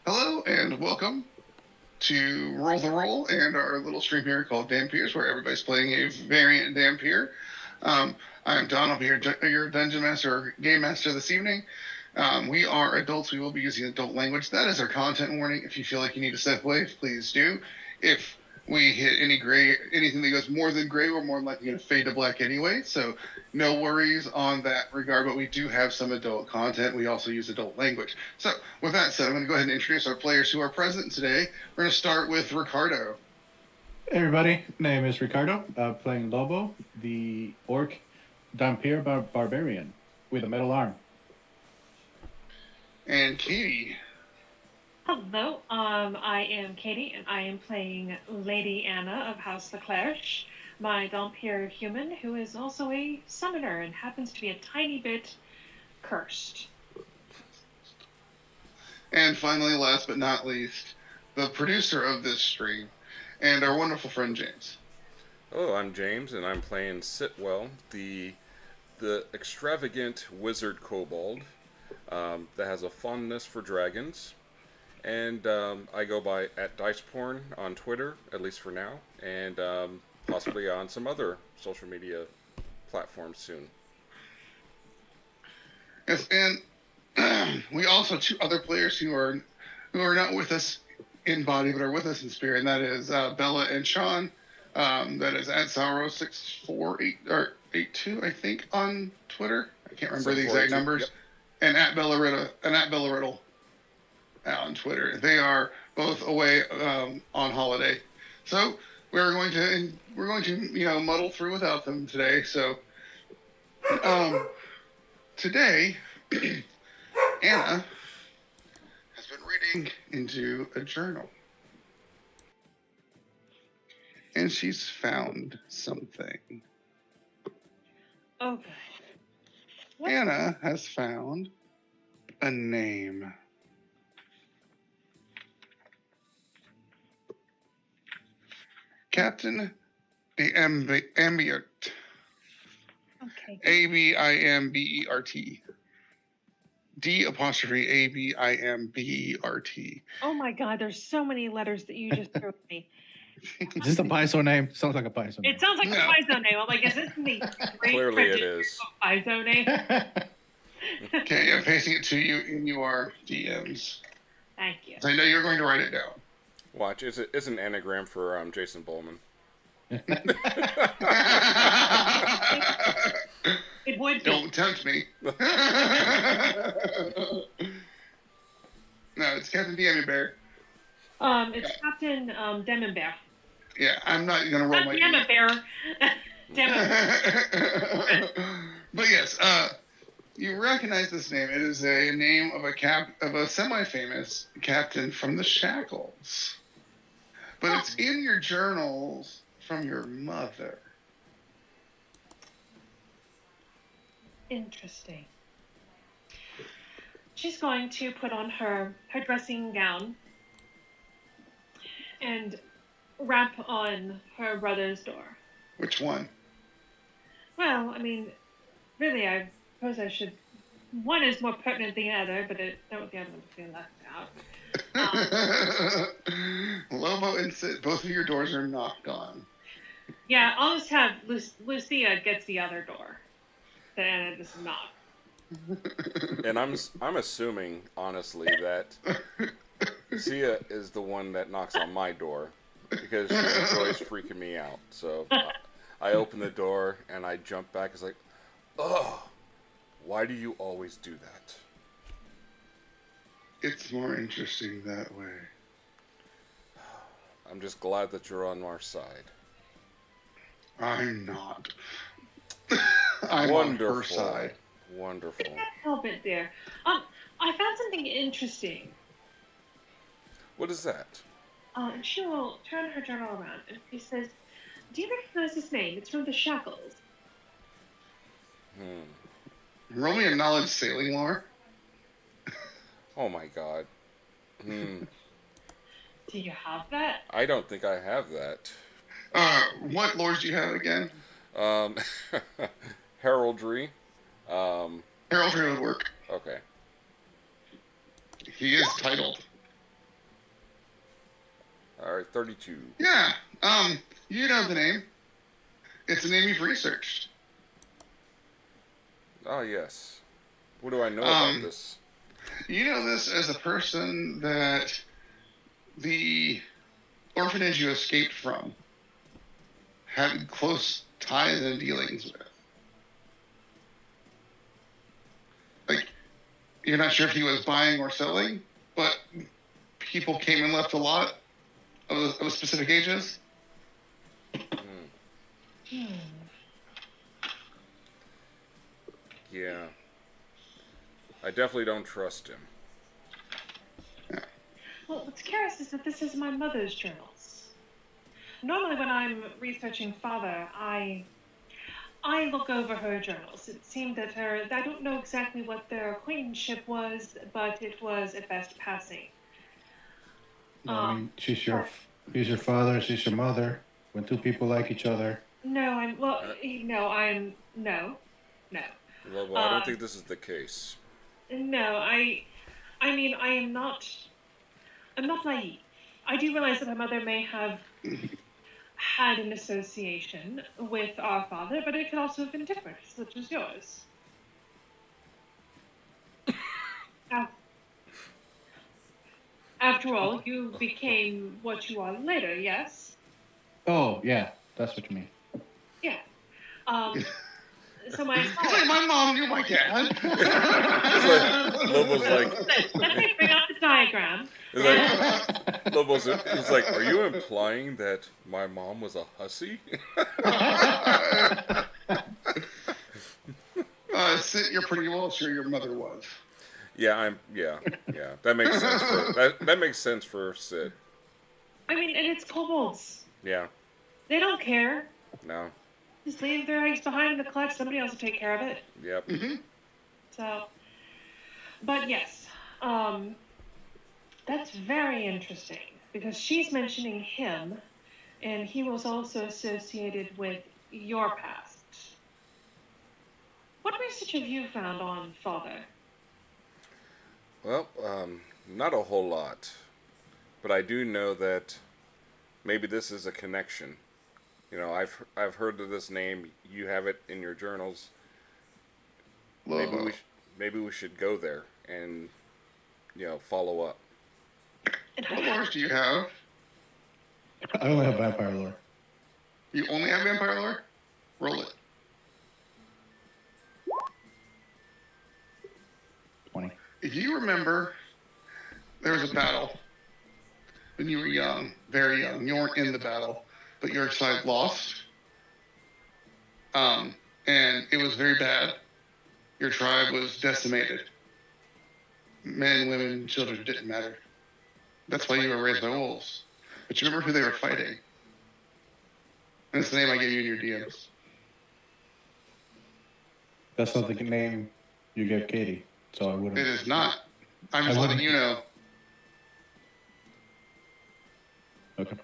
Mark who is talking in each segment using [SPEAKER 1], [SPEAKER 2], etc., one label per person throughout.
[SPEAKER 1] Hello and welcome to Roll the Roll and our little stream here called Dhampir, where everybody's playing a variant Dhampir. I'm Don. I'll be your dungeon master or game master this evening. We are adults. We will be using adult language. That is our content warning. If you feel like you need to step away, please do. If we hit anything that goes more than gray, we're more likely going to fade to black anyway. So no worries on that regard, but we do have some adult content. We also use adult language. So with that said, I'm going to go ahead and introduce our players who are present today. We're going to start with Ricardo.
[SPEAKER 2] Hey everybody, name is Ricardo, playing Lobo, the orc Dhampir barbarian with a metal arm.
[SPEAKER 1] And Katie.
[SPEAKER 3] Hello, I am Katie, and I am playing Lady Anna of House Leclerc, my Dhampir human, who is also a summoner and happens to be a tiny bit cursed.
[SPEAKER 1] And finally, last but not least, the producer of this stream, and our wonderful friend James.
[SPEAKER 4] Hello, I'm James, and I'm playing Sitwell, the extravagant wizard kobold that has a fondness for dragons. And I go by @DicePorn on Twitter, at least for now, and possibly on some other social media platforms soon.
[SPEAKER 1] Yes, and we also have two other players who are not with us in body, but are with us in spirit, and that is Bella and Sean. That is @Sauro64882, I think, on Twitter. I can't remember the exact numbers. Yep. And @Bella Riddle on Twitter. They are both away on holiday, so we're going to muddle through without them today. So today Anna has been reading into a journal, and she's found something.
[SPEAKER 3] Oh, good. What?
[SPEAKER 1] Anna has found a name. Captain Ambert.
[SPEAKER 3] Okay.
[SPEAKER 1] ABIMBERT. D''ABIMBERT.
[SPEAKER 3] Oh my God, there's so many letters that you just threw at me.
[SPEAKER 2] Is this a Paizo name? Sounds like a Paizo name.
[SPEAKER 3] It sounds like a Paizo name. I'm like, is this the great
[SPEAKER 4] Clearly it is.
[SPEAKER 3] Paizo name?
[SPEAKER 1] Okay, I'm pasting it to you in your DMs.
[SPEAKER 3] Thank you.
[SPEAKER 1] I know you're going to write it down.
[SPEAKER 4] Watch, it's an anagram for Jason Bowman.
[SPEAKER 3] It would be.
[SPEAKER 1] Don't tempt me. No, it's Captain Diamondbear.
[SPEAKER 3] It's Captain Demon-Bear.
[SPEAKER 1] Yeah, I'm not going to roll my...
[SPEAKER 3] Demon-Bear. Demon.
[SPEAKER 1] But yes, you recognize this name. It is a name of a semi-famous captain from the Shackles. But it's in your journals from your mother.
[SPEAKER 3] Interesting. She's going to put on her dressing gown and rap on her brother's door.
[SPEAKER 1] Which one?
[SPEAKER 3] Well, I mean, really, I suppose I should. One is more pertinent than the other, but I don't want the other one to be left out.
[SPEAKER 1] Lobo and Sid, both of your doors are knocked on.
[SPEAKER 3] Yeah, I'll just have Lucia gets the other door. That Anna does not.
[SPEAKER 4] And I'm assuming, honestly, that Lucia is the one that knocks on my door because she enjoys freaking me out. So I open the door and I jump back. It's like, oh, why do you always do that?
[SPEAKER 1] It's more interesting that way.
[SPEAKER 4] I'm just glad that you're on our side.
[SPEAKER 1] I'm not. I'm
[SPEAKER 4] Wonderful.
[SPEAKER 1] on her side.
[SPEAKER 4] Wonderful.
[SPEAKER 3] I can't help it there. I found something interesting.
[SPEAKER 4] What is that?
[SPEAKER 3] And she will turn her journal around and she says, "Do you recognize this name? It's from the Shackles."
[SPEAKER 1] Roll me a knowledge sailing lore.
[SPEAKER 4] Oh my god.
[SPEAKER 3] Do you have that?
[SPEAKER 4] I don't think I have that.
[SPEAKER 1] What lores do you have again?
[SPEAKER 4] Heraldry.
[SPEAKER 1] Heraldry would work.
[SPEAKER 4] Okay.
[SPEAKER 1] He is titled.
[SPEAKER 4] All right, 32.
[SPEAKER 1] Yeah. You know the name. It's a name you've researched.
[SPEAKER 4] Oh, yes. What do I know about this?
[SPEAKER 1] You know this as a person that the orphanage you escaped from had close ties and dealings with. Like, you're not sure if he was buying or selling, but people came and left a lot of specific ages.
[SPEAKER 4] Yeah. I definitely don't trust him.
[SPEAKER 3] Well, what's curious is that this is my mother's journals. Normally, when I'm researching father, I look over her journals. It seemed that I don't know exactly what their acquaintanceship was, but it was at best passing.
[SPEAKER 2] No, I mean, he's your father, she's your mother. When two people like each other.
[SPEAKER 3] No.
[SPEAKER 4] Well, I don't think this is the case.
[SPEAKER 3] No, I'm not naive. I do realize that my mother may have had an association with our father, but it could also have been different, such as yours. After all, you became what you are later, yes?
[SPEAKER 2] Oh, yeah, that's what you mean.
[SPEAKER 3] Yeah. So my
[SPEAKER 1] It's like my mom knew my dad.
[SPEAKER 4] Lobo's like,
[SPEAKER 3] let me bring up the diagram.
[SPEAKER 4] Lobo's like, are you implying that my mom was a hussy?
[SPEAKER 1] Sid, you're pretty well sure your mother was.
[SPEAKER 4] Yeah. That makes sense that makes sense for Sid.
[SPEAKER 3] I mean, and it's kobolds.
[SPEAKER 4] Yeah.
[SPEAKER 3] They don't care.
[SPEAKER 4] No.
[SPEAKER 3] Just leave their eggs behind in the clutch. Somebody else will take care of it.
[SPEAKER 4] Yep.
[SPEAKER 1] Mm-hmm.
[SPEAKER 3] So, but yes, that's very interesting because she's mentioning him, and he was also associated with your past. What research have you found on father?
[SPEAKER 4] Well, not a whole lot, but I do know that maybe this is a connection. You know, I've heard of this name. You have it in your journals.
[SPEAKER 1] Lobo.
[SPEAKER 4] Maybe we should go there and follow up.
[SPEAKER 1] What lore do you have?
[SPEAKER 2] I only have vampire lore.
[SPEAKER 1] You only have vampire lore? Roll it.
[SPEAKER 2] 20.
[SPEAKER 1] If you remember, there was a battle when you were young, very young. You weren't in the battle, but your side lost. And it was very bad. Your tribe was decimated. Men, women, children didn't matter. That's why you were raised by wolves. But you remember who they were fighting. And it's the name I gave you in your DMs.
[SPEAKER 2] That's not the name you gave Katie, so I wouldn't.
[SPEAKER 1] It is not. I'm just letting you know.
[SPEAKER 2] Okay.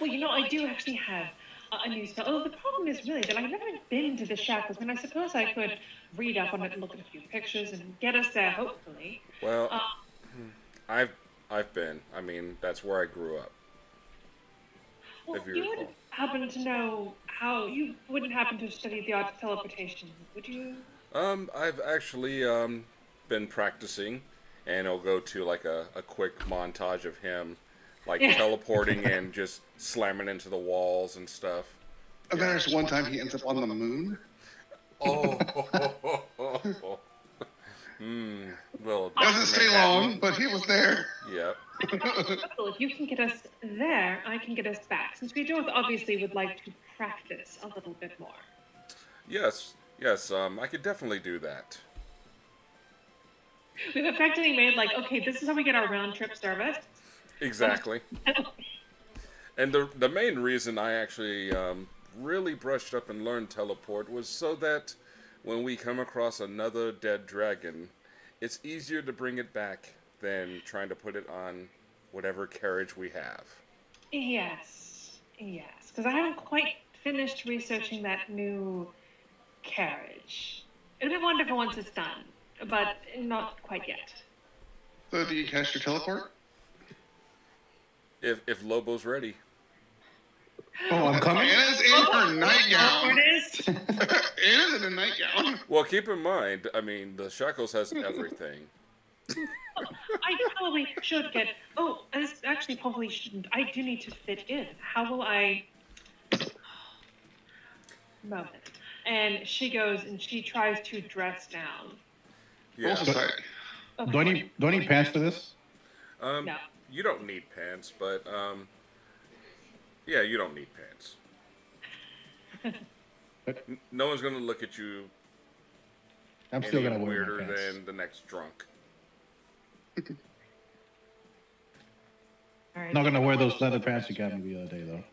[SPEAKER 3] Well, I do actually have a new spell. Oh, the problem is really that I've never been to the shackles, and I suppose I could read up on it and look at a few pictures and get us there, hopefully.
[SPEAKER 4] Well, I've been. I mean, that's where I grew up.
[SPEAKER 3] Well,
[SPEAKER 4] If you
[SPEAKER 3] you
[SPEAKER 4] recall.
[SPEAKER 3] wouldn't happen to know how you wouldn't happen to study the art of teleportation, would you?
[SPEAKER 4] I've actually been practicing, and I'll go to like a quick montage of him, like teleporting and just slamming into the walls and stuff.
[SPEAKER 1] And there's one time he ends up on the moon.
[SPEAKER 4] Oh. Well,
[SPEAKER 1] Doesn't stay long, but he was there.
[SPEAKER 4] Yep.
[SPEAKER 3] Well, if you can get us there, I can get us back, since we both obviously would like to practice a little bit more.
[SPEAKER 4] Yes. I could definitely do that.
[SPEAKER 3] We've effectively made okay, this is how we get our round trip service.
[SPEAKER 4] Exactly. And the main reason I actually really brushed up and learned teleport was so that when we come across another dead dragon, it's easier to bring it back than trying to put it on whatever carriage we have.
[SPEAKER 3] Yes, because I haven't quite finished researching that new carriage. It'll be wonderful once it's done, but not quite yet.
[SPEAKER 1] So do you cast your teleport?
[SPEAKER 4] If Lobo's ready.
[SPEAKER 2] Oh, I'm coming.
[SPEAKER 1] Anna's in her nightgown.
[SPEAKER 3] It is.
[SPEAKER 1] Anna's in a nightgown.
[SPEAKER 4] Well, keep in mind, I mean, the shackles has everything.
[SPEAKER 3] I probably should get. Oh, this actually probably shouldn't. I do need to fit in. How will I? Moment. And she goes and she tries to dress down.
[SPEAKER 4] Yeah.
[SPEAKER 1] Roll society.
[SPEAKER 3] Okay.
[SPEAKER 2] Do I need pants for this?
[SPEAKER 3] No.
[SPEAKER 4] You don't need pants, but yeah, you don't need pants. No one's gonna look at you
[SPEAKER 2] I'm still
[SPEAKER 4] any
[SPEAKER 2] gonna wear
[SPEAKER 4] weirder
[SPEAKER 2] my pants.
[SPEAKER 4] than the next drunk.
[SPEAKER 3] All right.
[SPEAKER 2] Not gonna wear those leather pants you got me the other day though.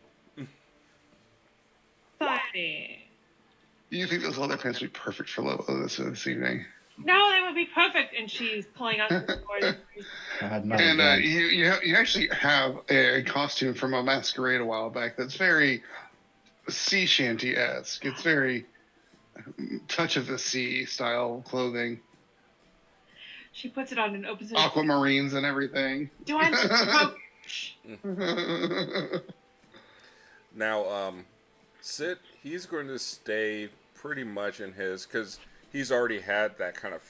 [SPEAKER 3] Society.
[SPEAKER 1] You think those leather pants would be perfect for Lobo this evening?
[SPEAKER 3] No, they would be perfect. And she's pulling out the sword.
[SPEAKER 2] I had not.
[SPEAKER 1] And you actually have a costume from a masquerade a while back that's very sea shanty-esque. It's very touch of the sea style clothing.
[SPEAKER 3] She puts it on and opens it.
[SPEAKER 1] Aquamarines and everything.
[SPEAKER 3] Do I?
[SPEAKER 4] Now, Sid, he's going to stay pretty much in his, because he's already had that kind of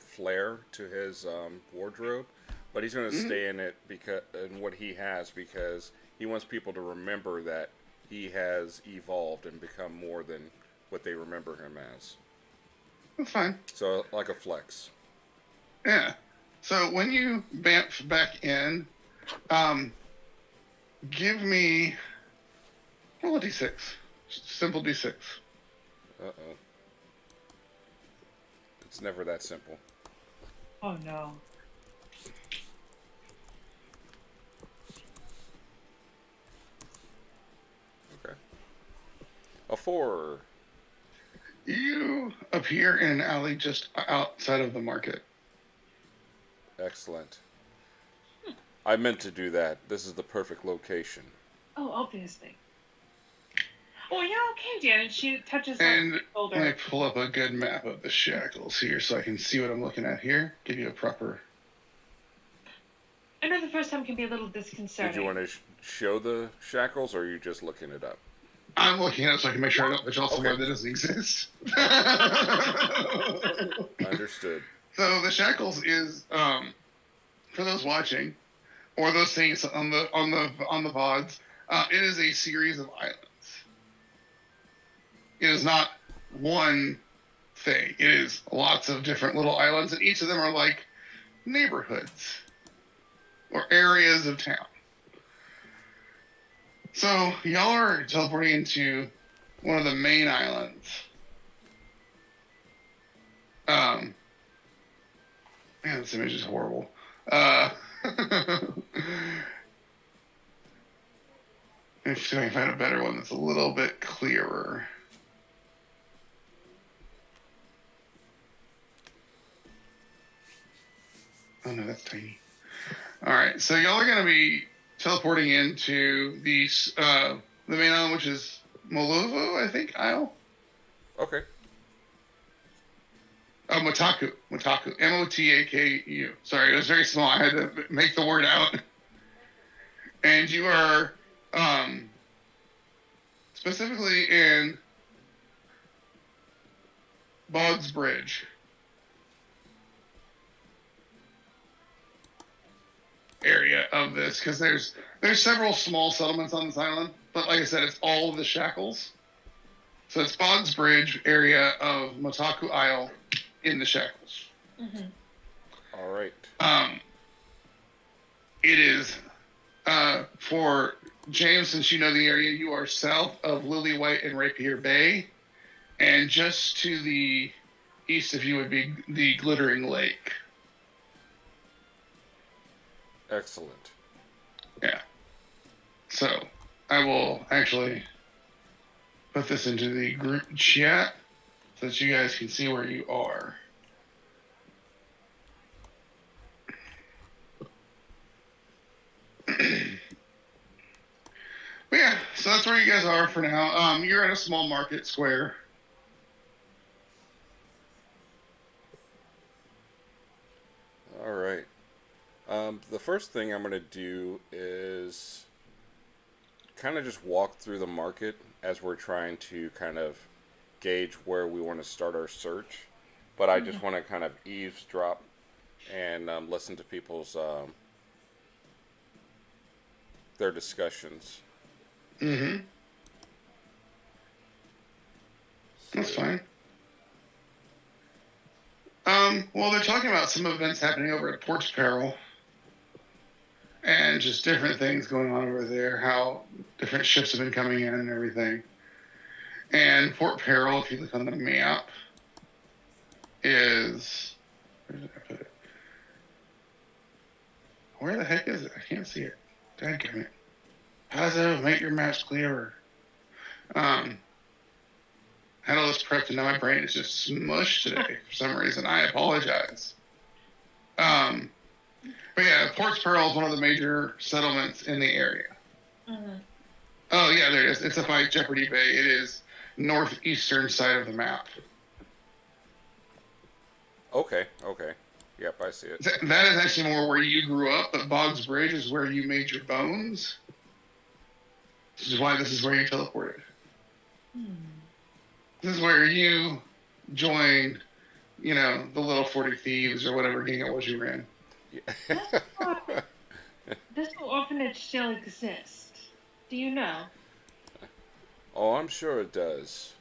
[SPEAKER 4] flair to his wardrobe, but he's going to stay in it because in what he has, because he wants people to remember that he has evolved and become more than what they remember him as.
[SPEAKER 1] That's fine.
[SPEAKER 4] So, like a flex.
[SPEAKER 1] Yeah. So when you bamf back in, give me roll a d6. Simple d6.
[SPEAKER 4] Uh-oh. It's never that simple.
[SPEAKER 3] Oh no.
[SPEAKER 4] Okay. A 4.
[SPEAKER 1] You appear in an alley just outside of the market.
[SPEAKER 4] Excellent. I meant to do that. This is the perfect location.
[SPEAKER 3] Oh, obviously. Oh, yeah, okay, Janet. She touches
[SPEAKER 1] And
[SPEAKER 3] her shoulder.
[SPEAKER 1] let me pull up a good map of the shackles here so I can see what I'm looking at here. Give you a proper...
[SPEAKER 3] I know the first time can be a little disconcerting.
[SPEAKER 4] Did you want to show the shackles, or are you just looking it up?
[SPEAKER 1] I'm looking at it so I can make sure I don't pitch off somewhere
[SPEAKER 4] Okay.
[SPEAKER 1] that doesn't exist.
[SPEAKER 4] Understood.
[SPEAKER 1] So the shackles is, for those watching, or those things on the VODs, it is a series of islands. It is not one thing. It is lots of different little islands, and each of them are like neighborhoods or areas of town. So y'all are teleporting into one of the main islands. Man, this image is horrible. If I can find a better one that's a little bit clearer. Oh no, that's tiny. All right, so y'all are going to be teleporting into the main island, which is Molovo, I think, Isle.
[SPEAKER 4] Okay.
[SPEAKER 1] Motaku, Motaku. Sorry, it was very small. I had to make the word out. And you are specifically in Boggs Bridge area of this, because there's several small settlements on this island, but like I said, it's all of the shackles. So it's Boggs Bridge area of Motaku Isle in the shackles.
[SPEAKER 3] Mm-hmm.
[SPEAKER 4] All right.
[SPEAKER 1] It is for James, since you know the area, you are south of Lily White and Rapier Bay, and just to the east of you would be the Glittering Lake.
[SPEAKER 4] Excellent.
[SPEAKER 1] Yeah. So I will actually put this into the group chat so that you guys can see where you are. But yeah, so that's where you guys are for now. You're at a small market square.
[SPEAKER 4] All right. The first thing I'm going to do is kind of just walk through the market as we're trying to kind of gauge where we want to start our search. But I just want to kind of eavesdrop and listen to people's their discussions.
[SPEAKER 1] Mm-hmm. That's fine. Well, they're talking about some events happening over at Port's Peril, and just different things going on over there. How different ships have been coming in and everything. And Port Peril, if you look on the map, is where did I put it? Where the heck is it? I can't see it. Dadgummit. Positive, make your maps clearer. Had all this prepped and now my brain is just smushed today for some reason. I apologize. But yeah, Port's Pearl is one of the major settlements in the area.
[SPEAKER 3] Mm-hmm.
[SPEAKER 1] Oh yeah, there it is. It's up by Jeopardy Bay. It is northeastern side of the map.
[SPEAKER 4] Okay. Yep, I see it.
[SPEAKER 1] That is actually more where you grew up, but Boggs Bridge is where you made your bones. This is why this is where you teleported. This is where you joined, the Little 40 Thieves or whatever gang it was you ran.
[SPEAKER 4] Yeah.
[SPEAKER 3] This orphanage still exists. Do you know?
[SPEAKER 4] Oh, I'm sure it does.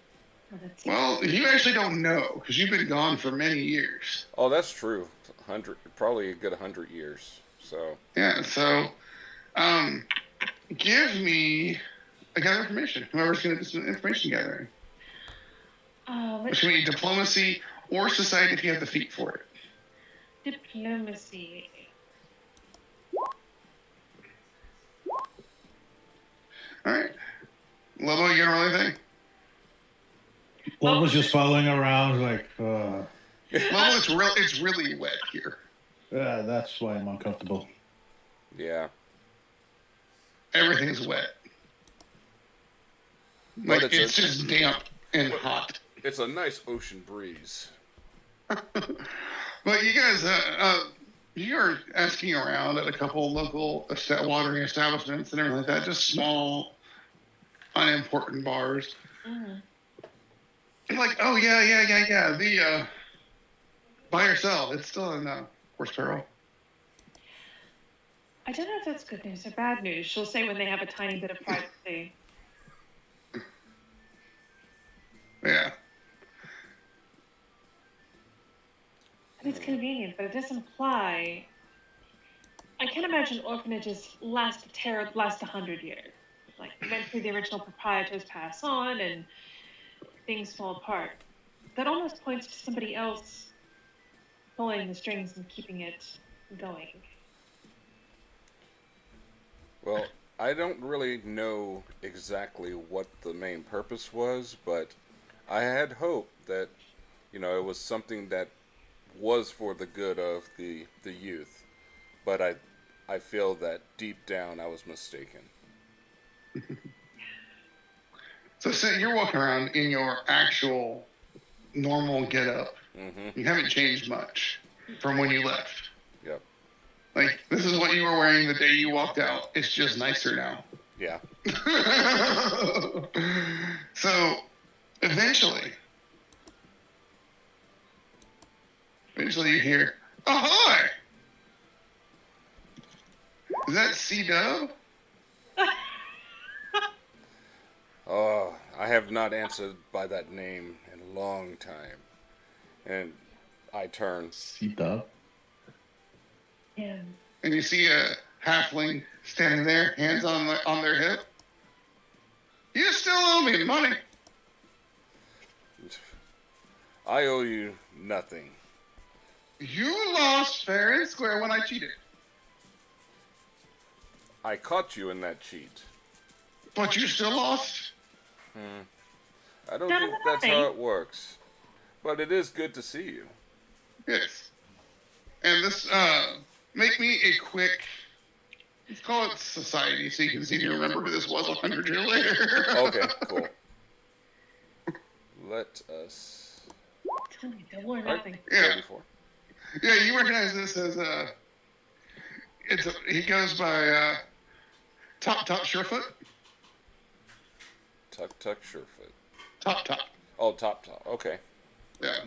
[SPEAKER 1] Well, you actually don't know because you've been gone for many years.
[SPEAKER 4] Oh, that's true. Probably a good 100 years. So.
[SPEAKER 1] Yeah. So, give me a gather information. Whoever's going to do some information gathering. Which can be diplomacy or society if you have the feet for it.
[SPEAKER 3] Diplomacy.
[SPEAKER 1] All right. Lobo, you gonna roll anything?
[SPEAKER 2] Lobo's just following around like,
[SPEAKER 1] Lobo, it's really wet here.
[SPEAKER 2] yeah, that's why I'm uncomfortable.
[SPEAKER 4] Yeah.
[SPEAKER 1] Everything's wet.
[SPEAKER 4] But
[SPEAKER 1] Like it's just damp and hot.
[SPEAKER 4] It's a nice ocean breeze.
[SPEAKER 1] But you guys, you're asking around at a couple local watering establishments and everything like that, just small, unimportant bars. You're like, oh yeah. The buy or sell, it's still in Horse Peril.
[SPEAKER 3] I don't know if that's good news or bad news. She'll say when they have a tiny bit of privacy.
[SPEAKER 1] Yeah.
[SPEAKER 3] And it's convenient, but it does imply. I can't imagine orphanages last 100 years. Like eventually the original proprietors pass on and things fall apart. That almost points to somebody else pulling the strings and keeping it going.
[SPEAKER 4] Well, I don't really know exactly what the main purpose was, but I had hope that, it was something that was for the good of the youth. But I feel that deep down I was mistaken.
[SPEAKER 1] So you're walking around in your actual normal getup. You haven't changed much from when you left.
[SPEAKER 4] Yep.
[SPEAKER 1] Like, this is what you were wearing the day you walked out. It's just nicer now.
[SPEAKER 4] Yeah.
[SPEAKER 1] So, eventually you hear, ahoy! Is that C-Dub?
[SPEAKER 4] Oh, I have not answered by that name in a long time. And I turn.
[SPEAKER 2] Sita.
[SPEAKER 3] Yeah.
[SPEAKER 1] And you see a halfling standing there, hands on their hip. You still owe me money.
[SPEAKER 4] I owe you nothing.
[SPEAKER 1] You lost fair and square when I cheated.
[SPEAKER 4] I caught you in that cheat.
[SPEAKER 1] But you still lost.
[SPEAKER 4] I don't think that's how it works. But it is good to see you.
[SPEAKER 1] Yes. And this, make me a quick, let's call it society so you can see if you remember who this was 100 years later.
[SPEAKER 4] Okay, cool. Let us...
[SPEAKER 3] Tell me, don't worry, nothing.
[SPEAKER 1] Yeah.
[SPEAKER 4] 34.
[SPEAKER 1] Yeah, you recognize this as, He goes by Top Surefoot.
[SPEAKER 4] Tuck Surefoot.
[SPEAKER 1] Top.
[SPEAKER 4] Oh, Top. Okay.
[SPEAKER 1] Yeah.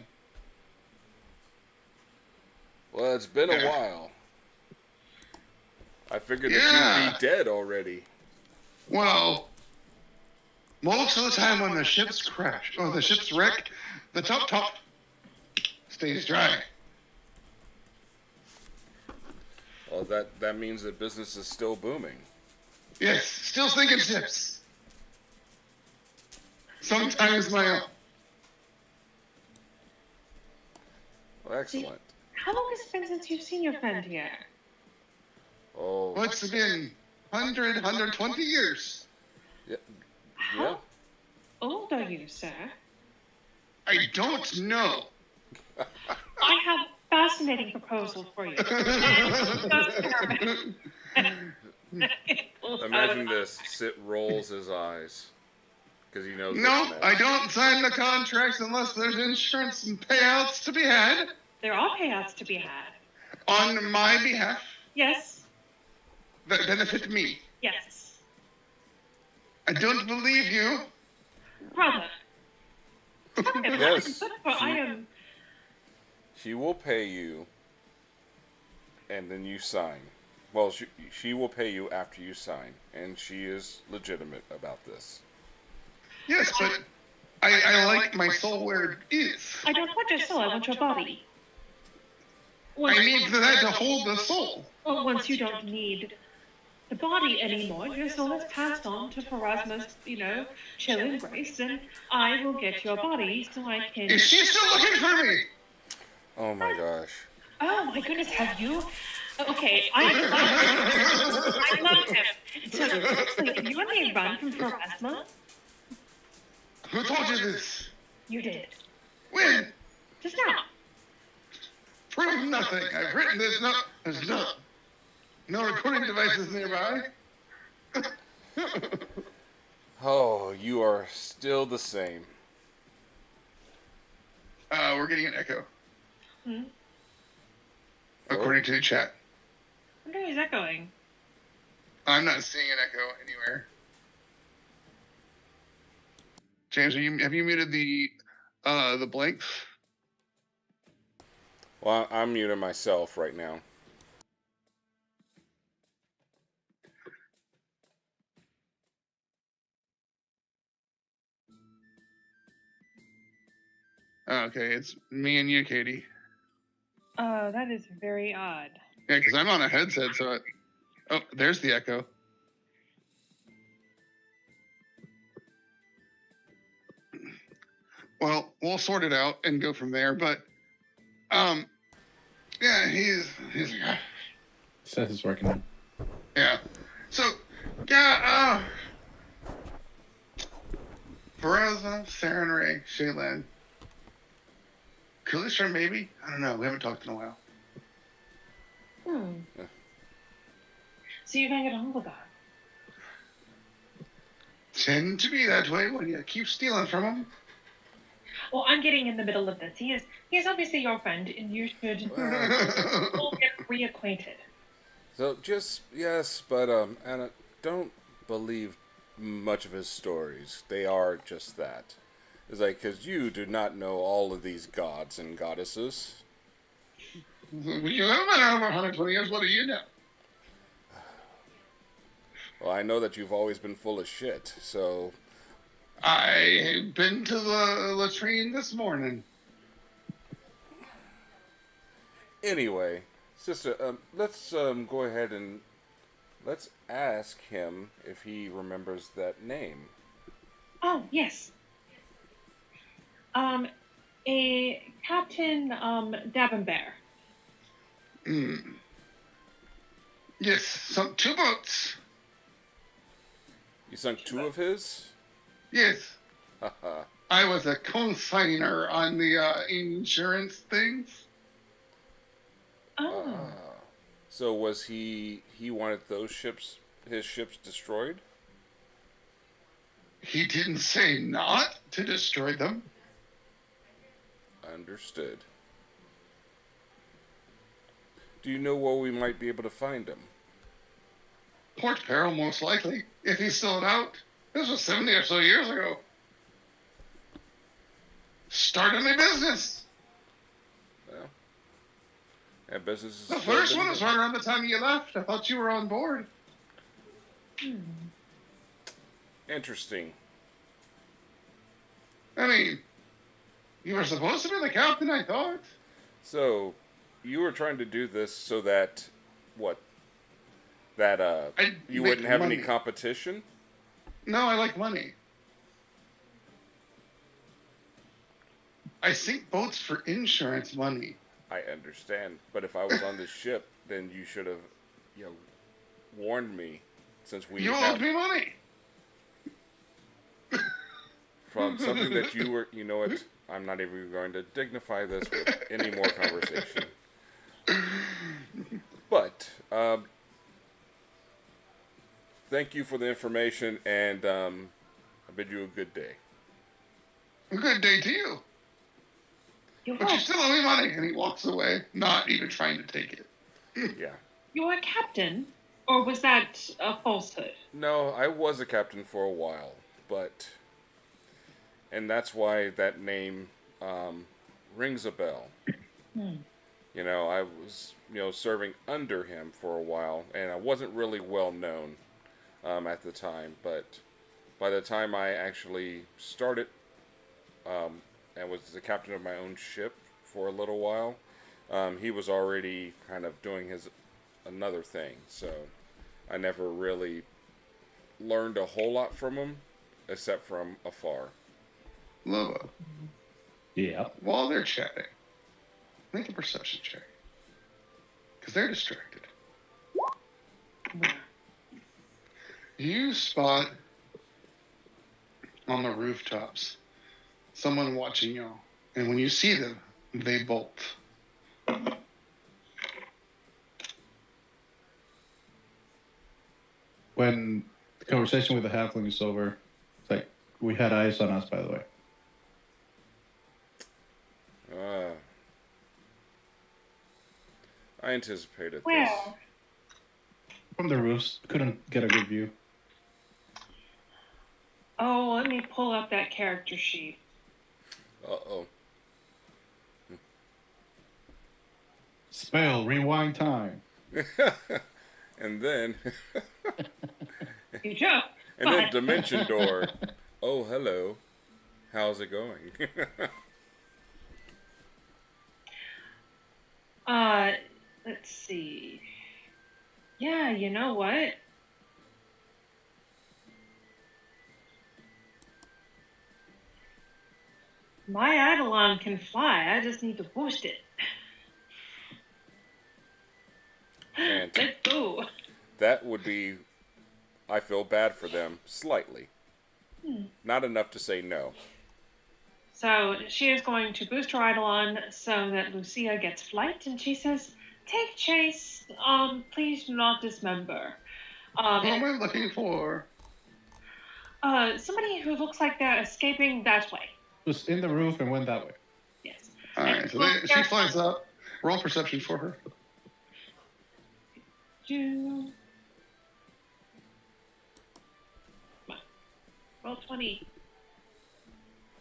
[SPEAKER 4] Well, it's been a while. I figured that you'd be dead already.
[SPEAKER 1] Well, most of the time when the ships crash or the ships wreck, the top stays dry.
[SPEAKER 4] Well, that means that business is still booming.
[SPEAKER 1] Yes, still sinking ships. Sometimes my own.
[SPEAKER 4] Well, excellent.
[SPEAKER 3] How long has it been since you've seen your friend here?
[SPEAKER 4] Oh.
[SPEAKER 1] What's it been? 120 years.
[SPEAKER 4] Yeah.
[SPEAKER 3] How old are you, sir?
[SPEAKER 1] I don't know.
[SPEAKER 3] I have a fascinating proposal for you.
[SPEAKER 4] Imagine this. Sit rolls his eyes. Because he knows.
[SPEAKER 1] No, I don't sign the contracts unless there's insurance and payouts to be had.
[SPEAKER 3] There are payouts to be had.
[SPEAKER 1] On my behalf.
[SPEAKER 3] Yes.
[SPEAKER 1] That benefit me.
[SPEAKER 3] Yes.
[SPEAKER 1] I don't believe you.
[SPEAKER 3] Brother.
[SPEAKER 4] Yes.
[SPEAKER 3] I am.
[SPEAKER 4] She will pay you, and then you sign. Well, she will pay you after you sign, and she is legitimate about this.
[SPEAKER 1] Yes, but I like my soul where it is.
[SPEAKER 3] I don't want your soul, I want your body.
[SPEAKER 1] I need that to hold the soul.
[SPEAKER 3] Well, once you don't need the body anymore, your soul is passed on to Pharasma's, chill and grace, and I will get your body so I can...
[SPEAKER 1] Is she still looking for me?
[SPEAKER 4] Oh my gosh.
[SPEAKER 3] Oh my goodness, have you? Okay, I love him. So you and me run from Pharasma?
[SPEAKER 1] Who told you this?
[SPEAKER 3] You did.
[SPEAKER 1] When?
[SPEAKER 3] Just now.
[SPEAKER 1] Prove nothing. I've written this. There's no recording devices nearby.
[SPEAKER 4] Oh, you are still the same.
[SPEAKER 1] We're getting an echo.
[SPEAKER 3] Hmm?
[SPEAKER 1] According to the chat.
[SPEAKER 3] Where is that going?
[SPEAKER 1] I'm not seeing an echo anywhere. James, have you muted the blanks?
[SPEAKER 4] Well, I'm muting myself right now.
[SPEAKER 1] Oh, okay, it's me and you, Katie.
[SPEAKER 3] That is very odd.
[SPEAKER 1] Yeah, because I'm on a headset, so oh, there's the echo. Well, we'll sort it out and go from there, but yeah, he's
[SPEAKER 2] Says it's working now.
[SPEAKER 1] yeah. So yeah, Veroza, Saren Ray, Shaylan, Kalisha, maybe? I don't know. We haven't talked in a while.
[SPEAKER 3] So you're gonna get a hold of that?
[SPEAKER 1] Tend to be that way when you keep stealing from him.
[SPEAKER 3] Well, I'm getting in the middle of this. He is obviously your friend, and you should all get reacquainted.
[SPEAKER 4] So yes, but Anna, don't believe much of his stories. They are just that. It's like, because you do not know all of these gods and goddesses.
[SPEAKER 1] You haven't been around for 120 years. What do you know?
[SPEAKER 4] Well, I know that you've always been full of shit, so...
[SPEAKER 1] I've been to the latrine this morning.
[SPEAKER 4] Anyway, sister, let's go ahead and let's ask him if he remembers that name.
[SPEAKER 3] Oh, yes. A Captain, Davenbear.
[SPEAKER 1] Yes, two boats.
[SPEAKER 4] You sunk two of his?
[SPEAKER 1] Yes. I was a consignor on the insurance things.
[SPEAKER 3] Oh.
[SPEAKER 4] So was he wanted his ships destroyed?
[SPEAKER 1] He didn't say not to destroy them.
[SPEAKER 4] Understood. Do you know where we might be able to find him?
[SPEAKER 1] Port Peril, most likely, if he's still out. This was 70 or so years ago. Starting a business.
[SPEAKER 4] Well, and business is
[SPEAKER 1] The
[SPEAKER 4] still
[SPEAKER 1] first one
[SPEAKER 4] business.
[SPEAKER 1] was right around the time you left. I thought you were on board.
[SPEAKER 4] Interesting.
[SPEAKER 1] I mean, you were supposed to be the captain, I thought.
[SPEAKER 4] So, you were trying to do this so that what? That
[SPEAKER 1] I'd
[SPEAKER 4] you
[SPEAKER 1] make
[SPEAKER 4] wouldn't have
[SPEAKER 1] money.
[SPEAKER 4] any competition?
[SPEAKER 1] No, I like money. I sink boats for insurance money.
[SPEAKER 4] I understand, but if I was on this ship, then you should have, warned me, since we
[SPEAKER 1] You
[SPEAKER 4] have
[SPEAKER 1] owed me money.
[SPEAKER 4] from something that you were. You know what? I'm not even going to dignify this with any more conversation. But thank you for the information, and I bid you a good day.
[SPEAKER 1] A good day to you.
[SPEAKER 3] You're
[SPEAKER 1] But you still owe me money. And he walks away, not even trying to take it.
[SPEAKER 4] Yeah.
[SPEAKER 3] You're a captain, or was that a falsehood?
[SPEAKER 4] No, I was a captain for a while, and that's why that name rings a bell. I was, serving under him for a while, and I wasn't really well known at the time. But by the time I actually started and was the captain of my own ship for a little while, he was already kind of doing his another thing. So I never really learned a whole lot from him, except from afar.
[SPEAKER 1] Lobo,
[SPEAKER 2] Yeah.
[SPEAKER 1] while they're chatting, make a perception check. Because they're distracted. You spot on the rooftops someone watching y'all. And when you see them, they bolt.
[SPEAKER 2] When the conversation with the halfling is over, it's like, we had eyes on us, by the way.
[SPEAKER 4] I anticipated this.
[SPEAKER 3] Well,
[SPEAKER 2] From the roofs, couldn't get a good view.
[SPEAKER 3] oh, let me pull up that character sheet.
[SPEAKER 4] Uh-oh.
[SPEAKER 2] Spell, rewind time.
[SPEAKER 4] And then,
[SPEAKER 3] You joke.
[SPEAKER 4] and then Dimension Door. Oh, hello. How's it going?
[SPEAKER 3] Let's see. Yeah, you know what? My Eidolon can fly. I just need to boost it.
[SPEAKER 4] And
[SPEAKER 3] Let's go.
[SPEAKER 4] that would be, I feel bad for them, slightly. Not enough to say no.
[SPEAKER 3] So she is going to boost her Eidolon so that Lucia gets flight, and she says, "Take chase. Please do not dismember."
[SPEAKER 1] What am I looking for?
[SPEAKER 3] Somebody who looks like they're escaping that way.
[SPEAKER 2] Was in the roof and went that way.
[SPEAKER 3] Yes.
[SPEAKER 1] Alright, so she flies up. Roll perception for her.
[SPEAKER 3] Come on. Roll 20.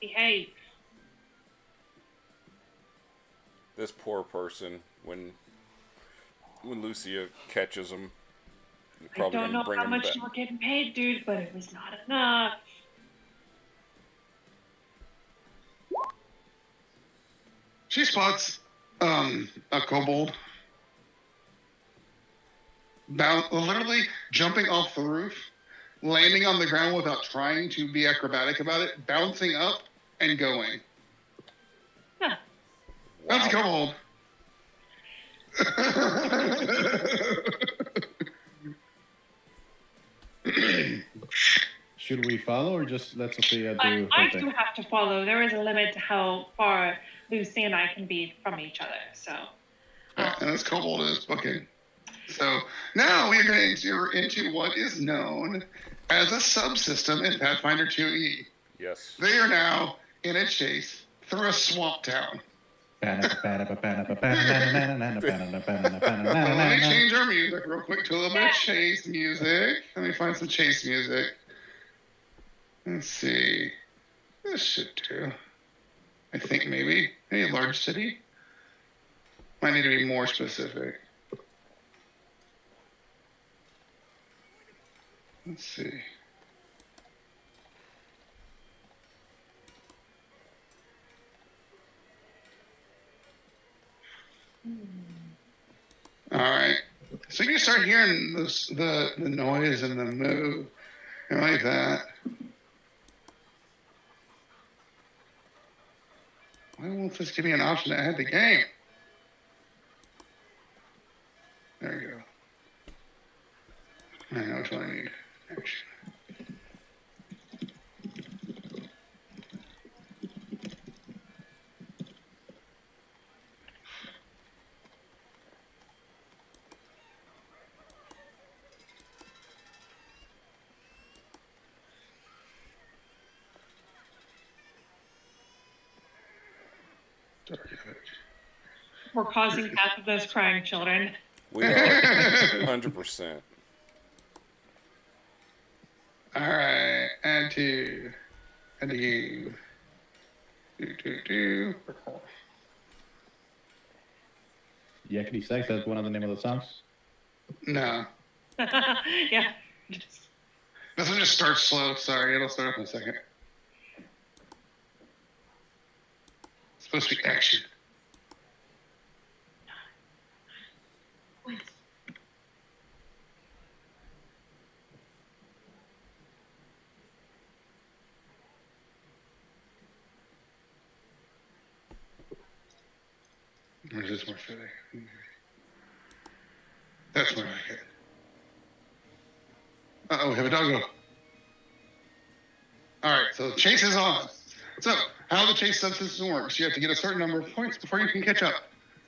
[SPEAKER 3] Behave.
[SPEAKER 4] This poor person, when Lucia catches him, you're
[SPEAKER 3] I
[SPEAKER 4] probably
[SPEAKER 3] don't
[SPEAKER 4] going
[SPEAKER 3] know
[SPEAKER 4] to bring
[SPEAKER 3] how
[SPEAKER 4] him
[SPEAKER 3] much
[SPEAKER 4] back.
[SPEAKER 3] you were getting paid, dude, but it was not enough.
[SPEAKER 1] She spots a kobold literally jumping off the roof, landing on the ground without trying to be acrobatic about it, bouncing up and going.
[SPEAKER 3] Huh.
[SPEAKER 1] That's a
[SPEAKER 4] Wow.
[SPEAKER 1] kobold.
[SPEAKER 2] Should we follow or just let Sophia do
[SPEAKER 3] I
[SPEAKER 2] her
[SPEAKER 3] do
[SPEAKER 2] thing?
[SPEAKER 3] have to follow. There is a limit to how far Lucy and I can be from each other, so.
[SPEAKER 1] Yeah, and this kobold is booking. So now we are going to enter into what is known as a subsystem in Pathfinder 2e.
[SPEAKER 4] Yes.
[SPEAKER 1] They are now in a chase through a swamp town. Let me change our music real quick to a little bit of chase music. Let me find some chase music. Let's see. This should do. I think maybe a large city. Might need to be more specific. Let's see. All right. So you start hearing the noise and the move and like that. Why won't this give me an option to add the game? There you go. I know which one I need. Action.
[SPEAKER 3] We're causing half of those crying children.
[SPEAKER 4] We are 100%.
[SPEAKER 1] All right, add to the game.
[SPEAKER 2] Yakety Sax, that's one of the name of the songs?
[SPEAKER 1] No.
[SPEAKER 3] Yeah.
[SPEAKER 1] This one just starts slow. Sorry, it'll start up in a second. It's supposed to be action. Or is this more fitting? That's more like it. Uh-oh, we have a doggo. All right, so chase is on. So, how the chase subsystem works, you have to get a certain number of points before you can catch up.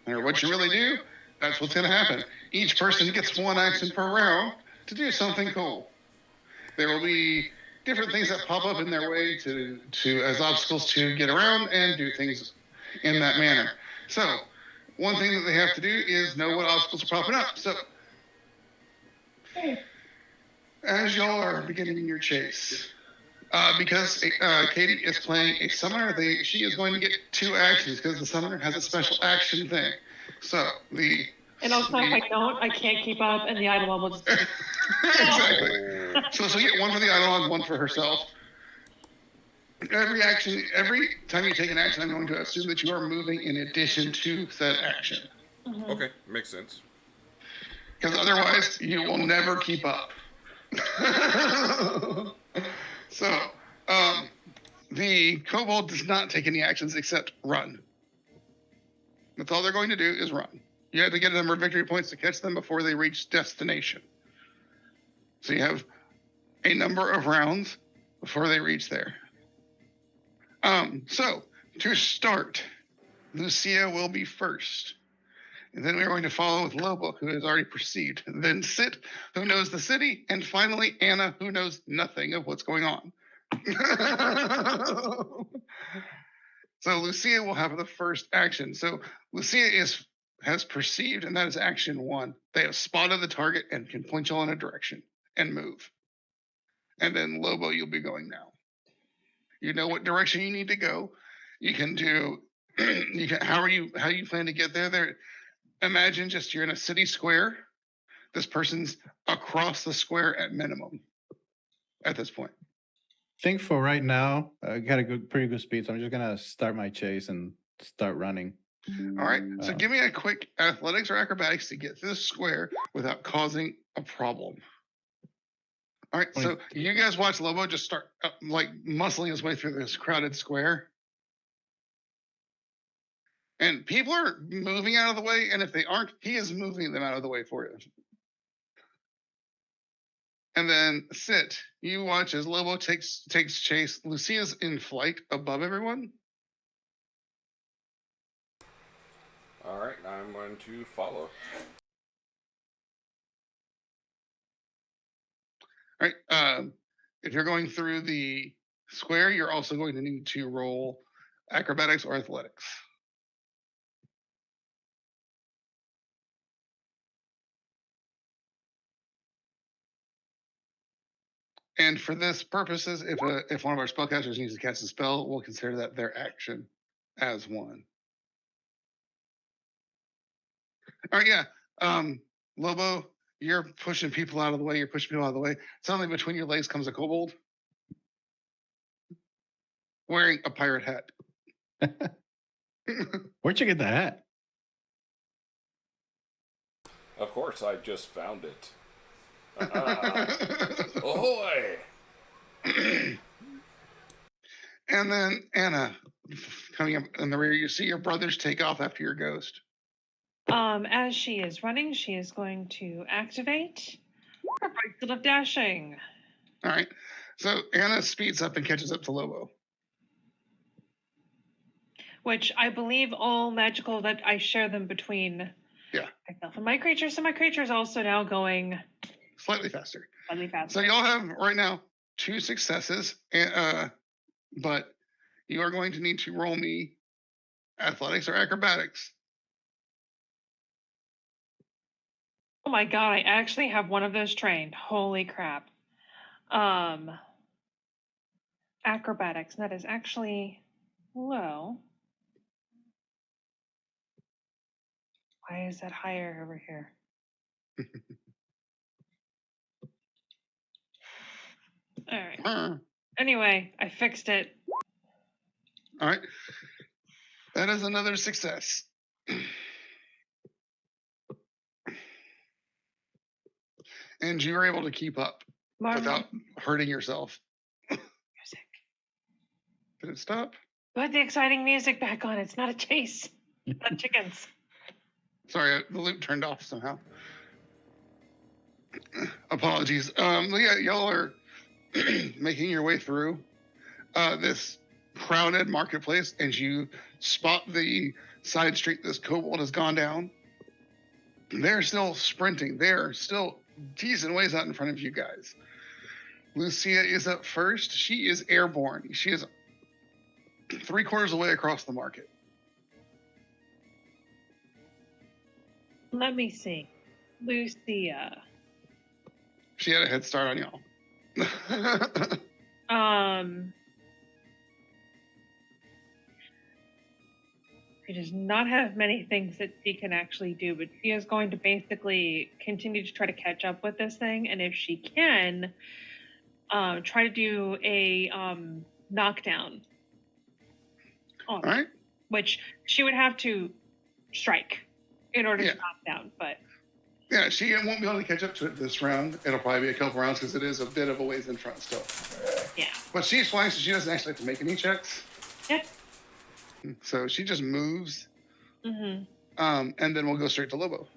[SPEAKER 1] No matter what you really do, that's what's going to happen. Each person gets one action per round to do something cool. There will be different things that pop up in their way to as obstacles to get around and do things in that manner. So, one thing that they have to do is know what obstacles are popping up. So, as y'all are beginning your chase, because Katie is playing a summoner, she is going to get 2 actions because the summoner has a special action thing. So,
[SPEAKER 3] and also, if I don't, I can't keep up, and the idol will just...
[SPEAKER 1] Exactly. So she'll get 1 for the idol, 1 for herself. Every time you take an action, I'm going to assume that you are moving in addition to said action.
[SPEAKER 3] Mm-hmm.
[SPEAKER 4] Okay, makes sense.
[SPEAKER 1] Because otherwise, you will never keep up. So, the kobold does not take any actions except run. That's all they're going to do is run. You have to get a number of victory points to catch them before they reach destination. So you have a number of rounds before they reach there. So, to start, Lucia will be first. And then we're going to follow with Lobo, who has already perceived. Then Sit, who knows the city. And finally, Anna, who knows nothing of what's going on. So Lucia will have the first action. So Lucia has perceived, and that is action 1. They have spotted the target and can point you in a direction and move. And then Lobo, you'll be going now. You know what direction you need to go. You can do. How you plan to get there? Imagine just you're in a city square. This person's across the square at minimum. At this point.
[SPEAKER 2] I think for right now, I got a pretty good speed, so I'm just gonna start my chase and start running.
[SPEAKER 1] All right. So give me a quick athletics or acrobatics to get through the square without causing a problem. All right, so you guys watch Lobo just start muscling his way through this crowded square. And people are moving out of the way, and if they aren't, he is moving them out of the way for you. And then Sit, you watch as Lobo takes chase. Lucia's in flight above everyone.
[SPEAKER 4] All right, I'm going to follow.
[SPEAKER 1] All right. If you're going through the square, you're also going to need to roll acrobatics or athletics. And for this purposes, if one of our spellcasters needs to cast a spell, we'll consider that their action as one. All right, yeah. Lobo, you're pushing people out of the way. You're pushing people out of the way. Suddenly, between your legs comes a kobold wearing a pirate hat.
[SPEAKER 2] Where'd you get the hat?
[SPEAKER 4] Of course, I just found it. Ahoy!
[SPEAKER 1] And then Anna, coming up in the rear, you see your brothers take off after your ghost.
[SPEAKER 3] As she is running, she is going to activate her bracelet of dashing.
[SPEAKER 1] All right. So Anna speeds up and catches up to Lobo.
[SPEAKER 3] Which I believe all magical that I share them between myself and my creature. So my creature is also now going
[SPEAKER 1] slightly faster.
[SPEAKER 3] Slightly faster.
[SPEAKER 1] So y'all have right now 2 successes, but you are going to need to roll me athletics or acrobatics.
[SPEAKER 3] Oh my god, I actually have one of those trained. Holy crap. Acrobatics, that is actually low. Why is that higher over here? All right. Anyway, I fixed it.
[SPEAKER 1] All right. That is another success. And you were able to keep up without hurting yourself.
[SPEAKER 3] Music.
[SPEAKER 1] Did it stop?
[SPEAKER 3] Put the exciting music back on. It's not a chase. Not chickens.
[SPEAKER 1] Sorry, the loop turned off somehow. Apologies. Yeah, y'all are making your way through this crowded marketplace, and you spot the side street this kobold has gone down. They're still sprinting. They're still decent ways out in front of you guys. Lucia is up first. She is airborne. She is 3/4 away across the market.
[SPEAKER 3] Let me see. Lucia.
[SPEAKER 1] She had a head start on y'all.
[SPEAKER 3] She does not have many things that she can actually do, but she is going to basically continue to try to catch up with this thing, and if she can, try to do a knockdown.
[SPEAKER 1] All right.
[SPEAKER 3] Which she would have to strike in order to knock down, but...
[SPEAKER 1] Yeah, she won't be able to catch up to it this round. It'll probably be a couple rounds because it is a bit of a ways in front still.
[SPEAKER 3] Yeah.
[SPEAKER 1] But she's flying, so she doesn't actually have to make any checks.
[SPEAKER 3] Yep.
[SPEAKER 1] So she just moves.
[SPEAKER 3] Mm-hmm.
[SPEAKER 1] And then we'll go straight to Lobo.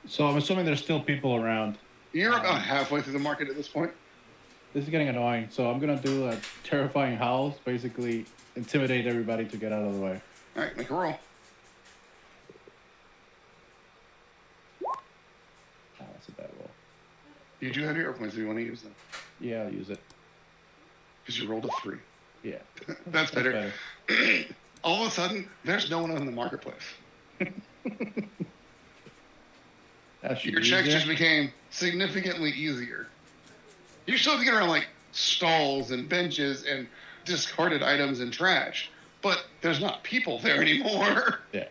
[SPEAKER 2] So I'm assuming there's still people around.
[SPEAKER 1] You're about halfway through the market at this point.
[SPEAKER 2] This is getting annoying. So I'm going to do a terrifying howl, basically intimidate everybody to get out of the way.
[SPEAKER 1] All right, make a roll.
[SPEAKER 2] Oh, that's a bad roll.
[SPEAKER 1] You do have your air points if you want to use them.
[SPEAKER 2] Yeah, I'll use it.
[SPEAKER 1] Because you rolled a 3.
[SPEAKER 2] Yeah.
[SPEAKER 1] That's better. All of a sudden, there's no one in the marketplace. Your checks just became significantly easier. You still have to get around like stalls and benches and discarded items and trash, but there's not people there anymore.
[SPEAKER 2] Yeah.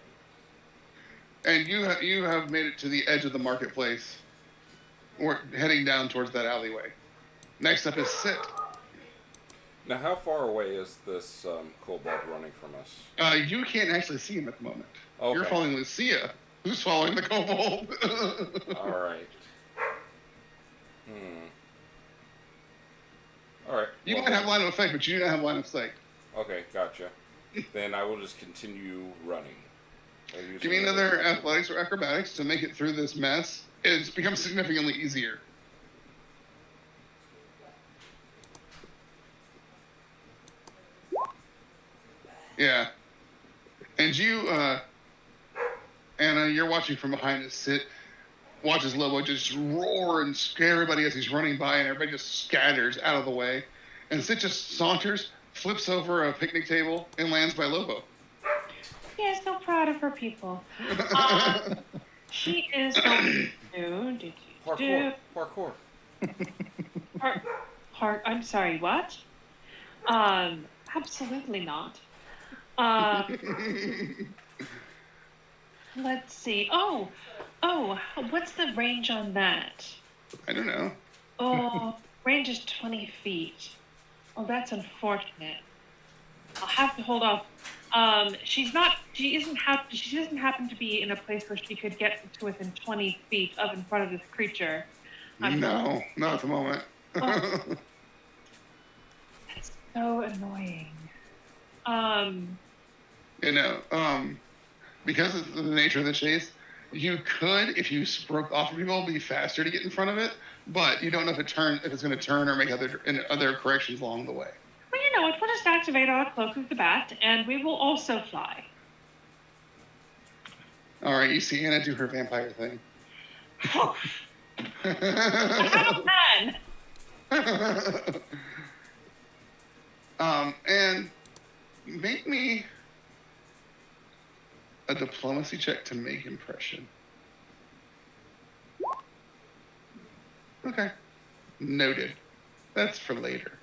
[SPEAKER 1] And you have made it to the edge of the marketplace, or heading down towards that alleyway. Next up is Sit.
[SPEAKER 4] Now, how far away is this kobold running from us?
[SPEAKER 1] You can't actually see him at the moment.
[SPEAKER 4] Okay.
[SPEAKER 1] You're following Lucia, who's following the kobold.
[SPEAKER 4] All right. All right.
[SPEAKER 1] You might have line of effect, but you do not have line of sight.
[SPEAKER 4] Okay, gotcha. Then I will just continue running.
[SPEAKER 1] Give me another athletics or acrobatics to make it through this mess. It's become significantly easier. Yeah. And you, Anna, you're watching from behind as Sit watches Lobo just roar and scare everybody as he's running by, and everybody just scatters out of the way. And Sit just saunters, flips over a picnic table, and lands by Lobo.
[SPEAKER 3] Yeah, so proud of her people. She is going to
[SPEAKER 4] Parkour.
[SPEAKER 3] I'm sorry, what? Absolutely not. Let's see. Oh, what's the range on that?
[SPEAKER 1] I don't know.
[SPEAKER 3] Oh, range is 20 feet. Oh, that's unfortunate. I'll have to hold off. She doesn't happen to be in a place where she could get to within 20 feet of in front of this creature.
[SPEAKER 1] No, not at the moment.
[SPEAKER 3] Oh, that's so annoying.
[SPEAKER 1] Because of the nature of the chase, you could, if you broke off of people, be faster to get in front of it, but you don't know if it's going to turn or make other corrections along the way.
[SPEAKER 3] Well, you know what? We'll just activate our cloak of the bat, and we will also fly.
[SPEAKER 1] All right, you see Anna do her vampire thing.
[SPEAKER 3] I have a plan.
[SPEAKER 1] And make me a diplomacy check to make impression. Okay. Noted. That's for later.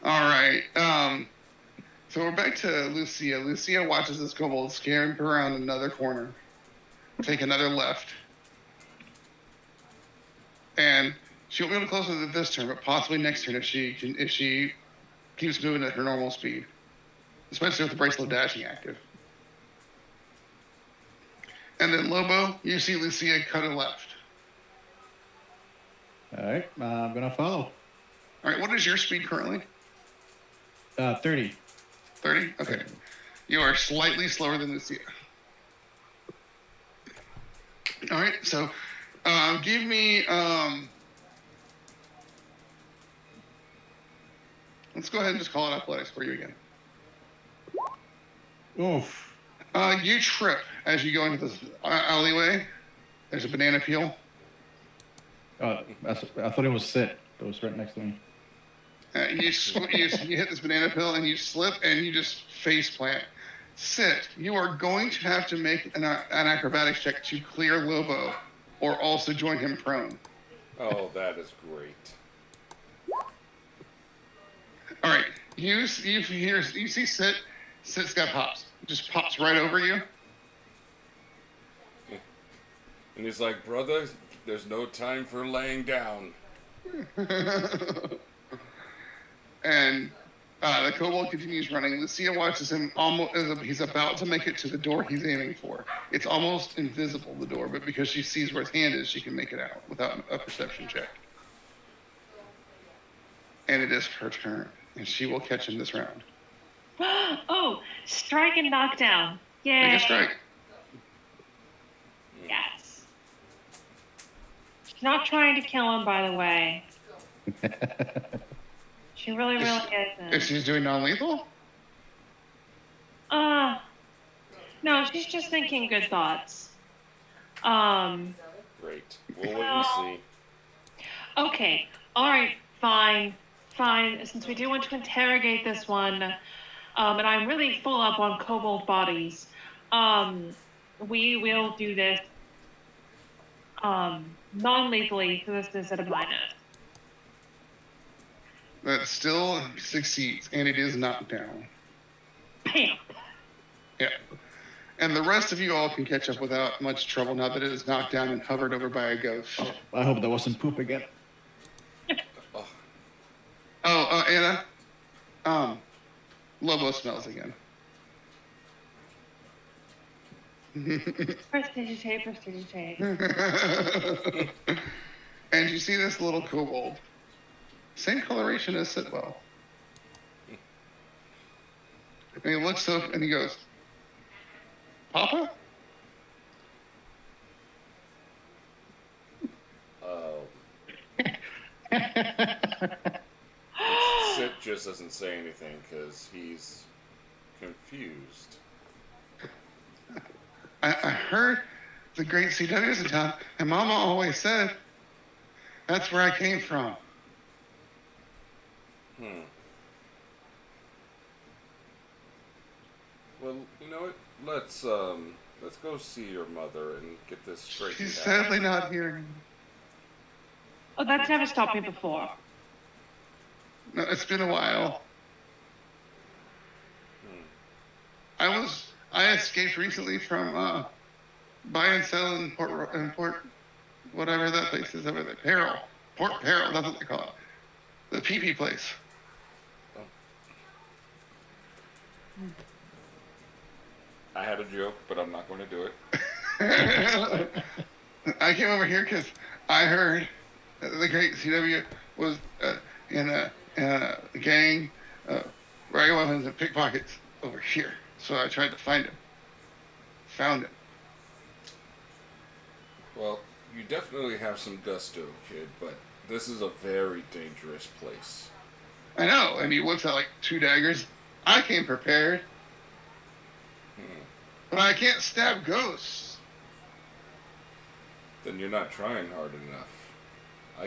[SPEAKER 1] All right. So we're back to Lucia. Lucia watches this kobold scamper around another corner, take another left, and she won't be able to close with it this turn, but possibly next turn if she keeps moving at her normal speed, especially with the bracelet dashing active. And then Lobo, you see Lucia cut a left.
[SPEAKER 2] All right, I'm gonna follow.
[SPEAKER 1] All right, what is your speed currently?
[SPEAKER 2] 30.
[SPEAKER 1] 30? Okay. You are slightly slower than Lucia. All right, so give me... let's go ahead and just call it athletics for you again.
[SPEAKER 2] Oof.
[SPEAKER 1] You trip as you go into this alleyway. There's a banana peel.
[SPEAKER 2] I thought it was Sit. It was right next to me.
[SPEAKER 1] You hit this banana peel and you slip and you just face plant. Sit. You are going to have to make an acrobatics check to clear Lobo, or also join him prone.
[SPEAKER 4] Oh, that is great.
[SPEAKER 1] All right. You see Sit. Sit's got hops. Just pops right over you.
[SPEAKER 4] And he's like, brother, there's no time for laying down.
[SPEAKER 1] And the kobold continues running. Lucia watches him almost as he's about to make it to the door he's aiming for. It's almost invisible, the door, but because she sees where his hand is, she can make it out without a perception check. And it is her turn, and she will catch him this round.
[SPEAKER 3] Oh, strike and knockdown. Yay.
[SPEAKER 1] Make a strike.
[SPEAKER 3] Yes. She's not trying to kill him, by the way. She really isn't.
[SPEAKER 1] If she's doing non-lethal?
[SPEAKER 3] No, she's just thinking good thoughts.
[SPEAKER 4] Great. We'll wait and see.
[SPEAKER 3] Okay. All right. Fine. Since we do want to interrogate this one, and I'm really full up on kobold bodies, we will do this non-lethally, so this is at a minus.
[SPEAKER 1] That still succeeds, and it is knocked down.
[SPEAKER 3] Bam.
[SPEAKER 1] Yeah. And the rest of you all can catch up without much trouble now that it is knocked down and hovered over by a ghost.
[SPEAKER 2] I hope that wasn't poop again.
[SPEAKER 1] Anna. Lobo smells again.
[SPEAKER 3] Prestidigitate.
[SPEAKER 1] And you see this little kobold. Same coloration as Sitwell. And he looks up and he goes, Papa?
[SPEAKER 4] Sid just doesn't say anything because he's confused.
[SPEAKER 1] I heard the great CW's in town, and Mama always said that's where I came from.
[SPEAKER 4] Well, you know what? Let's go see your mother and get this straightened
[SPEAKER 1] She's
[SPEAKER 4] out.
[SPEAKER 1] sadly not here.
[SPEAKER 3] Oh, that's never stopped me before.
[SPEAKER 1] No, it's been a while. I escaped recently from buy and sell in Port, whatever that place is over there. Port Peril, that's what they call it. The pee place.
[SPEAKER 4] I had a joke, but I'm not going to do it.
[SPEAKER 1] I came over here because I heard that the great CW was in a gang, riot weapons and pickpockets over here. So I tried to find him. Found him.
[SPEAKER 4] Well, you definitely have some gusto, kid, but this is a very dangerous place.
[SPEAKER 1] I know, and he whips out like 2 daggers. I came prepared. But I can't stab ghosts.
[SPEAKER 4] Then you're not trying hard enough.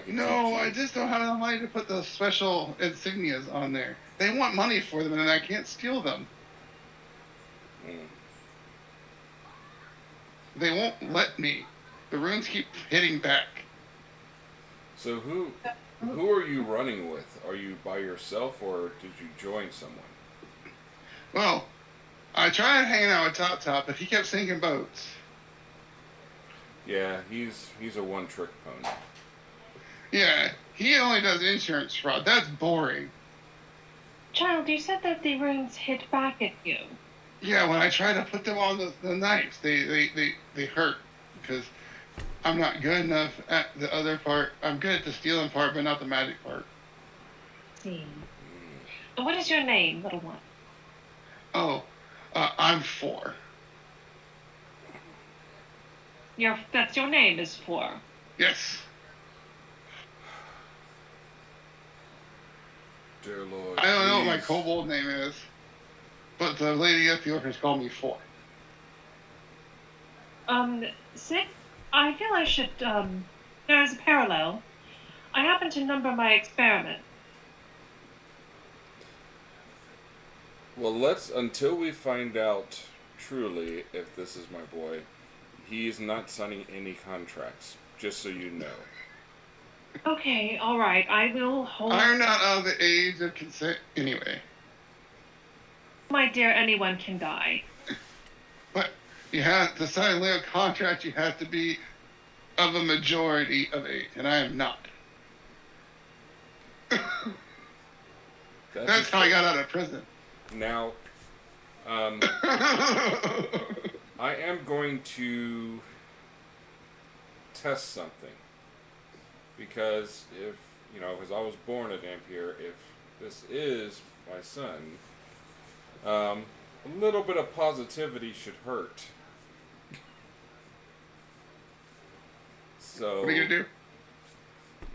[SPEAKER 1] No, I just don't have enough money to put the special insignias on there. They want money for them, and I can't steal them. They won't let me. The runes keep hitting back.
[SPEAKER 4] So who are you running with? Are you by yourself, or did you join someone?
[SPEAKER 1] Well, I tried hanging out with Top, but he kept sinking boats.
[SPEAKER 4] Yeah, he's a one-trick pony.
[SPEAKER 1] Yeah, he only does insurance fraud. That's boring.
[SPEAKER 3] Child, you said that the runes hit back at you.
[SPEAKER 1] Yeah, when I try to put them on the knives, they hurt because I'm not good enough at the other part. I'm good at the stealing part, but not the magic part.
[SPEAKER 3] See. What is your name, little one?
[SPEAKER 1] Oh, I'm 4.
[SPEAKER 3] That's your name is 4.
[SPEAKER 1] Yes.
[SPEAKER 4] Dear Lord,
[SPEAKER 1] I don't know what my
[SPEAKER 4] please.
[SPEAKER 1] kobold name is, but the lady at the orphanage called me 4.
[SPEAKER 3] Sid, I feel I should, there's a parallel. I happen to number my experiment.
[SPEAKER 4] Well, until we find out truly if this is my boy, he is not signing any contracts, just so you know.
[SPEAKER 3] Okay, alright, I will hold...
[SPEAKER 1] I'm not of the age of consent anyway.
[SPEAKER 3] My dear, anyone can die.
[SPEAKER 1] But you have to sign a contract, you have to be of a majority of age, and I am not. That's how I got out of prison.
[SPEAKER 4] Now, I am going to test something. Because because I was born a Dhampir, if this is my son, a little bit of positivity should hurt. So,
[SPEAKER 1] What are you gonna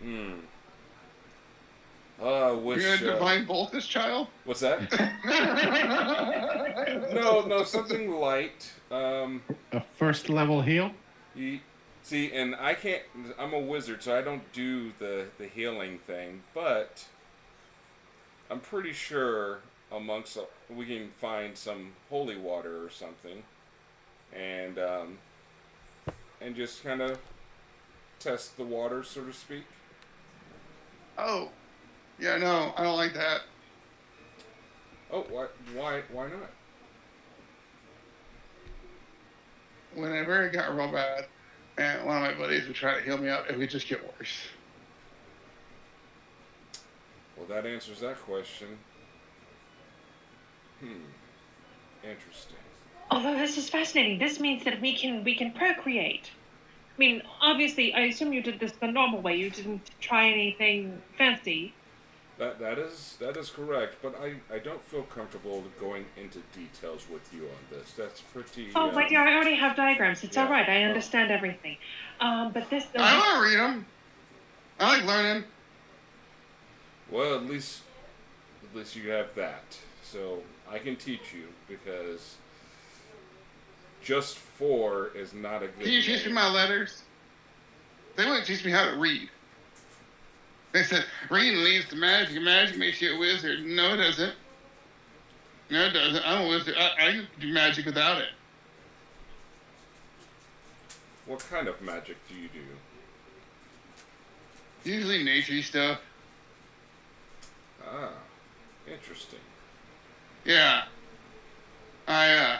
[SPEAKER 1] do?
[SPEAKER 4] I wish.
[SPEAKER 1] You're gonna divine bolt this child?
[SPEAKER 4] What's that? No, something light.
[SPEAKER 2] A first level heal?
[SPEAKER 4] See, and I'm a wizard, so I don't do the healing thing, but I'm pretty sure we can find some holy water or something, and just kind of test the water, so to speak.
[SPEAKER 1] Oh, yeah, no, I don't like that.
[SPEAKER 4] Oh, why not?
[SPEAKER 1] Whenever it got real bad, and one of my buddies would try to heal me up, it would just get worse.
[SPEAKER 4] Well, that answers that question. Interesting.
[SPEAKER 3] Although this is fascinating, this means that we can procreate. I mean, obviously, I assume you did this the normal way. You didn't try anything fancy.
[SPEAKER 4] That is correct, but I don't feel comfortable going into details with you on this. That's pretty.
[SPEAKER 3] Oh, my dear, I already have diagrams. It's all right. I
[SPEAKER 4] Oh.
[SPEAKER 3] understand everything. But this.
[SPEAKER 1] I want to read them. I like learning.
[SPEAKER 4] Well, at least you have that, so I can teach you because just 4 is not a good.
[SPEAKER 1] Can you teach me my letters? They wouldn't teach me how to read. They said, reading leads to magic, and magic makes you a wizard. No, it doesn't. No, it doesn't. I'm a wizard. I can do magic without it.
[SPEAKER 4] What kind of magic do you do?
[SPEAKER 1] Usually nature stuff.
[SPEAKER 4] Ah, interesting.
[SPEAKER 1] Yeah. I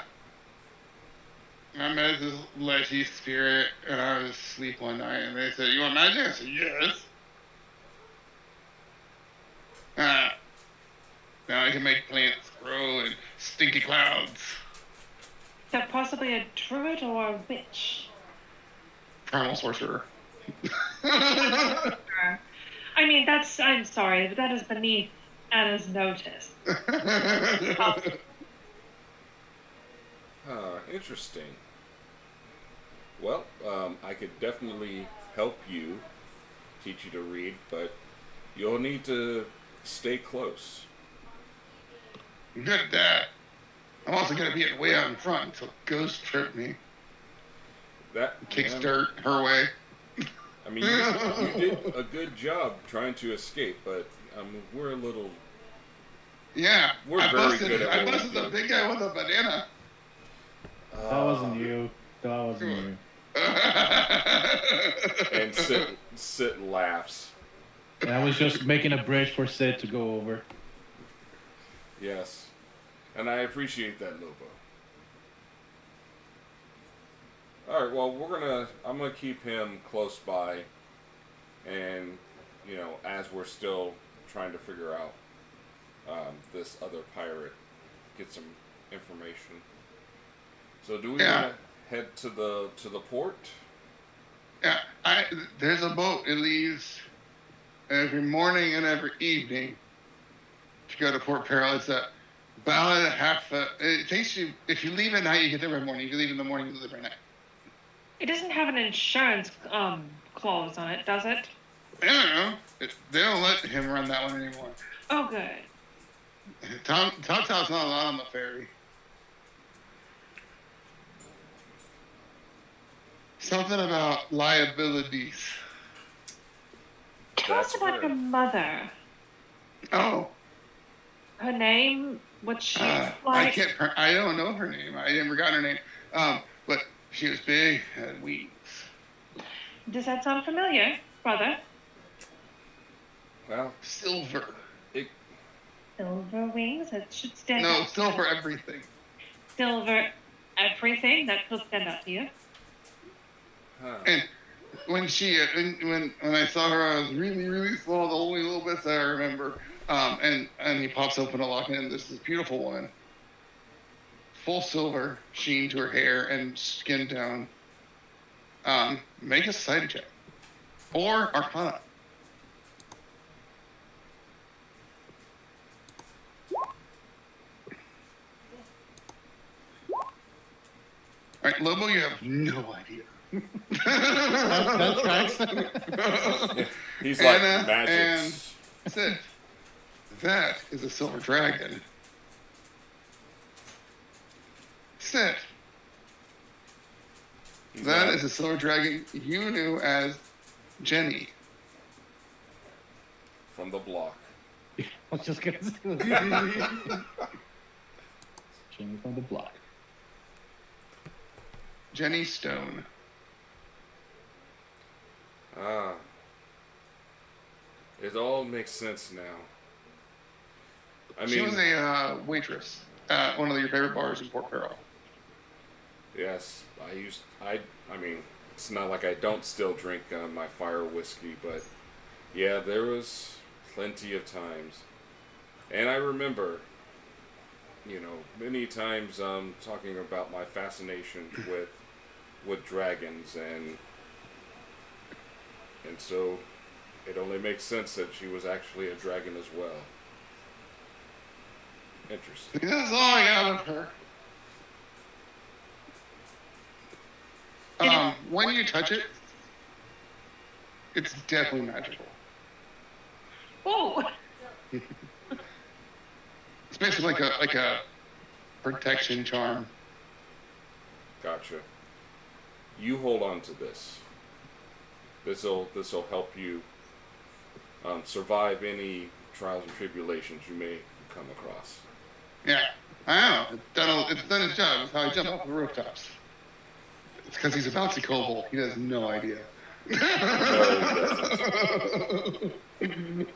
[SPEAKER 1] met this leshy spirit, and I was asleep one night, and they said, "You want magic?" I said, "Yes." Uh, Now I can make plants grow in stinky clouds.
[SPEAKER 3] So possibly a druid or a witch?
[SPEAKER 1] Primal sorcerer.
[SPEAKER 3] I mean, I'm sorry, but that is beneath Anna's notice.
[SPEAKER 4] Interesting. Well, I could definitely help you, teach you to read, but you'll need to stay close.
[SPEAKER 1] I'm good at that. I'm also good at being way out in front, so ghost trip me.
[SPEAKER 4] That
[SPEAKER 1] Kicks
[SPEAKER 4] man,
[SPEAKER 1] dirt her way.
[SPEAKER 4] I mean, you did a good job trying to escape, but we're a little.
[SPEAKER 1] Yeah,
[SPEAKER 4] We're
[SPEAKER 1] I
[SPEAKER 4] very
[SPEAKER 1] busted,
[SPEAKER 4] good at
[SPEAKER 1] I
[SPEAKER 4] what we
[SPEAKER 1] busted the
[SPEAKER 4] do.
[SPEAKER 1] big guy with a banana.
[SPEAKER 2] That wasn't you. That wasn't you.
[SPEAKER 4] And sit laughs.
[SPEAKER 2] And I was just making a bridge for Sid to go over.
[SPEAKER 4] Yes, and I appreciate that, Lobo. All right, well, I'm gonna keep him close by, and as we're still trying to figure out this other pirate, get some information. So, do we want to head to the port?
[SPEAKER 1] Yeah, there's a boat. It leaves every morning and every evening to go to Port Peril. It's about a half. It takes you, if you leave at night, you get there every morning. If you leave in the morning, you leave every night.
[SPEAKER 3] It doesn't have an insurance clause on it, does it?
[SPEAKER 1] I don't know. They don't let him run that one anymore.
[SPEAKER 3] Oh, good.
[SPEAKER 1] Top's not allowed on the ferry. Something about liabilities.
[SPEAKER 3] Tell us
[SPEAKER 4] That's
[SPEAKER 3] about
[SPEAKER 4] fair.
[SPEAKER 3] your mother.
[SPEAKER 1] Oh,
[SPEAKER 3] Her name, what she
[SPEAKER 1] I
[SPEAKER 3] like.
[SPEAKER 1] I don't know her name. I never got her name. But she was big, had wings.
[SPEAKER 3] Does that sound familiar, brother?
[SPEAKER 4] Well,
[SPEAKER 1] Silver.
[SPEAKER 3] Silver wings? That should stand
[SPEAKER 1] No,
[SPEAKER 3] out.
[SPEAKER 1] silver everything.
[SPEAKER 3] Silver everything? That will stand out to you.
[SPEAKER 1] And when when I saw her, I was really, really small. The only little bits that I remember. And he pops open a lock, and there's this beautiful woman, full silver sheen to her hair and skin tone. Make a society check or Arcana. All right, Lobo, you have no idea.
[SPEAKER 2] That tracks.
[SPEAKER 4] he's like
[SPEAKER 1] Anna
[SPEAKER 4] magic.
[SPEAKER 1] and Sid. That is a silver dragon. Sid. That is a silver dragon you knew as Jenny.
[SPEAKER 4] From the block.
[SPEAKER 2] I was just gonna say. Jimmy from the block.
[SPEAKER 1] Jenny Stone.
[SPEAKER 4] It all makes sense now. I
[SPEAKER 1] She
[SPEAKER 4] mean,
[SPEAKER 1] was a waitress at one of your favorite bars in Port Peril.
[SPEAKER 4] yes, I mean, it's not like I don't still drink my fire whiskey, but yeah, there was plenty of times. And I remember, many times talking about my fascination with dragons, and so it only makes sense that she was actually a dragon as well. Interesting.
[SPEAKER 1] That's all I got of her. When you touch it, it's definitely magical.
[SPEAKER 3] Oh,
[SPEAKER 1] It's basically like a protection charm.
[SPEAKER 4] Gotcha. You hold on to this. This'll help you survive any trials and tribulations you may come across.
[SPEAKER 1] Yeah, I know. It's done its job. It's how I jump off the rooftops. It's because he's a bouncy kobold. He has no idea.
[SPEAKER 4] No, he doesn't.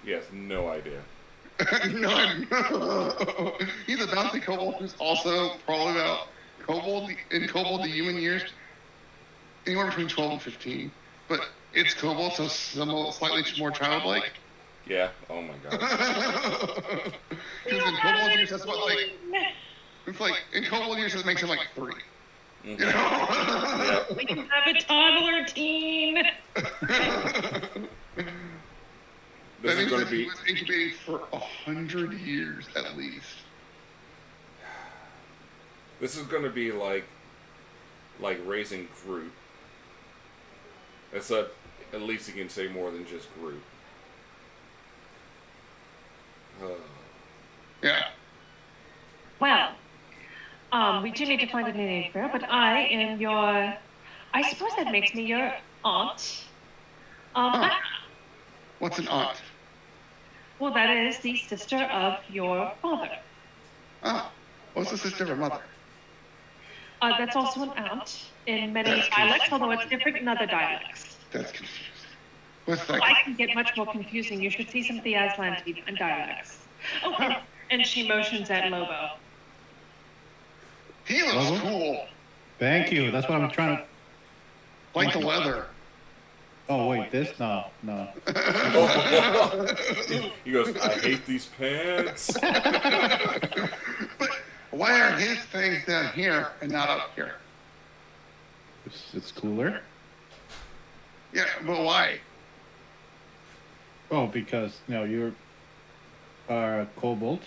[SPEAKER 4] He has no idea.
[SPEAKER 1] No. He's a bouncy kobold who's also probably about kobold the human years anywhere between 12 and 15. But it's kobold, so slightly more childlike.
[SPEAKER 4] Yeah. Oh my god.
[SPEAKER 1] Because in kobold years, that's what it's like in kobold years it makes him like 3.
[SPEAKER 4] Mm-hmm.
[SPEAKER 1] You know?
[SPEAKER 4] Yep.
[SPEAKER 3] We can have a toddler teen.
[SPEAKER 4] This is going to
[SPEAKER 1] he
[SPEAKER 4] be.
[SPEAKER 1] was incubating for 100 years at least.
[SPEAKER 4] This is going to be like raising Groot. It's at least you can say more than just Groot.
[SPEAKER 1] Yeah.
[SPEAKER 3] Well, we do need to find a new name for her, but I am your. I suppose that makes me your aunt.
[SPEAKER 1] What's an aunt?
[SPEAKER 3] Well, that is the sister of your father.
[SPEAKER 1] Oh, what's the sister of a mother?
[SPEAKER 3] That's also an aunt in many
[SPEAKER 1] That's
[SPEAKER 3] dialects,
[SPEAKER 1] confusing.
[SPEAKER 3] although it's different in other dialects.
[SPEAKER 1] That's confusing. What's
[SPEAKER 3] I
[SPEAKER 1] that?
[SPEAKER 3] can get much more confusing. You should see some of the Aslantean dialects. Oh, and she motions at Lobo.
[SPEAKER 1] He looks
[SPEAKER 2] Lobo?
[SPEAKER 1] cool.
[SPEAKER 2] Thank you. That's what I'm trying to.
[SPEAKER 1] Like the leather.
[SPEAKER 2] Oh wait, this? No.
[SPEAKER 4] He goes, I hate these pants.
[SPEAKER 1] But why are his things down here and not up here?
[SPEAKER 2] It's cooler.
[SPEAKER 1] Yeah, but why?
[SPEAKER 2] Oh, because you are a kobold,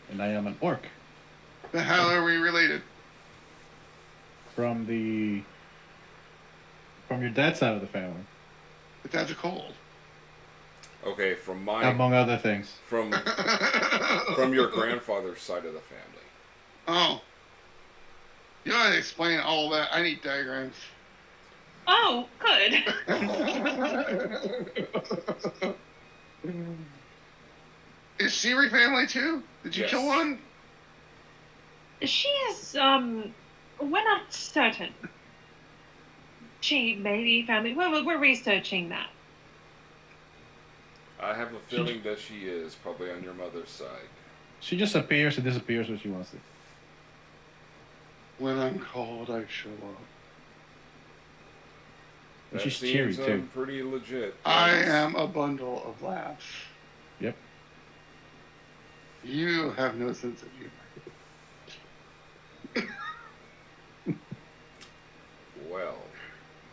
[SPEAKER 2] and I am an orc
[SPEAKER 1] The hell are we related?
[SPEAKER 2] from your dad's side of the family,
[SPEAKER 1] But that's a cold.
[SPEAKER 4] Okay, from
[SPEAKER 2] among other things.
[SPEAKER 4] from your grandfather's side of the family.
[SPEAKER 1] Oh. You gotta explain all that. I need diagrams.
[SPEAKER 3] Oh, good.
[SPEAKER 1] Is she your family too? Did you
[SPEAKER 4] Yes.
[SPEAKER 1] kill one?
[SPEAKER 3] She is, we're not certain. She may be family. Well, we're researching that.
[SPEAKER 4] I have a feeling that she is probably on your mother's side.
[SPEAKER 2] She just appears and disappears when she wants to.
[SPEAKER 1] When I'm called, I show up.
[SPEAKER 2] And
[SPEAKER 4] That
[SPEAKER 2] she's cheery
[SPEAKER 4] seems
[SPEAKER 2] too.
[SPEAKER 4] pretty legit.
[SPEAKER 1] I am a bundle of laughs.
[SPEAKER 2] Yep.
[SPEAKER 1] You have no sense of humor.
[SPEAKER 4] Well,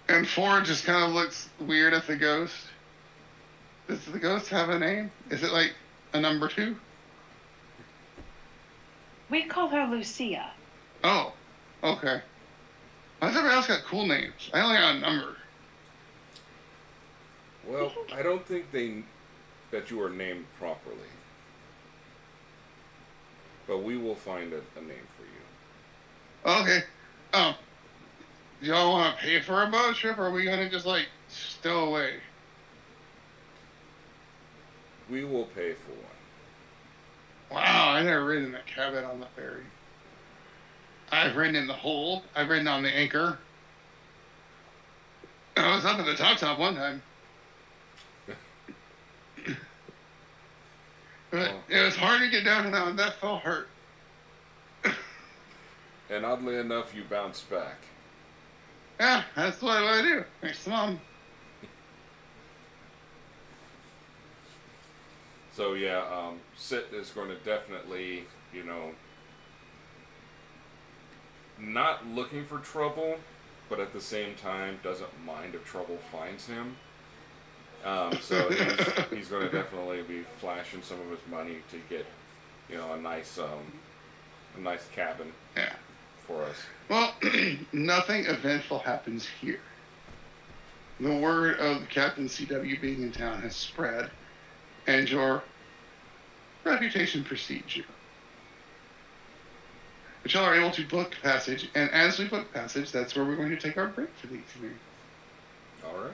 [SPEAKER 1] And Ford just kind of looks weird at the ghost. Does the ghost have a name? Is it like a number 2?
[SPEAKER 3] We call her Lucia.
[SPEAKER 1] Oh, okay. Why does everybody else got cool names? I only got a number.
[SPEAKER 4] well, I don't think that you are named properly. But we will find a name for you.
[SPEAKER 1] Okay. Do y'all want to pay for a boat trip, or are we gonna just like stow away?
[SPEAKER 4] We will pay for one.
[SPEAKER 1] Wow, I never ridden in a cabin on the ferry. I've ridden in the hold. I've ridden on the anchor. I was up at the top one time. But it was hard to get down and out, and that felt hurt.
[SPEAKER 4] And oddly enough, you bounce back.
[SPEAKER 1] Yeah, that's what I do. Thanks to Mom.
[SPEAKER 4] So yeah, Sit is going to definitely, not looking for trouble, but at the same time doesn't mind if trouble finds him. So he's going to definitely be flashing some of his money to get, a nice cabin
[SPEAKER 1] Yeah.
[SPEAKER 4] for us.
[SPEAKER 1] Well, nothing eventful happens here. The word of Captain CW being in town has spread, and your reputation precedes you. But y'all are able to book passage, and as we book passage, that's where we're going to take our break for the evening.
[SPEAKER 4] All right.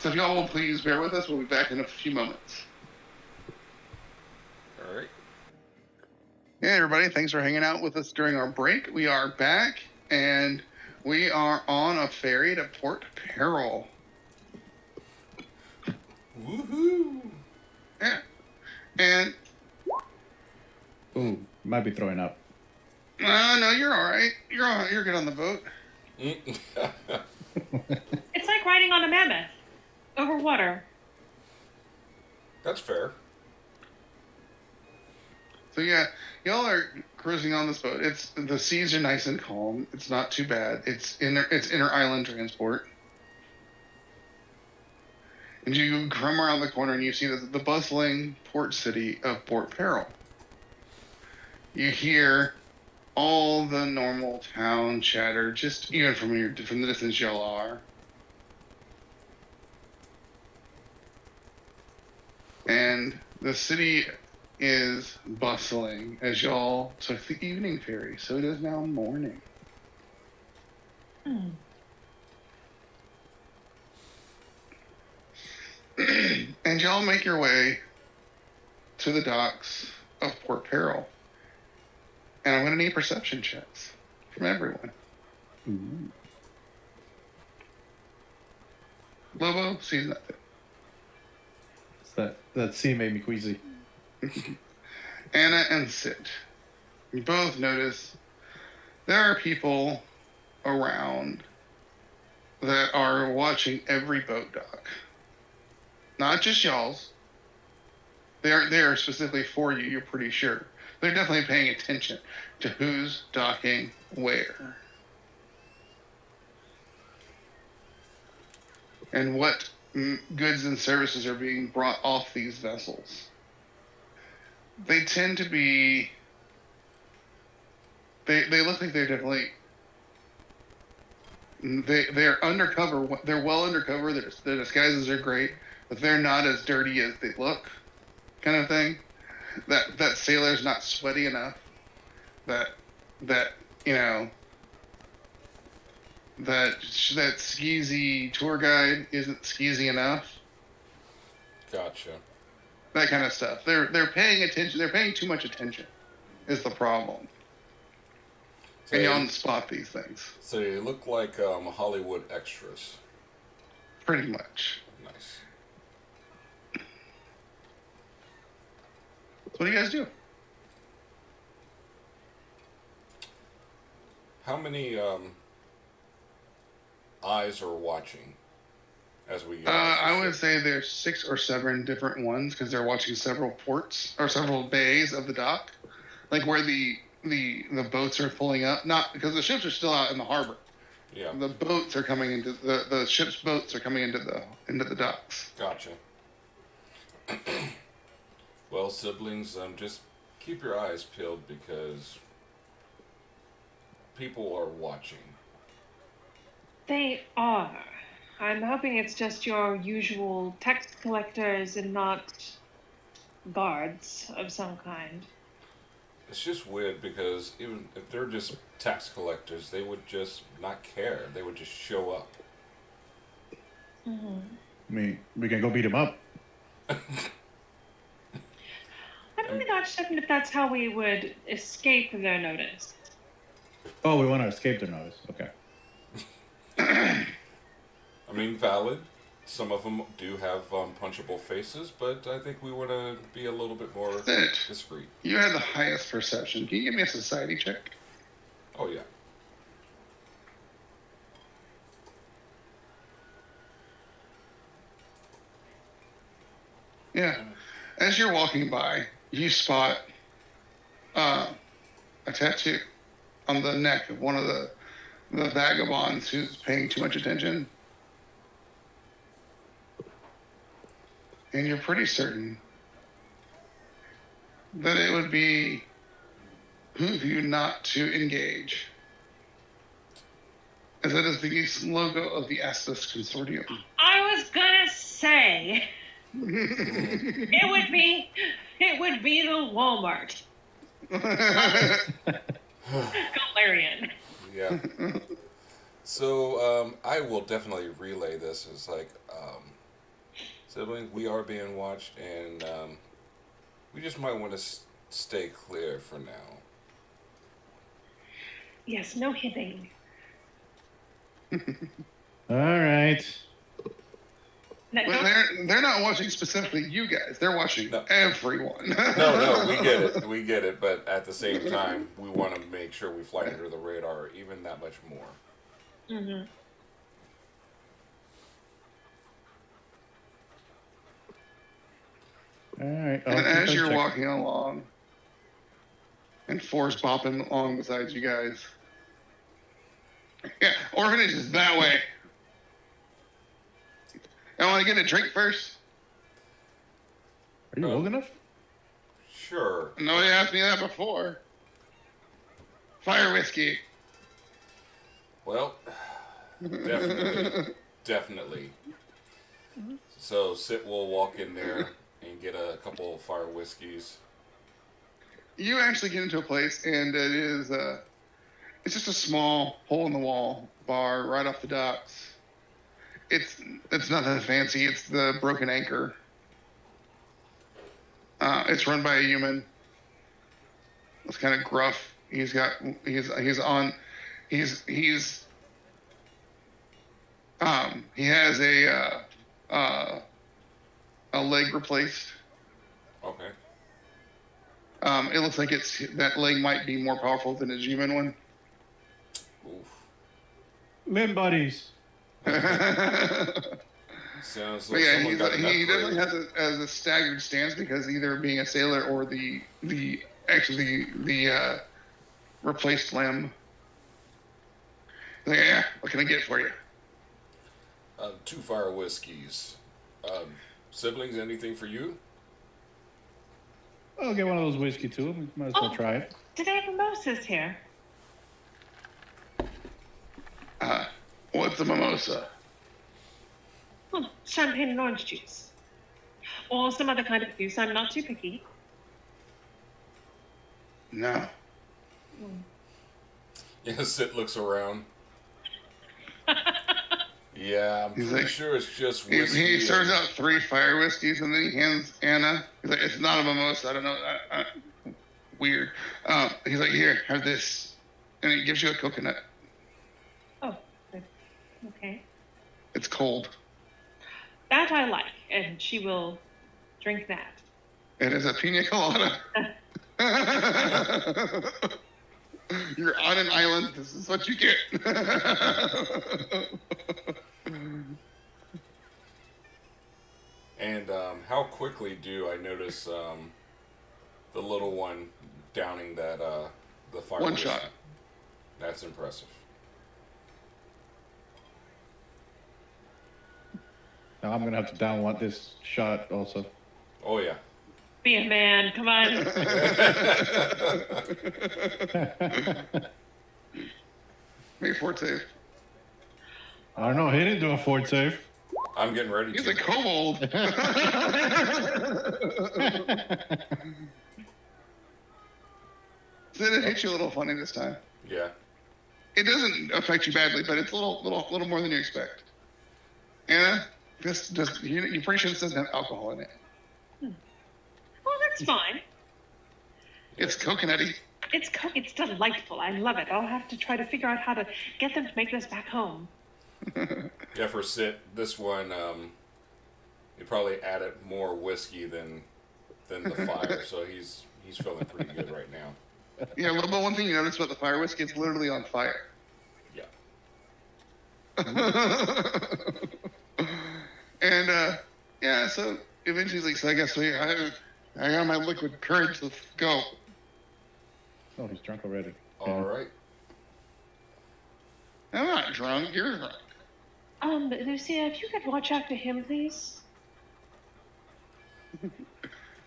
[SPEAKER 1] So if y'all will please bear with us, we'll be back in a few moments.
[SPEAKER 4] All right.
[SPEAKER 1] Hey everybody, thanks for hanging out with us during our break. We are back, and we are on a ferry to Port Peril.
[SPEAKER 4] Woohoo!
[SPEAKER 1] Yeah. And
[SPEAKER 2] Ooh, might be throwing up.
[SPEAKER 1] no, you're all right. You're good on the boat.
[SPEAKER 3] It's like riding on a mammoth over water.
[SPEAKER 4] That's fair.
[SPEAKER 1] So yeah, y'all are cruising on this boat. The seas are nice and calm. It's not too bad. It's inter island transport. And you come around the corner and you see the bustling port city of Port Peril. You hear all the normal town chatter, just even from the distance y'all are. And the city is bustling as y'all took the evening ferry, so it is now morning. And y'all make your way to the docks of Port Peril. And I'm going to need perception checks from everyone.
[SPEAKER 2] Ooh.
[SPEAKER 1] Lobo sees nothing.
[SPEAKER 2] That scene made me queasy.
[SPEAKER 1] Anna and Sid, you both notice there are people around that are watching every boat dock. Not just y'all's. They are specifically for you, you're pretty sure. They're definitely paying attention to who's docking where. And what goods and services are being brought off these vessels. They tend to be... They look like they're definitely... They're undercover. They're well undercover. Their disguises are great, but they're not as dirty as they look, kind of thing. That sailor's not sweaty enough. That skeezy tour guide isn't skeezy enough.
[SPEAKER 4] Gotcha.
[SPEAKER 1] That kind of stuff. They're paying attention. They're paying too much attention. Is the problem.
[SPEAKER 4] So
[SPEAKER 1] And y'all spot these things.
[SPEAKER 4] So they look like Hollywood extras.
[SPEAKER 1] Pretty much.
[SPEAKER 4] Nice.
[SPEAKER 1] So what do you guys do?
[SPEAKER 4] How many eyes are watching as we?
[SPEAKER 1] I would say there's 6 or 7 different ones because they're watching several ports or several bays of the dock, like where the boats are pulling up. Not because the ships are still out in the harbor.
[SPEAKER 4] Yeah.
[SPEAKER 1] The boats are coming into the ship's boats are coming into the docks.
[SPEAKER 4] Gotcha. Well, siblings, just keep your eyes peeled because people are watching.
[SPEAKER 3] They are. I'm hoping it's just your usual tax collectors and not guards of some kind.
[SPEAKER 4] It's just weird because even if they're just tax collectors, they would just not care. They would just show up.
[SPEAKER 3] Mm-hmm.
[SPEAKER 2] I mean, we can go beat him up.
[SPEAKER 3] I'm really not certain if that's how we would escape their notice.
[SPEAKER 2] Oh, we want to escape their notice. Okay.
[SPEAKER 4] I mean, valid. Some of them do have punchable faces, but I think we want to be a little bit more
[SPEAKER 1] Sid,
[SPEAKER 4] discreet.
[SPEAKER 1] you had the highest perception. Can you give me a society check?
[SPEAKER 4] Oh, yeah.
[SPEAKER 1] Yeah. As you're walking by, you spot a tattoo on the neck of one of the vagabonds who's paying too much attention. And you're pretty certain that it would be behoove you not to engage. As that is the logo of the Astus Consortium.
[SPEAKER 3] I was gonna say it would be the Walmart. Galarian.
[SPEAKER 4] Yeah. So I will definitely relay this as like Siblings, we are being watched, and we just might want to stay clear for now.
[SPEAKER 3] Yes, no hitting.
[SPEAKER 2] All right.
[SPEAKER 1] Well, they're not watching specifically you guys. They're watching everyone.
[SPEAKER 4] No, we get it. But at the same time, we want to make sure we fly under the radar even that much more.
[SPEAKER 3] Mm-hmm.
[SPEAKER 2] All right.
[SPEAKER 1] And as you're walking along, and Forrest bopping along beside you guys. Yeah, orphanage is that way. I want to get a drink first.
[SPEAKER 2] Are you old enough?
[SPEAKER 4] Sure.
[SPEAKER 1] Nobody asked me that before. Fire whiskey.
[SPEAKER 4] Well, definitely. So Sit will walk in there and get a couple of fire whiskeys.
[SPEAKER 1] You actually get into a place, and it is it's just a small hole in the wall bar right off the docks. It's nothing fancy. It's the Broken Anchor. It's run by a human. It's kind of gruff. He has a leg replaced.
[SPEAKER 4] Okay.
[SPEAKER 1] It looks like that leg might be more powerful than his human one.
[SPEAKER 4] Oof.
[SPEAKER 2] Limb buddies.
[SPEAKER 4] Sounds like
[SPEAKER 1] Yeah,
[SPEAKER 4] someone got an
[SPEAKER 1] he
[SPEAKER 4] upgrade.
[SPEAKER 1] definitely has a staggered stance because either being a sailor or the replaced limb. Like, yeah, what can I get for you?
[SPEAKER 4] 2 fire whiskeys. Siblings, anything for you?
[SPEAKER 2] I'll get one of those whiskey too. We might as well try it.
[SPEAKER 3] Do they have mimosas here?
[SPEAKER 1] What's a mimosa?
[SPEAKER 3] Champagne and orange juice. Or some other kind of juice. I'm not too picky.
[SPEAKER 1] No.
[SPEAKER 4] Yeah, Sit looks around. Yeah, I'm pretty sure it's just whiskey.
[SPEAKER 1] He serves out 3 fire whiskeys and then he hands Anna. He's like, it's not a mimosa. I don't know. Weird. He's like, here, have this. And he gives you a coconut.
[SPEAKER 3] Oh, okay.
[SPEAKER 1] It's cold.
[SPEAKER 3] That I like, and she will drink that.
[SPEAKER 1] It is a pina colada. You're on an island. This is what you get.
[SPEAKER 4] And how quickly do I notice the little one downing that the fire?
[SPEAKER 1] One
[SPEAKER 4] whiskey?
[SPEAKER 1] shot.
[SPEAKER 4] That's impressive.
[SPEAKER 2] Now I'm gonna have to down this shot also.
[SPEAKER 4] Oh yeah.
[SPEAKER 3] Be a man, come on.
[SPEAKER 1] Make a fort save.
[SPEAKER 2] I don't know. He didn't do a fort save.
[SPEAKER 4] I'm getting ready
[SPEAKER 1] He's
[SPEAKER 4] to.
[SPEAKER 1] a kobold. Did it hit you a little funny this time?
[SPEAKER 4] Yeah.
[SPEAKER 1] It doesn't affect you badly, but it's a little more than you expect. Anna, you're pretty sure this doesn't have alcohol in it.
[SPEAKER 3] Well, that's fine.
[SPEAKER 1] It's coconutty.
[SPEAKER 3] It's delightful. I love it. I'll have to try to figure out how to get them to make this back home.
[SPEAKER 4] Yeah, for Sit, this one, you probably added more whiskey than the fire, so he's feeling pretty good right now.
[SPEAKER 1] Yeah, but one thing you notice about the fire whiskey, it's literally on fire.
[SPEAKER 4] Yeah.
[SPEAKER 1] And yeah, so eventually he's like, so I guess I got my liquid courage. Let's go.
[SPEAKER 2] Oh, he's drunk already.
[SPEAKER 4] All right.
[SPEAKER 1] I'm not drunk. You're drunk.
[SPEAKER 3] Lucia, if you could watch after him, please.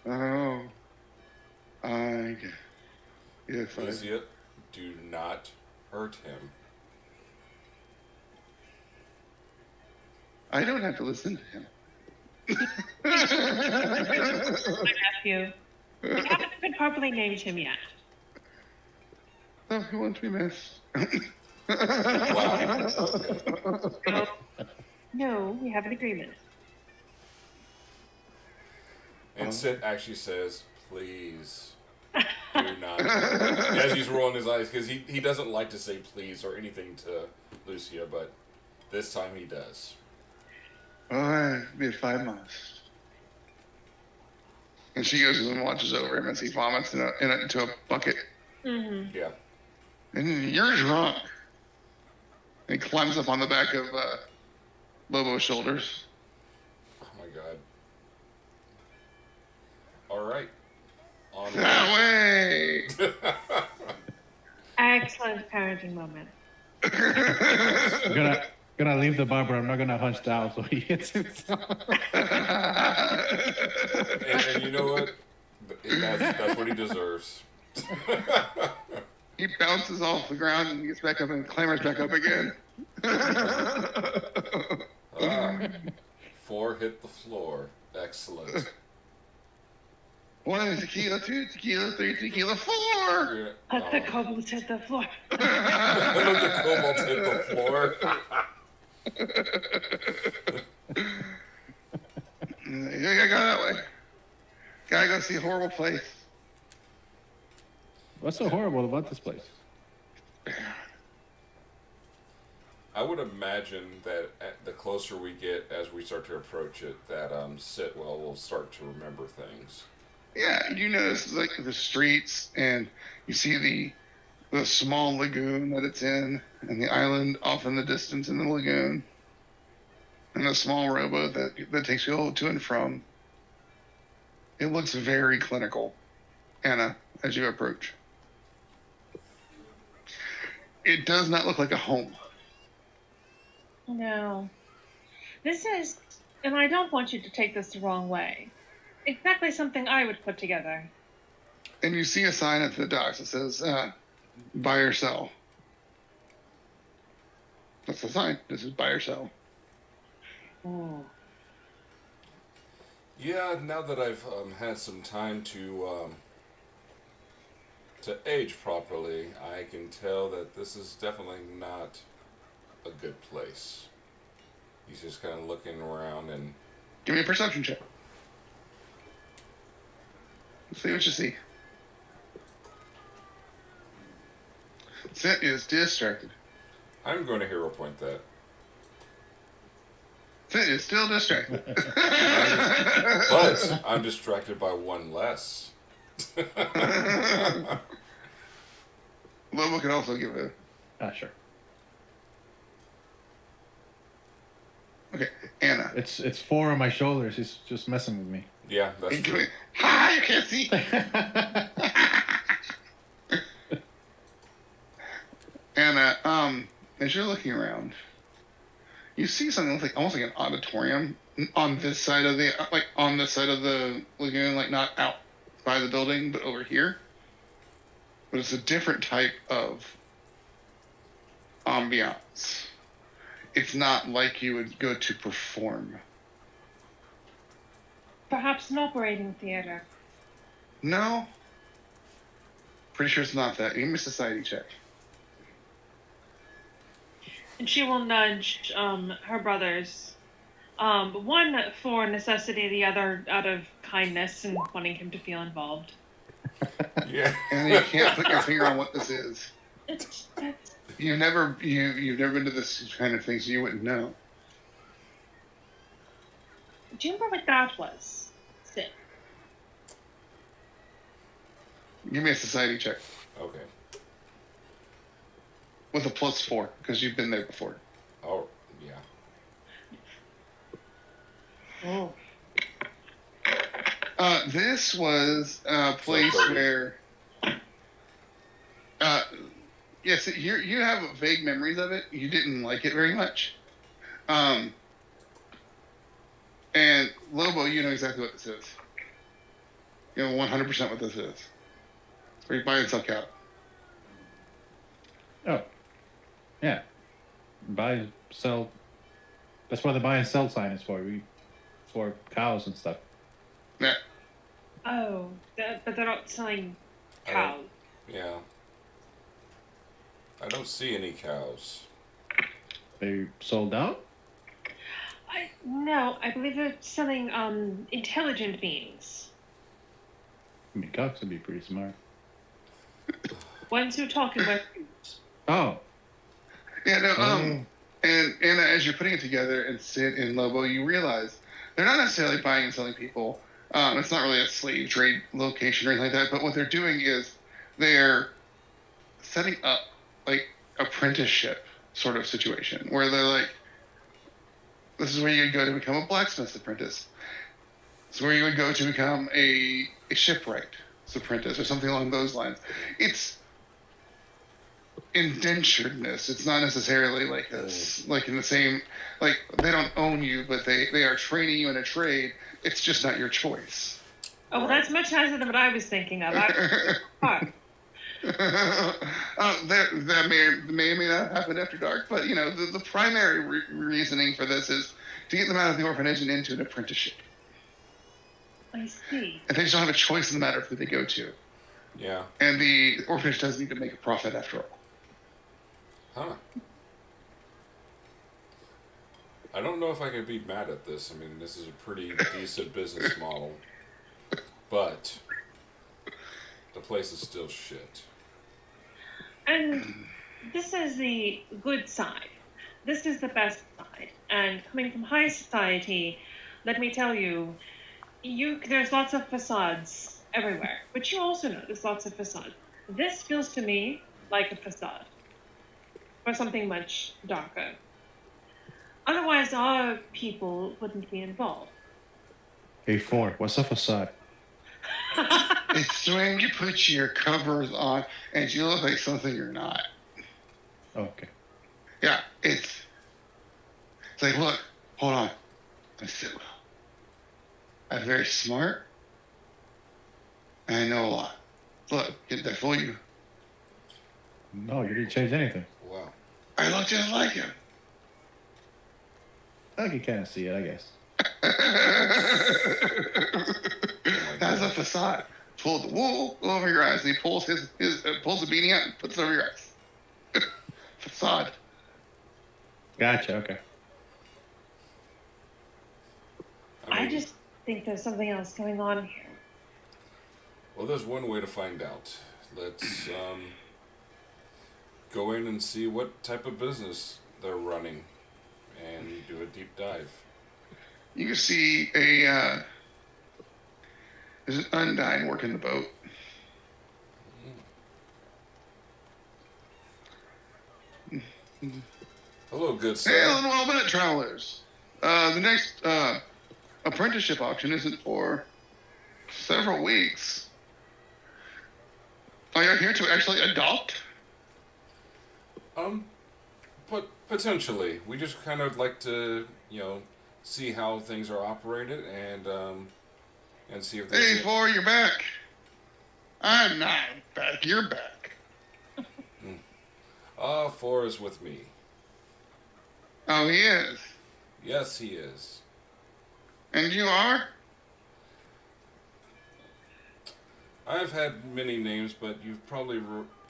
[SPEAKER 1] Oh, yes.
[SPEAKER 4] Lucia, do not hurt him.
[SPEAKER 1] I don't have to listen to him.
[SPEAKER 3] My nephew. We haven't even properly named him yet.
[SPEAKER 1] Oh, who wants to be missed?
[SPEAKER 4] Wow.
[SPEAKER 3] No, we have an agreement.
[SPEAKER 4] And Sid actually says, please do not. As he's rolling his eyes, because he doesn't like to say please or anything to Lucia, but this time he does.
[SPEAKER 1] Oh, if I must. And she goes and watches over him as he vomits into a bucket.
[SPEAKER 3] Mm-hmm.
[SPEAKER 4] Yeah.
[SPEAKER 1] And you're drunk. And he climbs up on the back of Lobo's shoulders.
[SPEAKER 4] Oh my god. Alright. On
[SPEAKER 1] That way!
[SPEAKER 3] Excellent parenting moment.
[SPEAKER 2] I'm gonna leave the bar, but I'm not gonna hunch down so he hits himself.
[SPEAKER 4] and you know what? That's what he deserves.
[SPEAKER 1] He bounces off the ground and gets back up and clambers back up again.
[SPEAKER 4] 4 hit the floor. Excellent.
[SPEAKER 1] 1 tequila, 2 tequila, 3 tequila, 4.
[SPEAKER 4] Yeah.
[SPEAKER 3] Let the kobolds hit the floor.
[SPEAKER 4] Let the kobolds hit the floor.
[SPEAKER 1] You gotta go that way. Gotta go see a horrible place.
[SPEAKER 2] What's so horrible about this place?
[SPEAKER 4] I would imagine that the closer we get as we start to approach it, that Sitwell will start to remember things.
[SPEAKER 1] Yeah, you notice like the streets, and you see the small lagoon that it's in, and the island off in the distance in the lagoon, and the small rowboat that takes you to and from. It looks very clinical, Anna, as you approach. It does not look like a home.
[SPEAKER 3] No. This is, and I don't want you to take this the wrong way, exactly something I would put together.
[SPEAKER 1] And you see a sign at the docks that says, buy or sell. That's the sign. This is buy or sell.
[SPEAKER 3] Oh.
[SPEAKER 4] Yeah, now that I've had some time to age properly, I can tell that this is definitely not a good place. He's just kind of looking around and...
[SPEAKER 1] Give me a perception check. Let's see what you see. Sit is distracted.
[SPEAKER 4] I'm going to hero point that.
[SPEAKER 1] Sit is still distracted.
[SPEAKER 4] But I'm distracted by 1 less.
[SPEAKER 1] Lobo can also give a...
[SPEAKER 2] Sure.
[SPEAKER 1] Okay, Anna.
[SPEAKER 2] It's 4 on my shoulders. He's just messing with me.
[SPEAKER 4] Yeah, that's true.
[SPEAKER 1] Ha! You can't see. Anna, as you're looking around, you see something like almost like an auditorium on this side of the lagoon, like not out by the building, but over here. But it's a different type of ambiance. It's not like you would go to perform.
[SPEAKER 3] Perhaps an operating theater.
[SPEAKER 1] No. Pretty sure it's not that. Give me a society check.
[SPEAKER 3] And she will nudge her brothers. One for necessity, the other out of kindness and wanting him to feel involved.
[SPEAKER 4] Yeah.
[SPEAKER 1] And you can't put your finger on what this is.
[SPEAKER 3] It's
[SPEAKER 1] You've never been to this kind of thing, so you wouldn't know.
[SPEAKER 3] do you remember what that was? Sit.
[SPEAKER 1] Give me a society check
[SPEAKER 4] Okay.
[SPEAKER 1] with a +4 because you've been there before.
[SPEAKER 4] Oh, yeah.
[SPEAKER 3] Oh.
[SPEAKER 1] This was a place where, yes, you have vague memories of it. You didn't like it very much. And Lobo, you know exactly what this is. You know 100% what this is. It's where you buy and sell cattle.
[SPEAKER 2] Oh. Yeah. Buy, sell. That's what the buy and sell sign is for. For cows and stuff.
[SPEAKER 1] Yeah.
[SPEAKER 3] Oh, but they're not selling cows.
[SPEAKER 4] Yeah. I don't see any cows.
[SPEAKER 2] They sold out?
[SPEAKER 3] No, I believe they're selling intelligent beings.
[SPEAKER 2] I mean, Cox would be pretty smart.
[SPEAKER 3] Ones who talk in my
[SPEAKER 2] Oh.
[SPEAKER 1] Yeah, no, and as you're putting it together and Sid and Lobo, you realize they're not necessarily buying and selling people. It's not really a slave trade location or anything like that, but what they're doing is they're setting up like apprenticeship sort of situation where they're like, this is where you would go to become a blacksmith apprentice. This is where you would go to become a shipwright's apprentice or something along those lines. It's indenturedness. It's not necessarily like this, like in the same, like they don't own you, but they are training you in a trade. It's just not your choice.
[SPEAKER 3] Oh, well, that's much nicer than what I was thinking of.
[SPEAKER 1] That may or may not happen after dark, but you know the primary reasoning for this is to get them out of the orphanage and into an apprenticeship.
[SPEAKER 3] I see.
[SPEAKER 1] And they just don't have a choice in the matter of who they go to.
[SPEAKER 4] Yeah.
[SPEAKER 1] And the orphanage does need to make a profit after all.
[SPEAKER 4] Huh. I don't know if I could be mad at this. I mean, this is a pretty decent business model. But the place is still shit.
[SPEAKER 3] And this is the good side. This is the best side. And coming from high society, let me tell you, there's lots of facades everywhere. But you also know there's lots of facades. This feels to me like a facade. Or something much darker. Otherwise, our people wouldn't be involved.
[SPEAKER 2] Hey, Four, what's a facade?
[SPEAKER 1] It's when you put your covers on and you look like something you're not.
[SPEAKER 2] Okay.
[SPEAKER 1] Yeah, it's like, look, hold on. I said, well, I'm very smart. And I know a lot. Look, did I fool you?
[SPEAKER 2] No, you didn't change anything.
[SPEAKER 4] Wow.
[SPEAKER 1] I look just like him.
[SPEAKER 2] I can kind of see it, I guess.
[SPEAKER 1] That's a facade. Pull the wool over your eyes. And he pulls pulls the beanie out and puts it over your eyes. Facade.
[SPEAKER 2] Gotcha, okay.
[SPEAKER 3] I just think there's something else going on here.
[SPEAKER 4] Well, there's one way to find out. Let's go in and see what type of business they're running and do a deep dive.
[SPEAKER 1] You can see there's an Undyne working the boat.
[SPEAKER 4] Hello, good sir.
[SPEAKER 1] Hey, well-met travelers. The next apprenticeship auction isn't for several weeks. Are you here to actually adopt?
[SPEAKER 4] But potentially, we just kind of like to, see how things are operated and see if
[SPEAKER 1] Hey, Four, you're back. I'm not back. You're back.
[SPEAKER 4] Four is with me.
[SPEAKER 1] Oh, he is.
[SPEAKER 4] Yes, he is.
[SPEAKER 1] And you are?
[SPEAKER 4] I've had many names, but you probably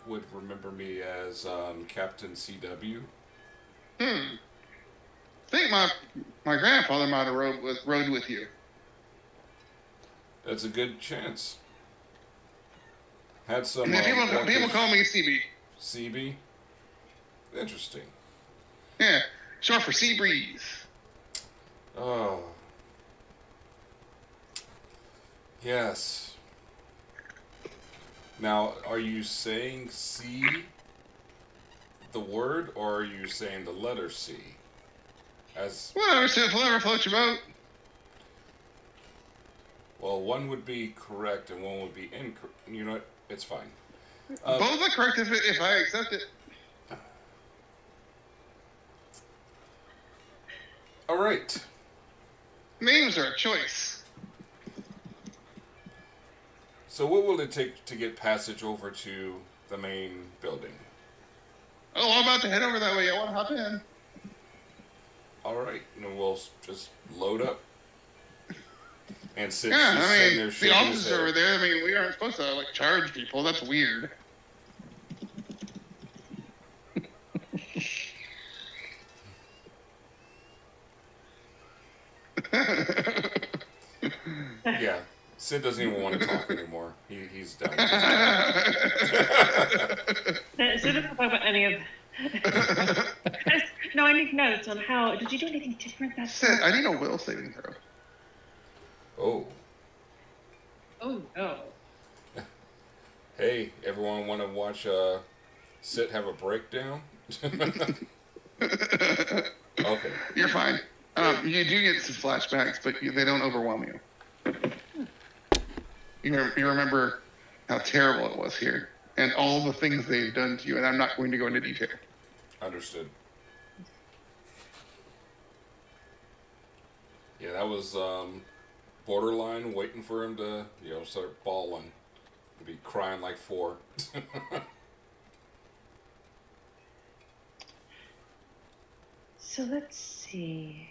[SPEAKER 4] would remember me as Captain CW.
[SPEAKER 1] I think my grandfather might have rode with you.
[SPEAKER 4] That's a good chance. Had some.
[SPEAKER 1] People call me CB.
[SPEAKER 4] CB? Interesting.
[SPEAKER 1] Yeah, short for Sea Breeze.
[SPEAKER 4] Oh. Yes. Now, are you saying C, the word, or are you saying the letter C?
[SPEAKER 1] Whatever floats your boat.
[SPEAKER 4] Well, one would be correct and one would be incorrect. You know what? It's fine.
[SPEAKER 1] Both are correct if I accept it.
[SPEAKER 4] All right.
[SPEAKER 1] Names are a choice.
[SPEAKER 4] So what will it take to get passage over to the main building?
[SPEAKER 1] Oh, I'm about to head over that way. I want to hop in.
[SPEAKER 4] All right. And we'll just load up. And sit,
[SPEAKER 1] Yeah,
[SPEAKER 4] just
[SPEAKER 1] I
[SPEAKER 4] sitting
[SPEAKER 1] mean,
[SPEAKER 4] there
[SPEAKER 1] the
[SPEAKER 4] shaking his
[SPEAKER 1] offices
[SPEAKER 4] head.
[SPEAKER 1] over there. I mean, we aren't supposed to charge people. That's weird.
[SPEAKER 4] Yeah. Sid doesn't even want to talk anymore. He's done.
[SPEAKER 3] So doesn't talk about any of. No, I need notes on how. Did you do anything different that
[SPEAKER 1] Sid, I need a will saving throw.
[SPEAKER 4] Oh.
[SPEAKER 3] Oh no.
[SPEAKER 4] Hey, everyone want to watch Sid have a breakdown? Okay.
[SPEAKER 1] You're fine. You do get some flashbacks, but they don't overwhelm you. You remember how terrible it was here, and all the things they've done to you, and I'm not going to go into detail.
[SPEAKER 4] Understood. Yeah, that was borderline waiting for him to, start bawling. Be crying like 4.
[SPEAKER 3] So let's see.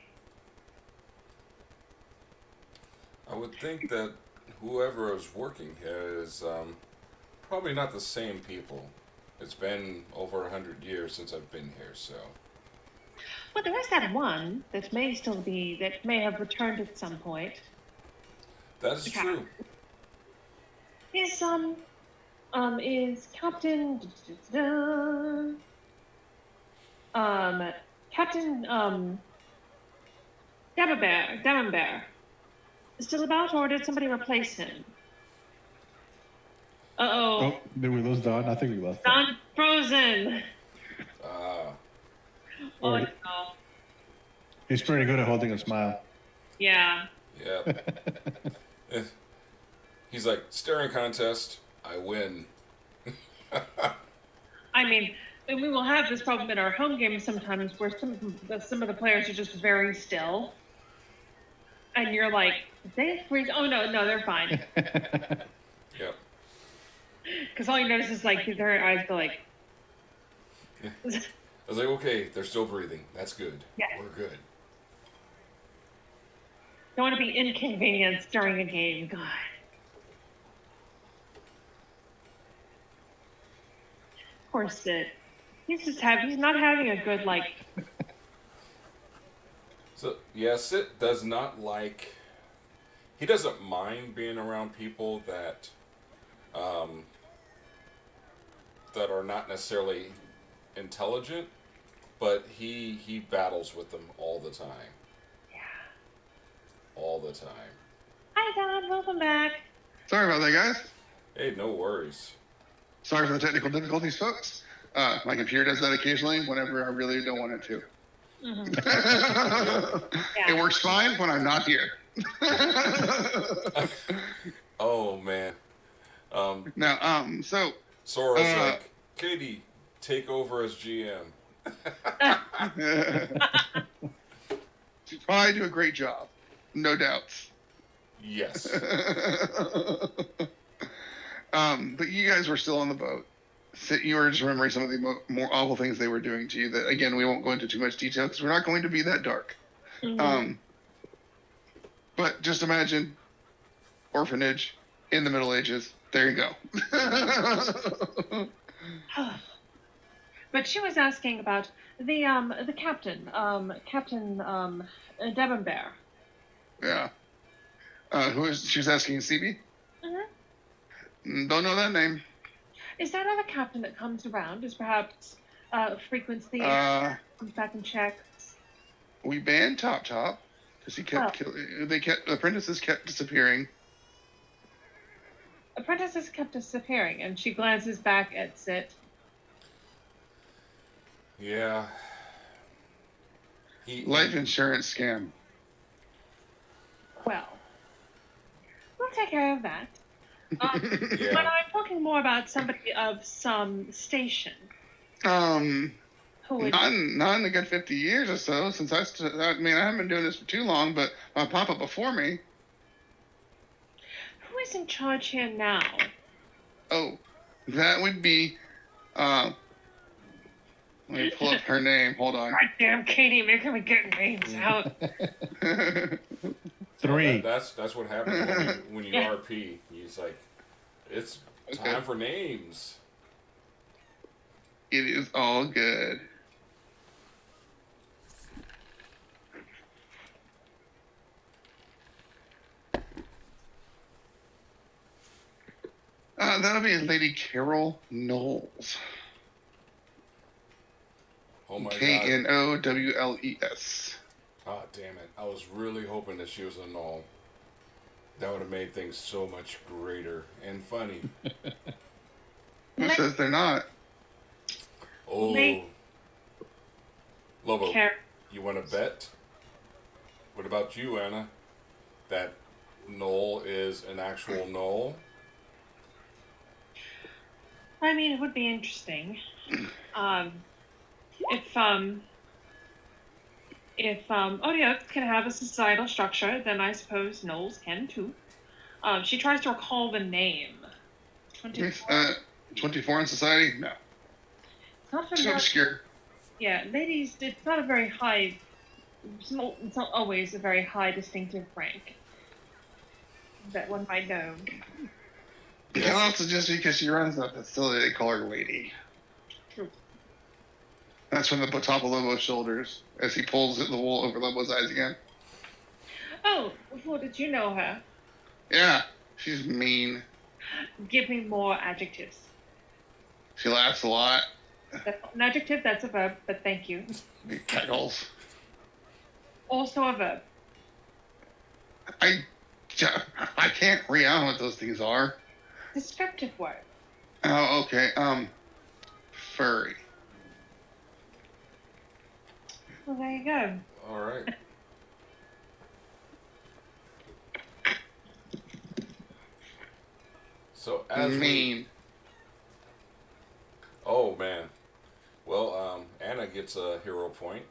[SPEAKER 4] I would think that whoever is working here is probably not the same people. It's been over 100 years since I've been here, so.
[SPEAKER 3] Well, there is that one that may have returned at some point.
[SPEAKER 4] That is true.
[SPEAKER 3] Is Captain Captain Davenbear still about, or did somebody replace him?
[SPEAKER 2] Oh, did we lose Don? I think we lost Don.
[SPEAKER 3] Don frozen. Oh no.
[SPEAKER 2] He's pretty good at holding a smile.
[SPEAKER 3] Yeah.
[SPEAKER 4] Yeah. He's like, staring contest, I win.
[SPEAKER 3] I mean, we will have this problem in our home games sometimes, where some of the players are just very still, and you're like, did they freeze? Oh no, they're fine.
[SPEAKER 4] Yep.
[SPEAKER 3] Because all you notice is like their eyes go like.
[SPEAKER 4] I was like, okay, they're still breathing. That's good.
[SPEAKER 3] Yeah.
[SPEAKER 4] We're good.
[SPEAKER 3] Don't want to be inconvenienced during a game. God. Poor Sid. He's not having a good like.
[SPEAKER 4] So yeah, Sid does not like. He doesn't mind being around people that are not necessarily intelligent, but he battles with them all the time.
[SPEAKER 3] Yeah.
[SPEAKER 4] All the time.
[SPEAKER 3] Hi Don, welcome back.
[SPEAKER 1] Sorry about that, guys.
[SPEAKER 4] Hey, no worries.
[SPEAKER 1] Sorry for the technical difficulties, folks. My computer does that occasionally whenever I really don't want it to.
[SPEAKER 3] Mm-hmm. Yeah.
[SPEAKER 1] It works fine when I'm not here.
[SPEAKER 4] Oh man.
[SPEAKER 1] So
[SPEAKER 4] Sora's like, Katie, take over as GM.
[SPEAKER 1] you probably do a great job, no doubts.
[SPEAKER 4] Yes.
[SPEAKER 1] But you guys were still on the boat. You were just remembering some of the more awful things they were doing to you that, again, we won't go into too much detail because we're not going to be that dark.
[SPEAKER 3] Mm-hmm.
[SPEAKER 1] But just imagine orphanage in the Middle Ages. There you go.
[SPEAKER 3] But she was asking about the captain, Captain Davenbear.
[SPEAKER 1] Yeah. She was asking CB?
[SPEAKER 3] Mm-hmm.
[SPEAKER 1] Don't know that name.
[SPEAKER 3] Is there another captain that comes around? Is perhaps frequents the comes back and checks?
[SPEAKER 1] We banned Top because he kept apprentices kept disappearing.
[SPEAKER 3] Apprentices kept disappearing, and she glances back at Sit.
[SPEAKER 4] Yeah.
[SPEAKER 1] Life insurance scam.
[SPEAKER 3] Well, we'll take care of that.
[SPEAKER 4] Yeah.
[SPEAKER 3] But I'm talking more about somebody of some station. Who would...
[SPEAKER 1] Not in a good 50 years or so, since I haven't been doing this for too long, but my papa before me.
[SPEAKER 3] Who is in charge here now?
[SPEAKER 1] Oh, that would be, let me pull up her name, hold on.
[SPEAKER 3] Goddamn Katie, making me get names out.
[SPEAKER 2] 3.
[SPEAKER 4] That's what happens when you RP. He's like, it's time for names.
[SPEAKER 1] It is all good. That'll be Lady Carol Knowles.
[SPEAKER 4] Oh my god.
[SPEAKER 1] Knowles.
[SPEAKER 4] Oh, damn it. I was really hoping that she was a null. That would have made things so much greater and funny.
[SPEAKER 1] Who says they're not?
[SPEAKER 4] Oh.
[SPEAKER 3] Late.
[SPEAKER 4] Lobo,
[SPEAKER 3] Car-
[SPEAKER 4] you want to bet? What about you, Anna? That null is an actual null?
[SPEAKER 3] I mean, it would be interesting. If Odiox can have a societal structure, then I suppose Knowles can too. She tries to recall the name. 24.
[SPEAKER 1] 24 in society? No.
[SPEAKER 3] It's not
[SPEAKER 1] Too
[SPEAKER 3] familiar.
[SPEAKER 1] obscure.
[SPEAKER 3] Yeah, ladies, it's not a very high. It's not always a very high distinctive rank that one might know.
[SPEAKER 1] And also just because she runs that facility, they call her Lady.
[SPEAKER 3] True.
[SPEAKER 1] That's from the top of Lobo's shoulders as he pulls the wool over Lobo's eyes again.
[SPEAKER 3] Oh, well, did you know her?
[SPEAKER 1] Yeah, she's mean.
[SPEAKER 3] Give me more adjectives.
[SPEAKER 1] She laughs a lot.
[SPEAKER 3] That's not an adjective, that's a verb, but thank you.
[SPEAKER 1] She cackles.
[SPEAKER 3] Also a verb.
[SPEAKER 1] I can't read out what those things are.
[SPEAKER 3] Descriptive word.
[SPEAKER 1] Oh, okay. Furry.
[SPEAKER 3] Well, there you go.
[SPEAKER 4] All right. So as
[SPEAKER 1] Mean.
[SPEAKER 4] Oh man. Well, Anna gets a hero point.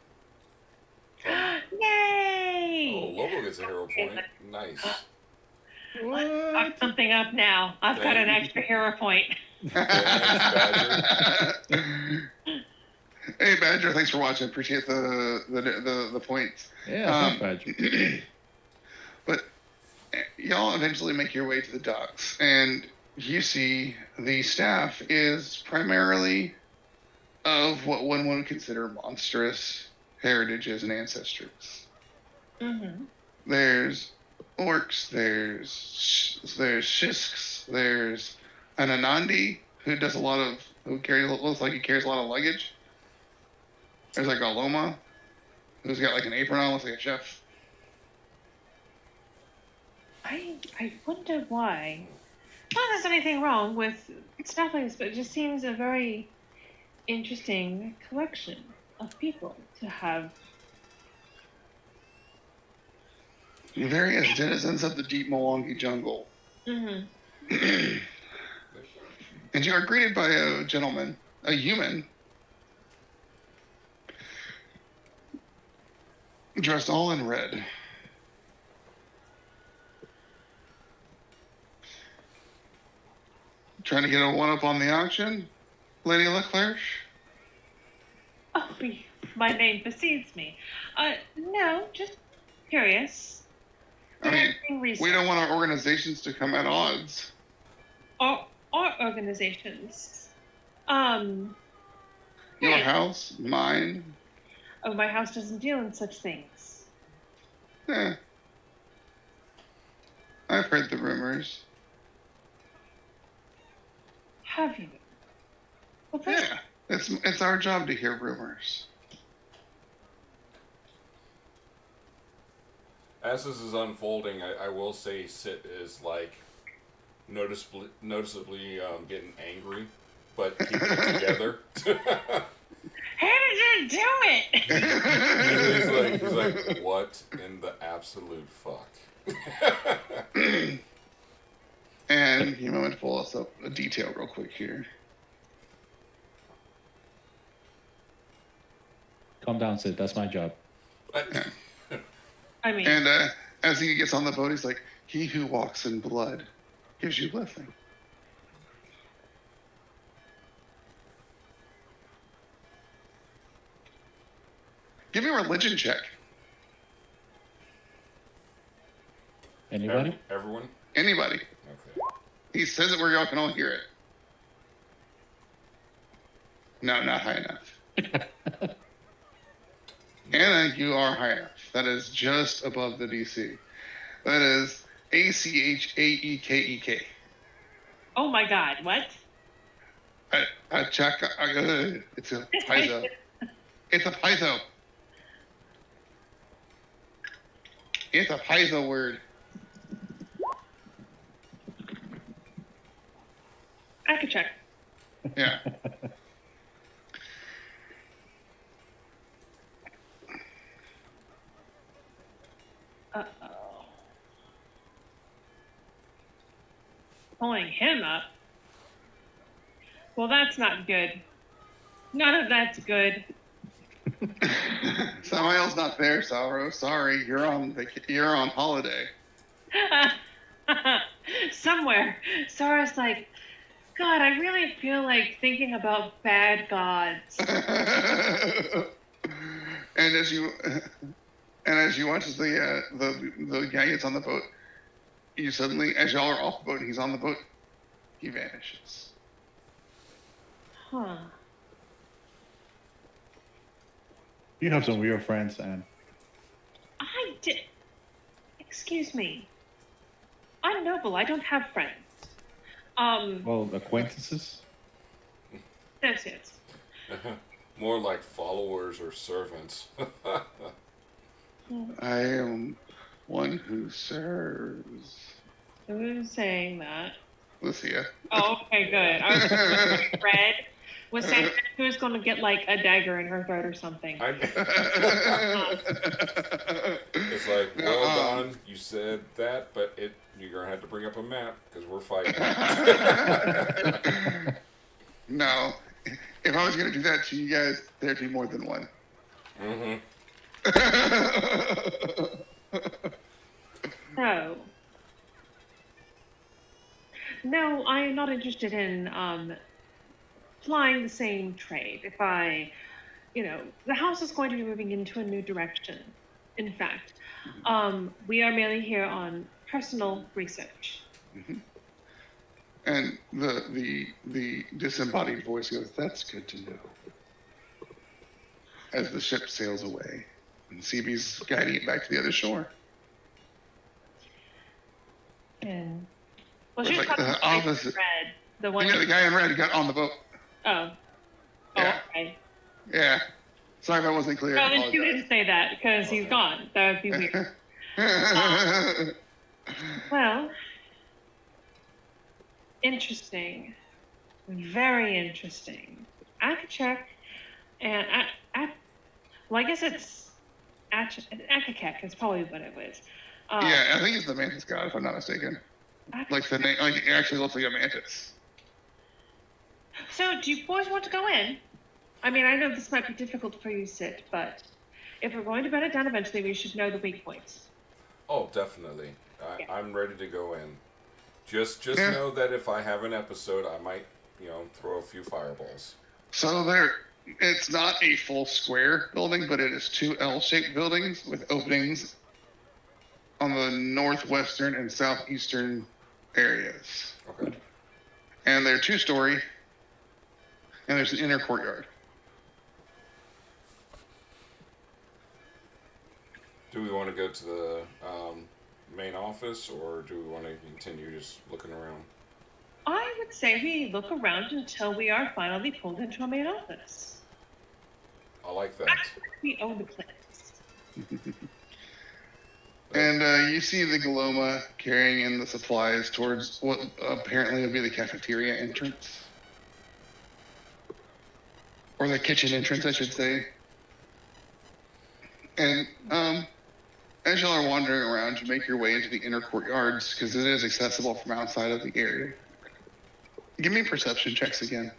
[SPEAKER 3] Yay!
[SPEAKER 4] Oh, Lobo gets a hero point. Nice.
[SPEAKER 3] Fuck something up now. I've got an extra hero point.
[SPEAKER 4] Badger.
[SPEAKER 1] Hey Badger, thanks for watching. Appreciate the points.
[SPEAKER 2] Yeah, thanks, Badger.
[SPEAKER 1] But y'all eventually make your way to the docks, and you see the staff is primarily of what one would consider monstrous heritages and ancestries.
[SPEAKER 3] Mm-hmm.
[SPEAKER 1] There's orcs, there's shisks, there's an Anandi who looks like he carries a lot of luggage. There's like a Loma who's got like an apron on, looks like a chef.
[SPEAKER 3] I wonder why. Not that there's anything wrong with stuff like this, but it just seems a very interesting collection of people to have.
[SPEAKER 1] Various denizens of the deep Mwangi jungle.
[SPEAKER 3] Mm-hmm.
[SPEAKER 1] And you are greeted by a gentleman, a human, dressed all in red. Trying to get a one-up on the auction, Lady Leclerc?
[SPEAKER 3] Oh, my name precedes me. No, just curious.
[SPEAKER 1] I mean,
[SPEAKER 3] Anything recent?
[SPEAKER 1] we don't want our organizations to come at odds.
[SPEAKER 3] Our organizations.
[SPEAKER 1] Your
[SPEAKER 3] Yeah.
[SPEAKER 1] house, mine.
[SPEAKER 3] Oh, my house doesn't deal in such things.
[SPEAKER 1] I've heard the rumors.
[SPEAKER 3] Have you? Well, that's
[SPEAKER 1] Yeah, it's our job to hear rumors.
[SPEAKER 4] As this is unfolding, I will say Sit is like noticeably getting angry, but keeping it together.
[SPEAKER 3] How did you do it?
[SPEAKER 4] he's like, what in the absolute fuck?
[SPEAKER 1] And you want to pull us up a detail real quick here.
[SPEAKER 2] Calm down, Sid. That's my job.
[SPEAKER 3] I mean,
[SPEAKER 1] And as he gets on the boat, he's like, "He who walks in blood gives you blessing." Give me a religion check.
[SPEAKER 2] Anybody?
[SPEAKER 4] Everyone?
[SPEAKER 1] Anybody.
[SPEAKER 4] Okay.
[SPEAKER 1] He says it where y'all can all hear it. No, not high enough. Anna, you are high enough. That is just above the DC. That is ACHAEKEK.
[SPEAKER 3] Oh my God! What?
[SPEAKER 1] Check. It's a piezo. It's a piezo. It's a piezo word.
[SPEAKER 3] I could check.
[SPEAKER 1] Yeah.
[SPEAKER 3] Uh-oh. Pulling him up? Well, that's not good. None of that's good.
[SPEAKER 1] Samael's not there, Sauro. Sorry, you're on holiday.
[SPEAKER 3] Somewhere. Sarah's like, God, I really feel like thinking about bad gods.
[SPEAKER 1] and as you watch as the guy gets on the boat, you suddenly, as y'all are off the boat and he's on the boat, he vanishes.
[SPEAKER 3] Huh.
[SPEAKER 2] You have some weird friends, Anne.
[SPEAKER 3] I did. Excuse me. I'm noble. I don't have friends.
[SPEAKER 2] Well, acquaintances?
[SPEAKER 3] That's it.
[SPEAKER 4] More like followers or servants.
[SPEAKER 1] I am one who serves.
[SPEAKER 3] Who's saying that?
[SPEAKER 1] Lucia.
[SPEAKER 3] Oh, okay, good. I was like, Red was saying who's going to get like a dagger in her throat or something.
[SPEAKER 4] It's like, well done, you said that, but you're going to have to bring up a map because we're fighting.
[SPEAKER 1] No. If I was going to do that to you guys, there'd be more than one.
[SPEAKER 4] Mm-hmm.
[SPEAKER 3] No. No, I am not interested in flying the same trade. If the house is going to be moving into a new direction. In fact, we are merely here on personal research.
[SPEAKER 1] Mm-hmm. And the disembodied voice goes, "That's good to know." As the ship sails away, and CB's guiding it back to the other shore.
[SPEAKER 3] And well,
[SPEAKER 1] It's
[SPEAKER 3] she's
[SPEAKER 1] like
[SPEAKER 3] talking
[SPEAKER 1] the
[SPEAKER 3] to
[SPEAKER 1] opposite.
[SPEAKER 3] Red, the one.
[SPEAKER 1] Yeah, the guy in red who got on the boat.
[SPEAKER 3] Oh.
[SPEAKER 1] Yeah.
[SPEAKER 3] Okay.
[SPEAKER 1] Yeah. Sorry if I wasn't clear.
[SPEAKER 3] No, then you didn't say that because he's gone. That would be weird. Well, interesting. Very interesting. I could check. And well, I guess it's Akakek is probably what it was.
[SPEAKER 1] Yeah, I think it's the mantis god, if I'm not mistaken. Like the name, like it actually looks like a mantis.
[SPEAKER 3] So, do you boys want to go in? I mean, I know this might be difficult for you, Sid, but if we're going to burn it down eventually, we should know the weak points.
[SPEAKER 4] Oh, definitely.
[SPEAKER 3] Yeah.
[SPEAKER 4] I'm ready to go in. Just know that if I have an episode, I might, throw a few fireballs.
[SPEAKER 1] So it's not a full square building, but it is two L-shaped buildings with openings on the northwestern and southeastern areas.
[SPEAKER 4] Okay.
[SPEAKER 1] And they're two-story, and there's an inner courtyard.
[SPEAKER 4] Do we want to go to the main office, or do we want to continue just looking around?
[SPEAKER 3] I would say we look around until we are finally pulled into a main office.
[SPEAKER 4] I like that.
[SPEAKER 3] We own the place.
[SPEAKER 1] And you see the Galoma carrying in the supplies towards what apparently would be the cafeteria entrance. Or the kitchen entrance, I should say. And as y'all are wandering around, you make your way into the inner courtyards, because it is accessible from outside of the area. Give me perception checks again.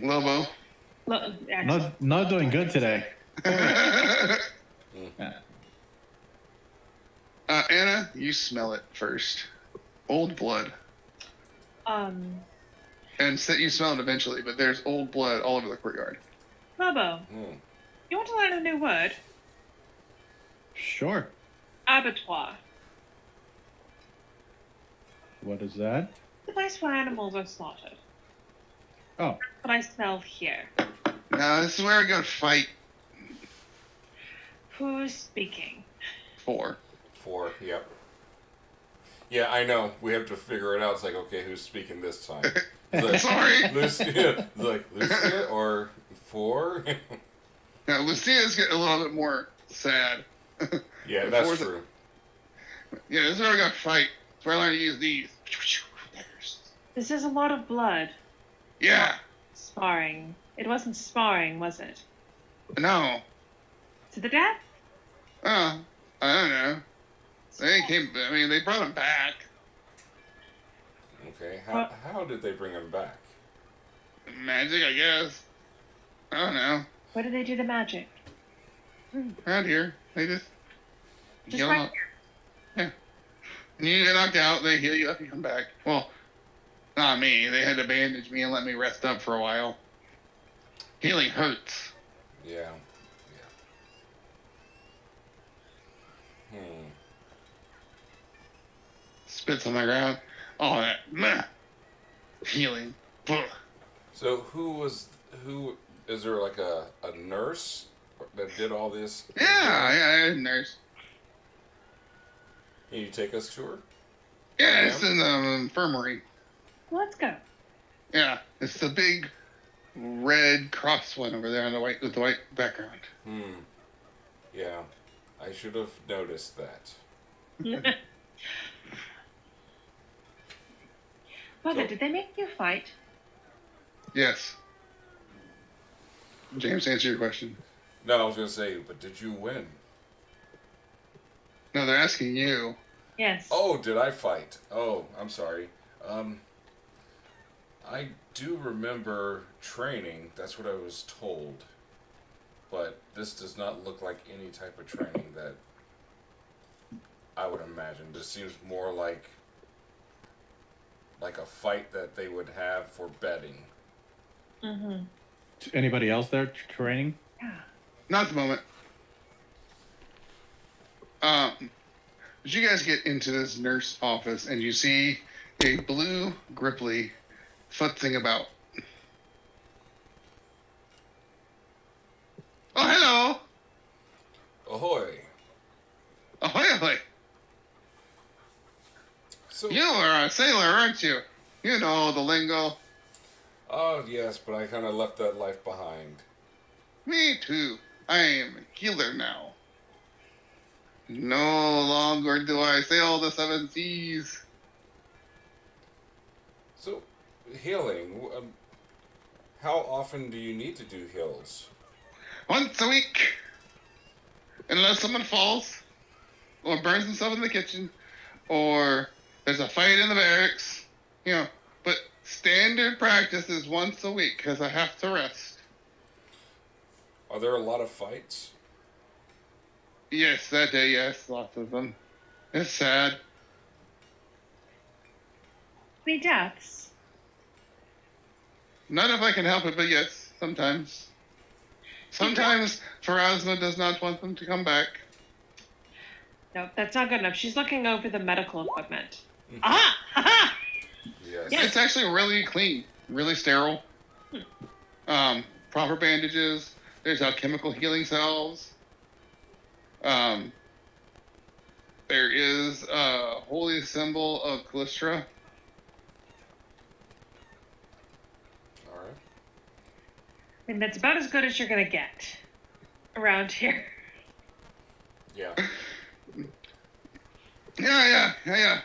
[SPEAKER 1] Lobo.
[SPEAKER 2] Not doing good today.
[SPEAKER 1] Anna, you smell it first. Old blood. And you smell it eventually, but there's old blood all over the courtyard.
[SPEAKER 3] Lobo, you want to learn a new word?
[SPEAKER 2] Sure.
[SPEAKER 3] Abattoir.
[SPEAKER 2] What is that?
[SPEAKER 3] The place where animals are slaughtered.
[SPEAKER 2] Oh.
[SPEAKER 3] That's what I smell here.
[SPEAKER 1] Now, this is where we go to fight.
[SPEAKER 3] Who's speaking?
[SPEAKER 1] 4.
[SPEAKER 4] 4, yep. Yeah, I know. We have to figure it out. It's like, okay, who's speaking this time? It's like,
[SPEAKER 1] Sorry.
[SPEAKER 4] Lucia. It's like, Lucia or Four?
[SPEAKER 1] Now, Lucia's getting a little bit more sad.
[SPEAKER 4] Yeah, that's
[SPEAKER 1] Four's-
[SPEAKER 4] true.
[SPEAKER 1] Yeah, this is where we got to fight. That's where I learned to use these.
[SPEAKER 3] This is a lot of blood.
[SPEAKER 1] Yeah.
[SPEAKER 3] Sparring. It wasn't sparring, was it?
[SPEAKER 1] No.
[SPEAKER 3] To the death?
[SPEAKER 1] I don't know. They brought him back.
[SPEAKER 4] Okay,
[SPEAKER 3] Well-
[SPEAKER 4] how did they bring him back?
[SPEAKER 1] Magic, I guess. I don't know.
[SPEAKER 3] What did they do to magic?
[SPEAKER 1] Around here, they just
[SPEAKER 3] Just
[SPEAKER 1] heal
[SPEAKER 3] right
[SPEAKER 1] up. Yeah. And you get knocked out, they heal you up, you come back. Well, not me. They had to bandage me and let me rest up for a while. Healing hurts.
[SPEAKER 4] Yeah.
[SPEAKER 1] Spits on the ground. All that. Meh. Healing. Ugh.
[SPEAKER 4] So who is there like a nurse that did all this?
[SPEAKER 1] Yeah, I had a nurse.
[SPEAKER 4] Can you take us to her?
[SPEAKER 1] Yeah, it's in the infirmary.
[SPEAKER 3] Let's go.
[SPEAKER 1] Yeah, it's the big red cross one over there on the white with the white background.
[SPEAKER 4] Yeah, I should have noticed that.
[SPEAKER 3] Mother, did they make you fight?
[SPEAKER 1] Yes. James, answer your question.
[SPEAKER 4] No, I was gonna say, but did you win?
[SPEAKER 1] No, they're asking you.
[SPEAKER 3] Yes.
[SPEAKER 4] Oh, did I fight? Oh, I'm sorry. I do remember training. That's what I was told. But this does not look like any type of training that I would imagine. This seems more like a fight that they would have for betting.
[SPEAKER 3] Mm-hmm.
[SPEAKER 2] Anybody else there training?
[SPEAKER 3] Yeah.
[SPEAKER 1] Not at the moment. Did you guys get into this nurse office and you see a blue Gripply futzing about? Oh, hello!
[SPEAKER 4] Ahoy!
[SPEAKER 1] Ahoy, ahoy!
[SPEAKER 4] So,
[SPEAKER 1] You are a sailor, aren't you? You know the lingo.
[SPEAKER 4] oh yes, but I kind of left that life behind.
[SPEAKER 1] Me too. I am a healer now. No longer do I sail the seven seas.
[SPEAKER 4] So, healing. How often do you need to do heals?
[SPEAKER 1] Once a week. Unless someone falls, or burns himself in the kitchen, or there's a fight in the barracks. You know, but standard practice is once a week, because I have to rest.
[SPEAKER 4] Are there a lot of fights?
[SPEAKER 1] Yes, that day, yes, lots of them. It's sad.
[SPEAKER 3] Any deaths?
[SPEAKER 1] Not if I can help it, but yes, sometimes. Sometimes Pharasma does not want them to come back.
[SPEAKER 3] No, that's not good enough. She's looking over the medical equipment. Aha! Aha!
[SPEAKER 4] Yes.
[SPEAKER 3] Yes.
[SPEAKER 1] It's actually really clean, really sterile. Proper bandages. There's alchemical healing salves. There is a holy symbol of Callistra.
[SPEAKER 4] All right.
[SPEAKER 3] And that's about as good as you're going to get around here.
[SPEAKER 4] Yeah.
[SPEAKER 1] Yeah.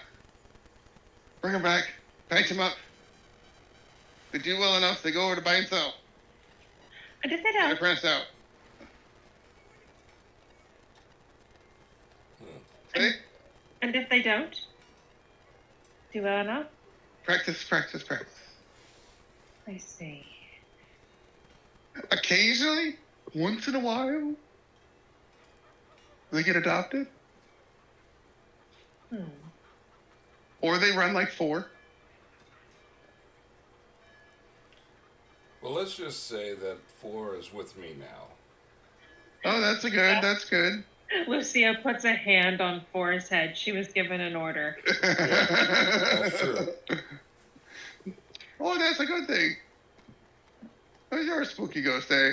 [SPEAKER 1] Bring them back. Patch them up. If they do well enough, they go over to buy and sell.
[SPEAKER 3] And if they
[SPEAKER 1] Get
[SPEAKER 3] don't,
[SPEAKER 1] pressed out. Okay?
[SPEAKER 3] and if they don't, do well enough?
[SPEAKER 1] Practice.
[SPEAKER 3] I see.
[SPEAKER 1] Occasionally, once in a while, they get adopted. Or they run like 4.
[SPEAKER 4] Well, let's just say that 4 is with me now.
[SPEAKER 1] Oh, that's good.
[SPEAKER 3] Lucia puts a hand on Four's head. She was given an order.
[SPEAKER 4] That's true.
[SPEAKER 1] Oh, that's a good thing. How's your spooky ghost day?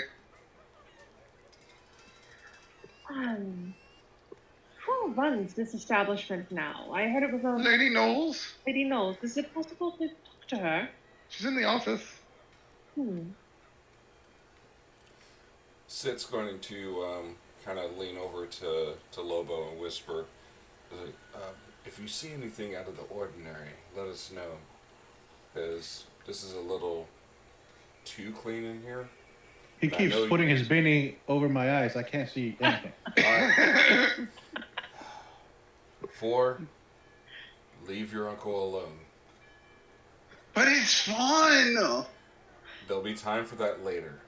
[SPEAKER 3] Whew. runs this establishment now? I heard it was
[SPEAKER 1] Lady Knowles.
[SPEAKER 3] Lady Knowles. Is it possible to talk to her?
[SPEAKER 1] She's in the office.
[SPEAKER 4] Sit's going to kind of lean over to Lobo and whisper, if you see anything out of the ordinary, let us know. Because this is a little too clean in here.
[SPEAKER 2] He keeps putting his beanie over my eyes. I can't see anything.
[SPEAKER 4] Alright. 4, leave your uncle alone.
[SPEAKER 1] But it's fun.
[SPEAKER 4] There'll be time for that later.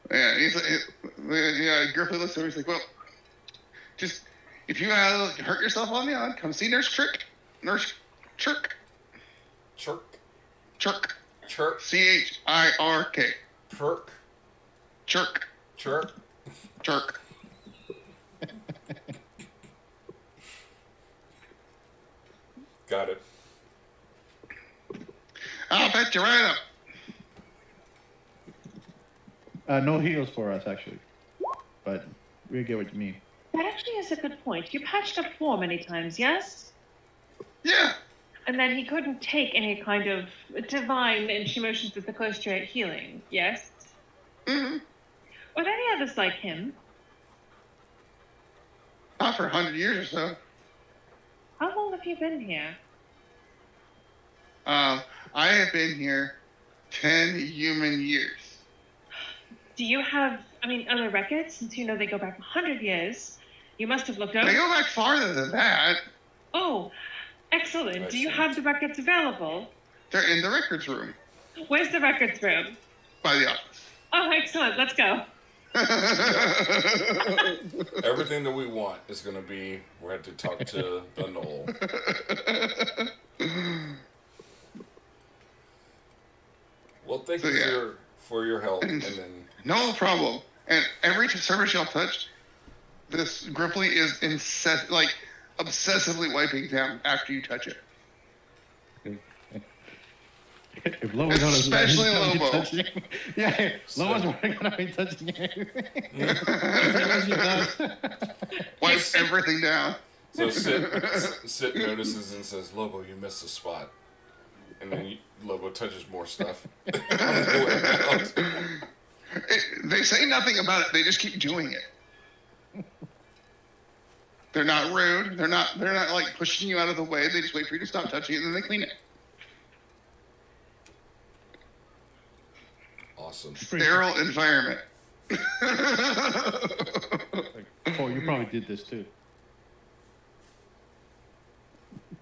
[SPEAKER 1] Yeah, Griffith looks over. He's like, well, just if you hurt yourself on the odd, come see Nurse Chirk. Nurse Chirk.
[SPEAKER 4] Chirk.
[SPEAKER 1] Chirk.
[SPEAKER 4] Chirk.
[SPEAKER 1] CHIRK.
[SPEAKER 4] Chirk.
[SPEAKER 1] Chirk.
[SPEAKER 4] Chirk.
[SPEAKER 1] Chirk.
[SPEAKER 4] Got it.
[SPEAKER 1] I'll bet you right up.
[SPEAKER 2] No heals for us, actually. But we get what you mean.
[SPEAKER 3] That actually is a good point. You patched up 4 many times, yes?
[SPEAKER 1] Yeah.
[SPEAKER 3] And then he couldn't take any kind of divine emotions with the close to healing, yes?
[SPEAKER 1] Mm-hmm.
[SPEAKER 3] Were there any others like him?
[SPEAKER 1] Not for 100 years or so.
[SPEAKER 3] How long have you been here?
[SPEAKER 1] I have been here 10 human years.
[SPEAKER 3] Do you have, other records? Since you know they go back 100 years, you must have looked over.
[SPEAKER 1] They go back farther than that.
[SPEAKER 3] Oh, excellent. Do you have the records available?
[SPEAKER 1] They're in the records room.
[SPEAKER 3] Where's the records room?
[SPEAKER 1] By the office.
[SPEAKER 3] Oh, excellent. Let's go.
[SPEAKER 4] Everything that we want is going to be, we're going to talk to the Knoll. Well, thank you for your help. And then
[SPEAKER 1] no problem. And every service y'all touched, this Gripply is obsessively wiping down after you touch it.
[SPEAKER 2] If Lobo
[SPEAKER 1] especially Lobo.
[SPEAKER 2] Yeah, Lobo's working on me touching everything.
[SPEAKER 1] Wipes everything down.
[SPEAKER 4] So Sit notices and says, Lobo, you missed a spot. And then Lobo touches more stuff.
[SPEAKER 1] They say nothing about it. They just keep doing it. They're not rude. They're not like pushing you out of the way. They just wait for you to stop touching it and then they clean it.
[SPEAKER 4] Awesome.
[SPEAKER 1] Sterile environment.
[SPEAKER 2] Oh, you probably did this too.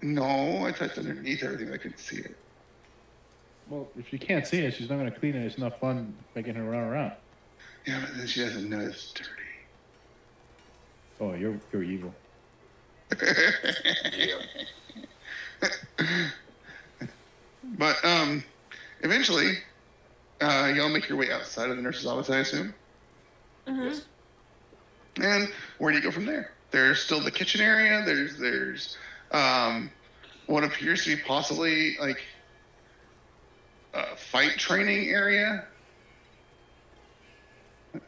[SPEAKER 1] No, I touched underneath everything. I couldn't see it.
[SPEAKER 2] Well, if she can't see it, she's not going to clean it. It's not fun making her run around.
[SPEAKER 1] Yeah, but then she doesn't know it's dirty.
[SPEAKER 2] Oh, you're evil.
[SPEAKER 4] Yeah.
[SPEAKER 1] But eventually, y'all make your way outside of the nurse's office, I assume.
[SPEAKER 3] Mm-hmm.
[SPEAKER 4] Yes.
[SPEAKER 1] And where do you go from there? There's still the kitchen area. There's what appears to be possibly like a fight training area.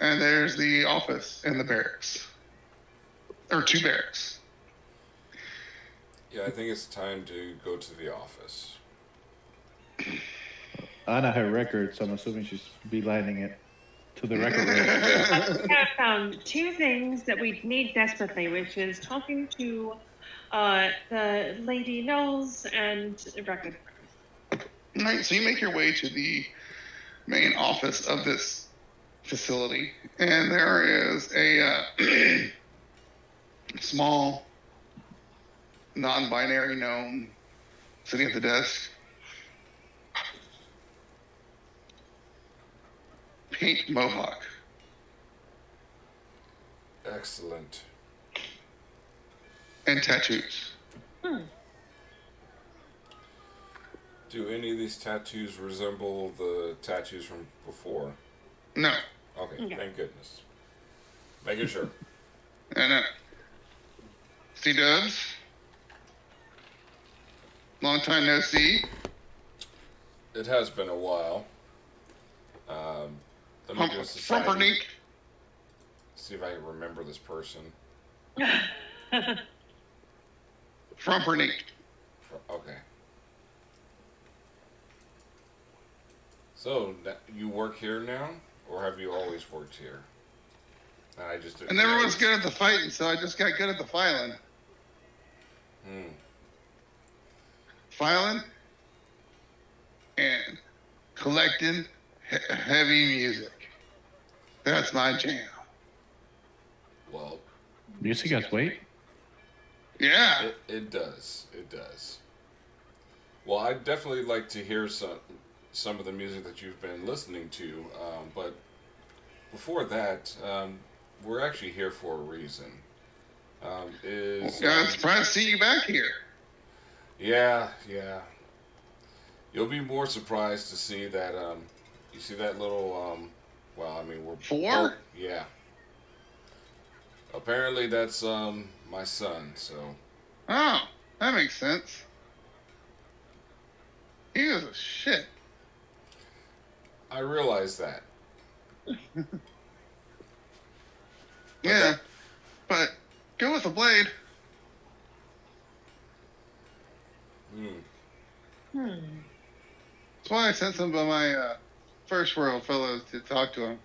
[SPEAKER 1] And there's the office and the barracks. Or 2 barracks.
[SPEAKER 4] Yeah, I think it's time to go to the office.
[SPEAKER 2] Anna had records, so I'm assuming she's beelining it to the record room.
[SPEAKER 3] I have found 2 things that we need desperately, which is talking to the Lady Knowles and record.
[SPEAKER 1] All right, so you make your way to the main office of this facility, and there is a small non-binary gnome sitting at the desk. Pink mohawk.
[SPEAKER 4] Excellent.
[SPEAKER 1] And tattoos.
[SPEAKER 4] Do any of these tattoos resemble the tattoos from before?
[SPEAKER 1] No.
[SPEAKER 4] Okay, thank goodness. Making sure.
[SPEAKER 1] And C-dubs. Long time no see.
[SPEAKER 4] It has been a while. The me do a society.
[SPEAKER 1] Frumpernick.
[SPEAKER 4] See if I can remember this person.
[SPEAKER 1] Frumpernick.
[SPEAKER 4] Okay. So, you work here now? Or have you always worked here? And I just didn't
[SPEAKER 1] never
[SPEAKER 4] know.
[SPEAKER 1] was good at the fighting, so I just got good at the filing. Filing and collecting heavy music. That's my jam.
[SPEAKER 4] Well,
[SPEAKER 2] Music has weight.
[SPEAKER 1] Yeah.
[SPEAKER 4] it does. It does. Well, I'd definitely like to hear some of the music that you've been listening to, but before that, we're actually here for a reason.
[SPEAKER 1] I'm surprised to see you back here.
[SPEAKER 4] Yeah. You'll be more surprised to see that. You see that little. Well, I mean, we're
[SPEAKER 1] 4?
[SPEAKER 4] Yeah. Apparently, that's my son. So.
[SPEAKER 1] Oh, that makes sense. He was a shit.
[SPEAKER 4] I realize that.
[SPEAKER 1] Yeah, but go with the blade. That's why I sent some of my first world fellows to talk to him.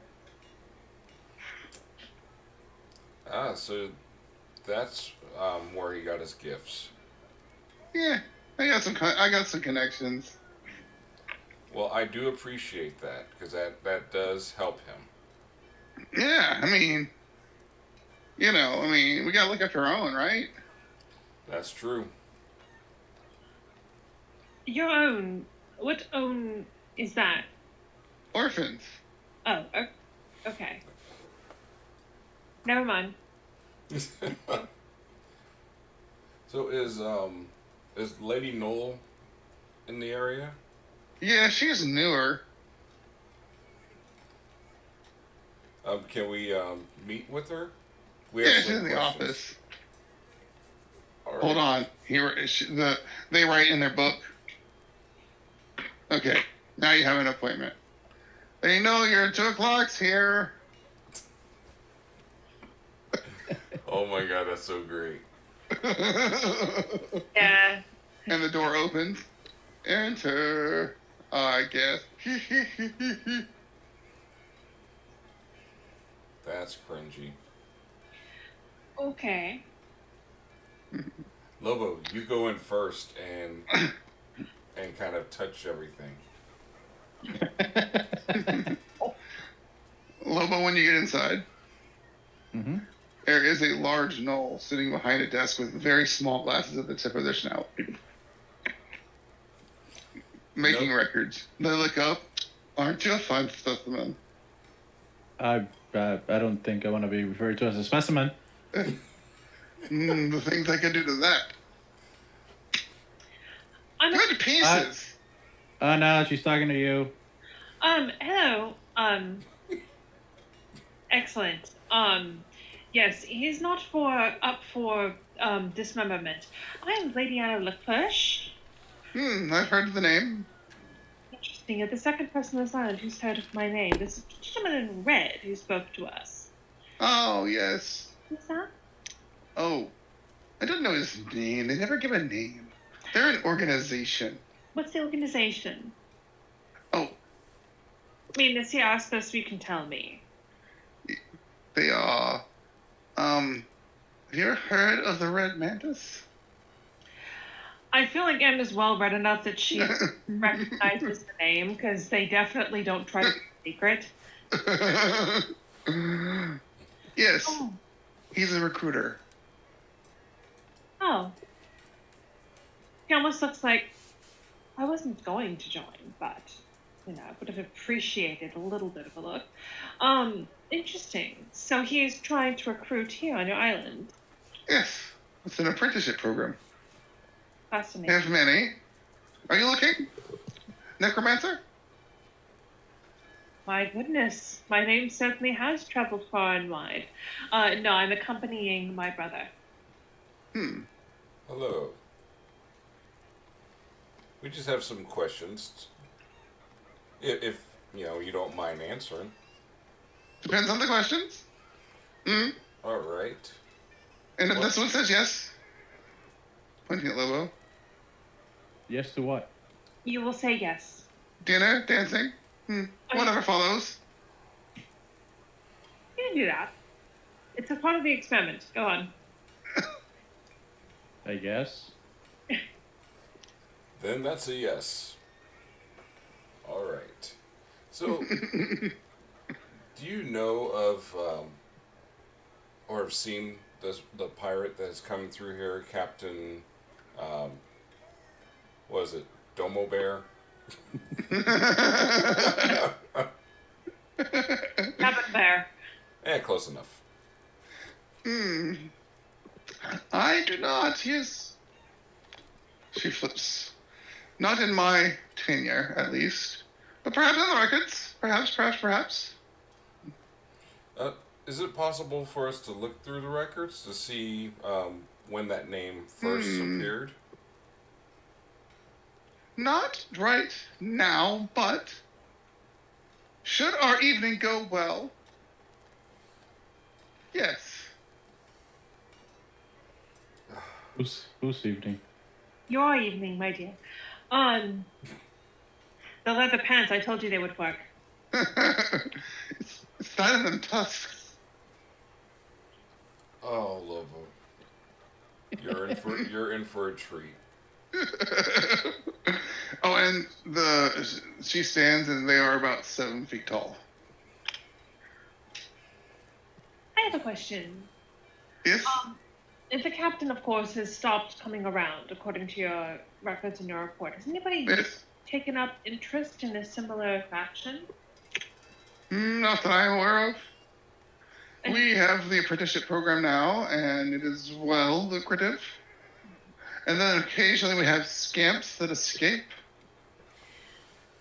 [SPEAKER 4] So that's where he got his gifts.
[SPEAKER 1] Yeah, I got some connections.
[SPEAKER 4] Well, I do appreciate that because that does help him.
[SPEAKER 1] Yeah, I mean, we gotta look after our own, right?
[SPEAKER 4] That's true.
[SPEAKER 3] Your own. What own is that?
[SPEAKER 1] Orphans.
[SPEAKER 3] Oh, okay. Never mind.
[SPEAKER 4] So is Lady Knoll in the area?
[SPEAKER 1] Yeah, she's newer.
[SPEAKER 4] Can we meet with her?
[SPEAKER 1] Yeah, she's in the office.
[SPEAKER 4] All right.
[SPEAKER 1] Hold on. They write in their book. Okay, now you have an appointment. They know your 2 o'clock's here.
[SPEAKER 4] Oh my god, that's so great.
[SPEAKER 3] Yeah.
[SPEAKER 1] And the door opens. Enter, I guess.
[SPEAKER 4] That's cringy.
[SPEAKER 3] Okay.
[SPEAKER 4] Lobo, you go in first and kind of touch everything.
[SPEAKER 1] Lobo, when you get inside,
[SPEAKER 2] Mm-hmm.
[SPEAKER 1] there is a large knoll sitting behind a desk with very small glasses at the tip of their snout. Making records. They look up. Aren't you a fine specimen?
[SPEAKER 2] I don't think I want to be referred to as a specimen.
[SPEAKER 1] The things I can do to that. Good pieces.
[SPEAKER 2] No, she's talking to you.
[SPEAKER 3] Hello. Excellent. Yes, he's not up for dismemberment. I am Lady Anna Leclerc.
[SPEAKER 1] I've heard of the name.
[SPEAKER 3] Interesting. You're the second person on this island who's heard of my name. This gentleman in red who spoke to us.
[SPEAKER 1] Oh, yes.
[SPEAKER 3] Who's that?
[SPEAKER 1] Oh, I don't know his name. They never give a name. They're an organization.
[SPEAKER 3] What's the organization?
[SPEAKER 1] Oh,
[SPEAKER 3] I mean, if you ask us, you can tell me.
[SPEAKER 1] they are. Have you ever heard of the Red Mantis?
[SPEAKER 3] I feel like Emma's well read enough that she recognizes the name, because they definitely don't try to be secret.
[SPEAKER 1] Yes,
[SPEAKER 3] Oh.
[SPEAKER 1] he's a recruiter.
[SPEAKER 3] Oh. He almost looks like I wasn't going to join, but I would have appreciated a little bit of a look. Interesting. So he's trying to recruit here on your island.
[SPEAKER 1] Yes, it's an apprenticeship program.
[SPEAKER 3] Fascinating.
[SPEAKER 1] Have many. Are you looking? Necromancer?
[SPEAKER 3] My goodness, my name certainly has traveled far and wide. No, I'm accompanying my brother.
[SPEAKER 4] Hello. We just have some questions. If you don't mind answering.
[SPEAKER 1] Depends on the questions. Mm.
[SPEAKER 4] All right.
[SPEAKER 1] And if
[SPEAKER 4] What?
[SPEAKER 1] this one says yes, pointing at Lobo.
[SPEAKER 2] Yes to what?
[SPEAKER 3] You will say yes.
[SPEAKER 1] Dinner, dancing, whatever follows.
[SPEAKER 3] You can do that. It's a part of the experiment. Go on.
[SPEAKER 2] I guess.
[SPEAKER 4] Then that's a yes. All right. So, do you know of, or have seen the pirate that is coming through here, Captain, what is it, Domo Bear?
[SPEAKER 3] Cabin bear.
[SPEAKER 4] Close enough.
[SPEAKER 1] I do not. Yes. She flips. Not in my tenure, at least. But perhaps in the records. Perhaps.
[SPEAKER 4] Is it possible for us to look through the records to see when that name first appeared?
[SPEAKER 1] Not right now, but should our evening go well, yes.
[SPEAKER 2] Whose evening?
[SPEAKER 3] Your evening, my dear. The leather pants, I told you they would work.
[SPEAKER 1] It's better than tusks.
[SPEAKER 4] Oh, Lobo, you're in for a treat.
[SPEAKER 1] Oh, and she stands, and they are about 7 feet tall.
[SPEAKER 3] I have a question.
[SPEAKER 1] Yes.
[SPEAKER 3] If the captain, of course, has stopped coming around, according to your records in your report, has anybody
[SPEAKER 1] Yes.
[SPEAKER 3] taken up interest in a similar faction?
[SPEAKER 1] Not that I'm aware of. We have the apprenticeship program now, and it is well lucrative. And then occasionally we have scamps that escape.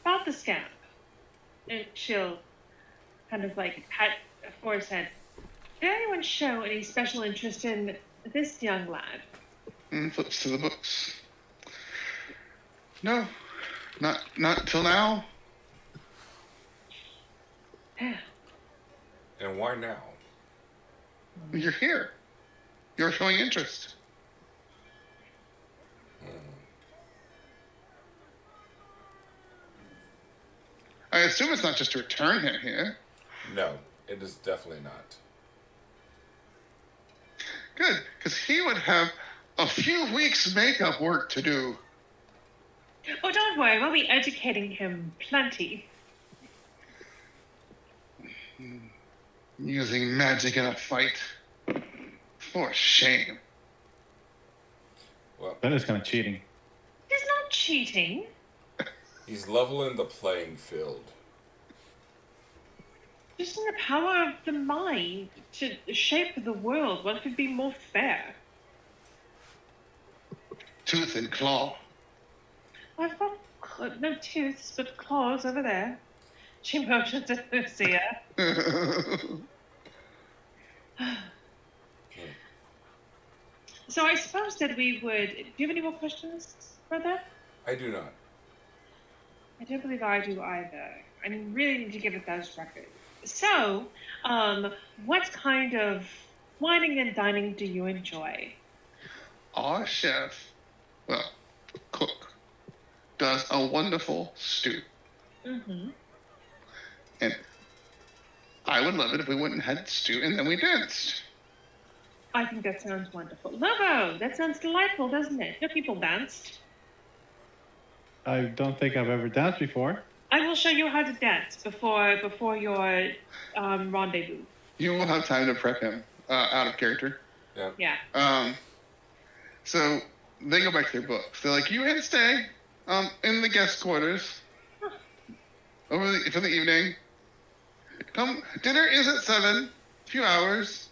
[SPEAKER 3] About the scamp. And she'll kind of like pat a forehead. Did anyone show any special interest in this young lad?
[SPEAKER 1] And flips to the books. No, not till now.
[SPEAKER 3] Yeah.
[SPEAKER 4] And why now?
[SPEAKER 1] You're here. You're showing interest. I assume it's not just to return him here.
[SPEAKER 4] No, it is definitely not.
[SPEAKER 1] Good, because he would have a few weeks makeup work to do.
[SPEAKER 3] Oh, don't worry. We'll be educating him plenty.
[SPEAKER 1] Using magic in a fight. For shame.
[SPEAKER 4] Well,
[SPEAKER 2] That is kind of cheating.
[SPEAKER 3] He's not cheating.
[SPEAKER 4] he's leveling the playing field.
[SPEAKER 3] Just in the power of the mind to shape the world. What could be more fair?
[SPEAKER 1] Tooth and claw.
[SPEAKER 3] I've got no tooths, but claws over there. She motions at Lucia. So I suppose that we would... Do you have any more questions, brother?
[SPEAKER 4] I do not.
[SPEAKER 3] I don't believe I do either. I really need to get at those records. So, what kind of whining and dining do you enjoy?
[SPEAKER 1] Our chef, well, cook, does a wonderful stew.
[SPEAKER 3] Mm-hmm.
[SPEAKER 1] And I would love it if we went and had stew and then we danced.
[SPEAKER 3] I think that sounds wonderful. Lobo, that sounds delightful, doesn't it? No people danced.
[SPEAKER 2] I don't think I've ever danced before.
[SPEAKER 3] I will show you how to dance before your rendezvous.
[SPEAKER 1] You will have time to prep him out of character.
[SPEAKER 3] Yeah.
[SPEAKER 1] So they go back to their books. They're like, you can stay in the guest quarters for the evening. Come, dinner is at 7, a few hours.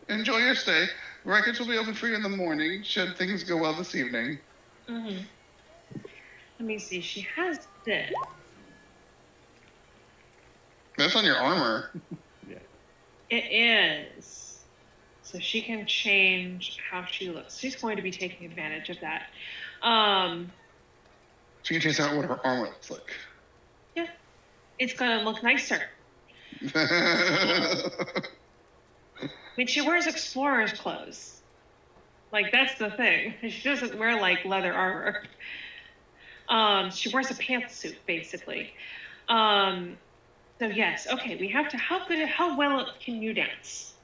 [SPEAKER 1] Enjoy your stay. Records will be open for you in the morning, should things go well this evening.
[SPEAKER 3] Mm-hmm. Let me see. She has this.
[SPEAKER 1] That's on your armor.
[SPEAKER 2] Yeah.
[SPEAKER 3] It is. So she can change how she looks. She's going to be taking advantage of that.
[SPEAKER 1] She can change out what her armor looks like.
[SPEAKER 3] Yeah. It's going to look nicer. I mean, she wears explorer's clothes. Like, that's the thing. She doesn't wear, like, leather armor. She wears a pantsuit, basically. So, yes, okay, we have to... How well can you dance?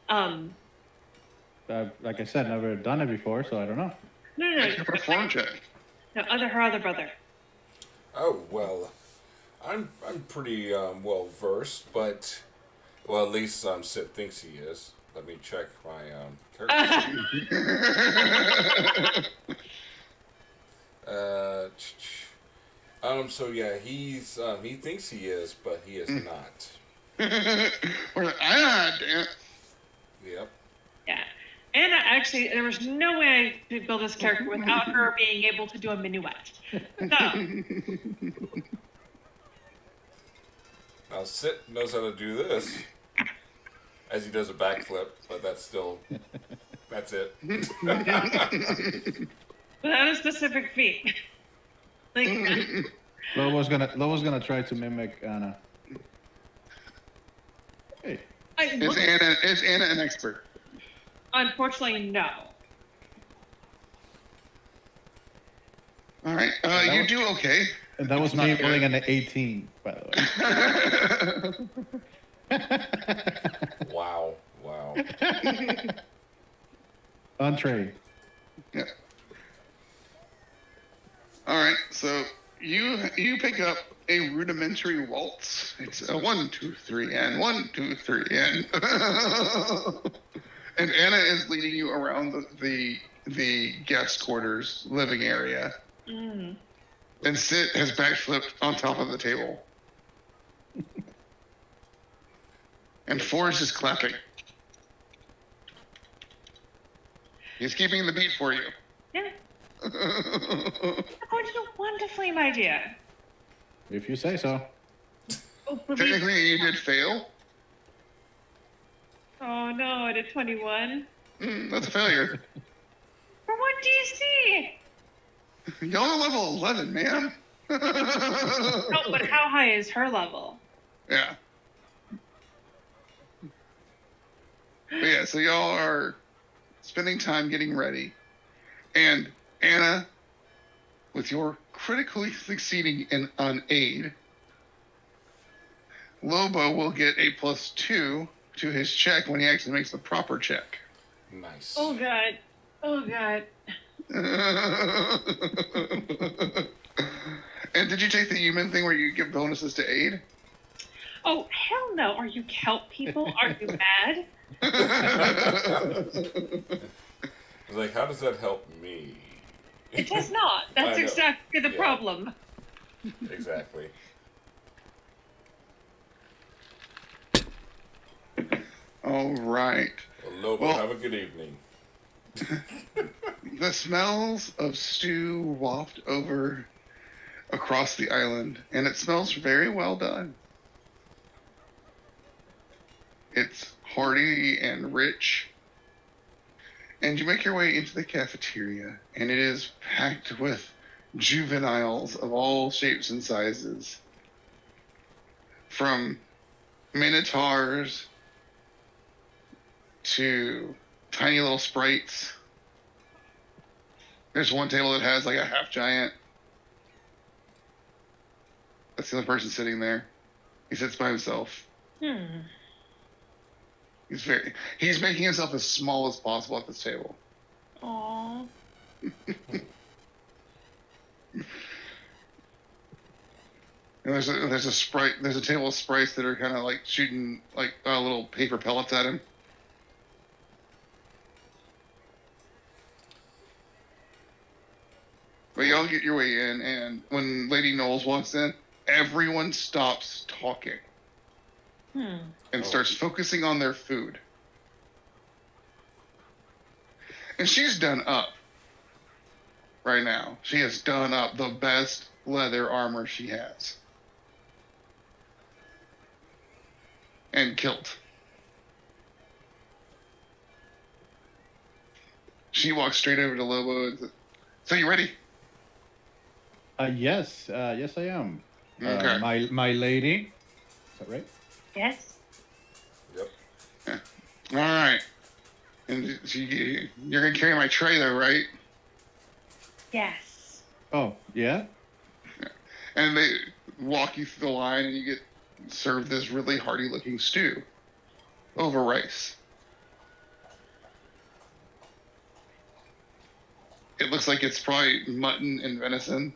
[SPEAKER 2] Like I said, never done it before, so I don't know.
[SPEAKER 3] No.
[SPEAKER 1] Make your perform check.
[SPEAKER 3] No, her other brother.
[SPEAKER 4] Oh, well, I'm pretty well versed, but well, at least Sid thinks he is. Let me check my character. So yeah, he thinks he is, but he is not.
[SPEAKER 1] We're like, damn.
[SPEAKER 4] Yep.
[SPEAKER 3] Yeah. And actually, there was no way I could build this character without her being able to do a minuet. So,
[SPEAKER 4] Now Sid knows how to do this, as he does a backflip, but that's it.
[SPEAKER 3] without a specific feat. Like,
[SPEAKER 2] Lobo's gonna try to mimic Anna. Hey.
[SPEAKER 1] Is Anna an expert?
[SPEAKER 3] Unfortunately, no.
[SPEAKER 1] All right. You do okay.
[SPEAKER 2] And that was me rolling an 18, by the way.
[SPEAKER 4] Wow.
[SPEAKER 2] Entree.
[SPEAKER 1] Yeah. All right. So you pick up a rudimentary waltz. It's a 1, 2, 3, and 1, 2, 3, and and Anna is leading you around the guest quarters living area.
[SPEAKER 3] Mm.
[SPEAKER 1] And Sid has backflipped on top of the table. And Forrest is clapping. He's keeping the beat for you.
[SPEAKER 3] Yeah. You're going to do wonderfully, my dear.
[SPEAKER 2] If you say so.
[SPEAKER 3] Oh,
[SPEAKER 1] Technically, you did fail.
[SPEAKER 3] Oh no, I did 21.
[SPEAKER 1] That's a failure.
[SPEAKER 3] For what DC?
[SPEAKER 1] Y'all are level 11, man.
[SPEAKER 3] Oh, but how high is her level?
[SPEAKER 1] Yeah. But yeah, so y'all are spending time getting ready. And Anna, with your critically succeeding on aid, Lobo will get a +2 to his check when he actually makes the proper check.
[SPEAKER 4] Nice.
[SPEAKER 3] Oh god.
[SPEAKER 1] And did you take the human thing where you give bonuses to aid?
[SPEAKER 3] Oh, hell no. Are you kelp people? Are you mad?
[SPEAKER 4] Like, how does that help me?
[SPEAKER 3] It does not. That's
[SPEAKER 4] I know.
[SPEAKER 3] exactly the
[SPEAKER 4] Yeah.
[SPEAKER 3] problem.
[SPEAKER 4] Exactly.
[SPEAKER 1] All right.
[SPEAKER 4] Well, Lobo, have a good evening.
[SPEAKER 1] The smells of stew waft over across the island, and it smells very well done. It's hearty and rich. And you make your way into the cafeteria, and it is packed with juveniles of all shapes and sizes. From minotaurs to tiny little sprites. There's one table that has like a half giant. That's the only person sitting there. He sits by himself. He's making himself as small as possible at this table.
[SPEAKER 3] Aww.
[SPEAKER 1] And there's a table of sprites that are kind of like shooting like little paper pellets at him. But y'all get your way in, and when Lady Knowles walks in, everyone stops talking and starts focusing on their food. And she's done up right now. She has done up the best leather armor she has. And kilt. She walks straight over to Lobo and says, "So you ready?"
[SPEAKER 2] Yes I am.
[SPEAKER 1] Okay.
[SPEAKER 2] My lady. that right?
[SPEAKER 3] Yes.
[SPEAKER 4] Yep.
[SPEAKER 1] All right. And you're going to carry my tray, though, right?
[SPEAKER 3] Yes.
[SPEAKER 2] Oh, yeah?
[SPEAKER 1] And they walk you through the line, and you get served this really hearty-looking stew over rice. It looks like it's probably mutton and venison.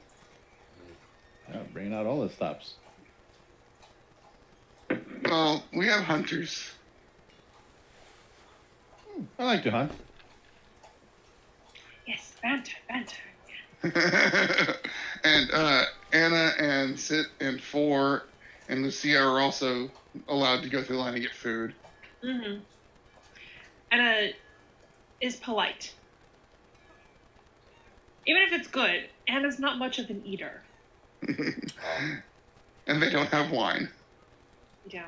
[SPEAKER 2] Bringing out all the stops.
[SPEAKER 1] Well, we have hunters.
[SPEAKER 2] I like to hunt.
[SPEAKER 3] Yes, banter.
[SPEAKER 1] And Anna and Sit and Four and Lucia are also allowed to go through the line and get food.
[SPEAKER 3] Mm-hmm. Anna is polite. Even if it's good, Anna's not much of an eater.
[SPEAKER 1] And they don't have wine.
[SPEAKER 3] You don't.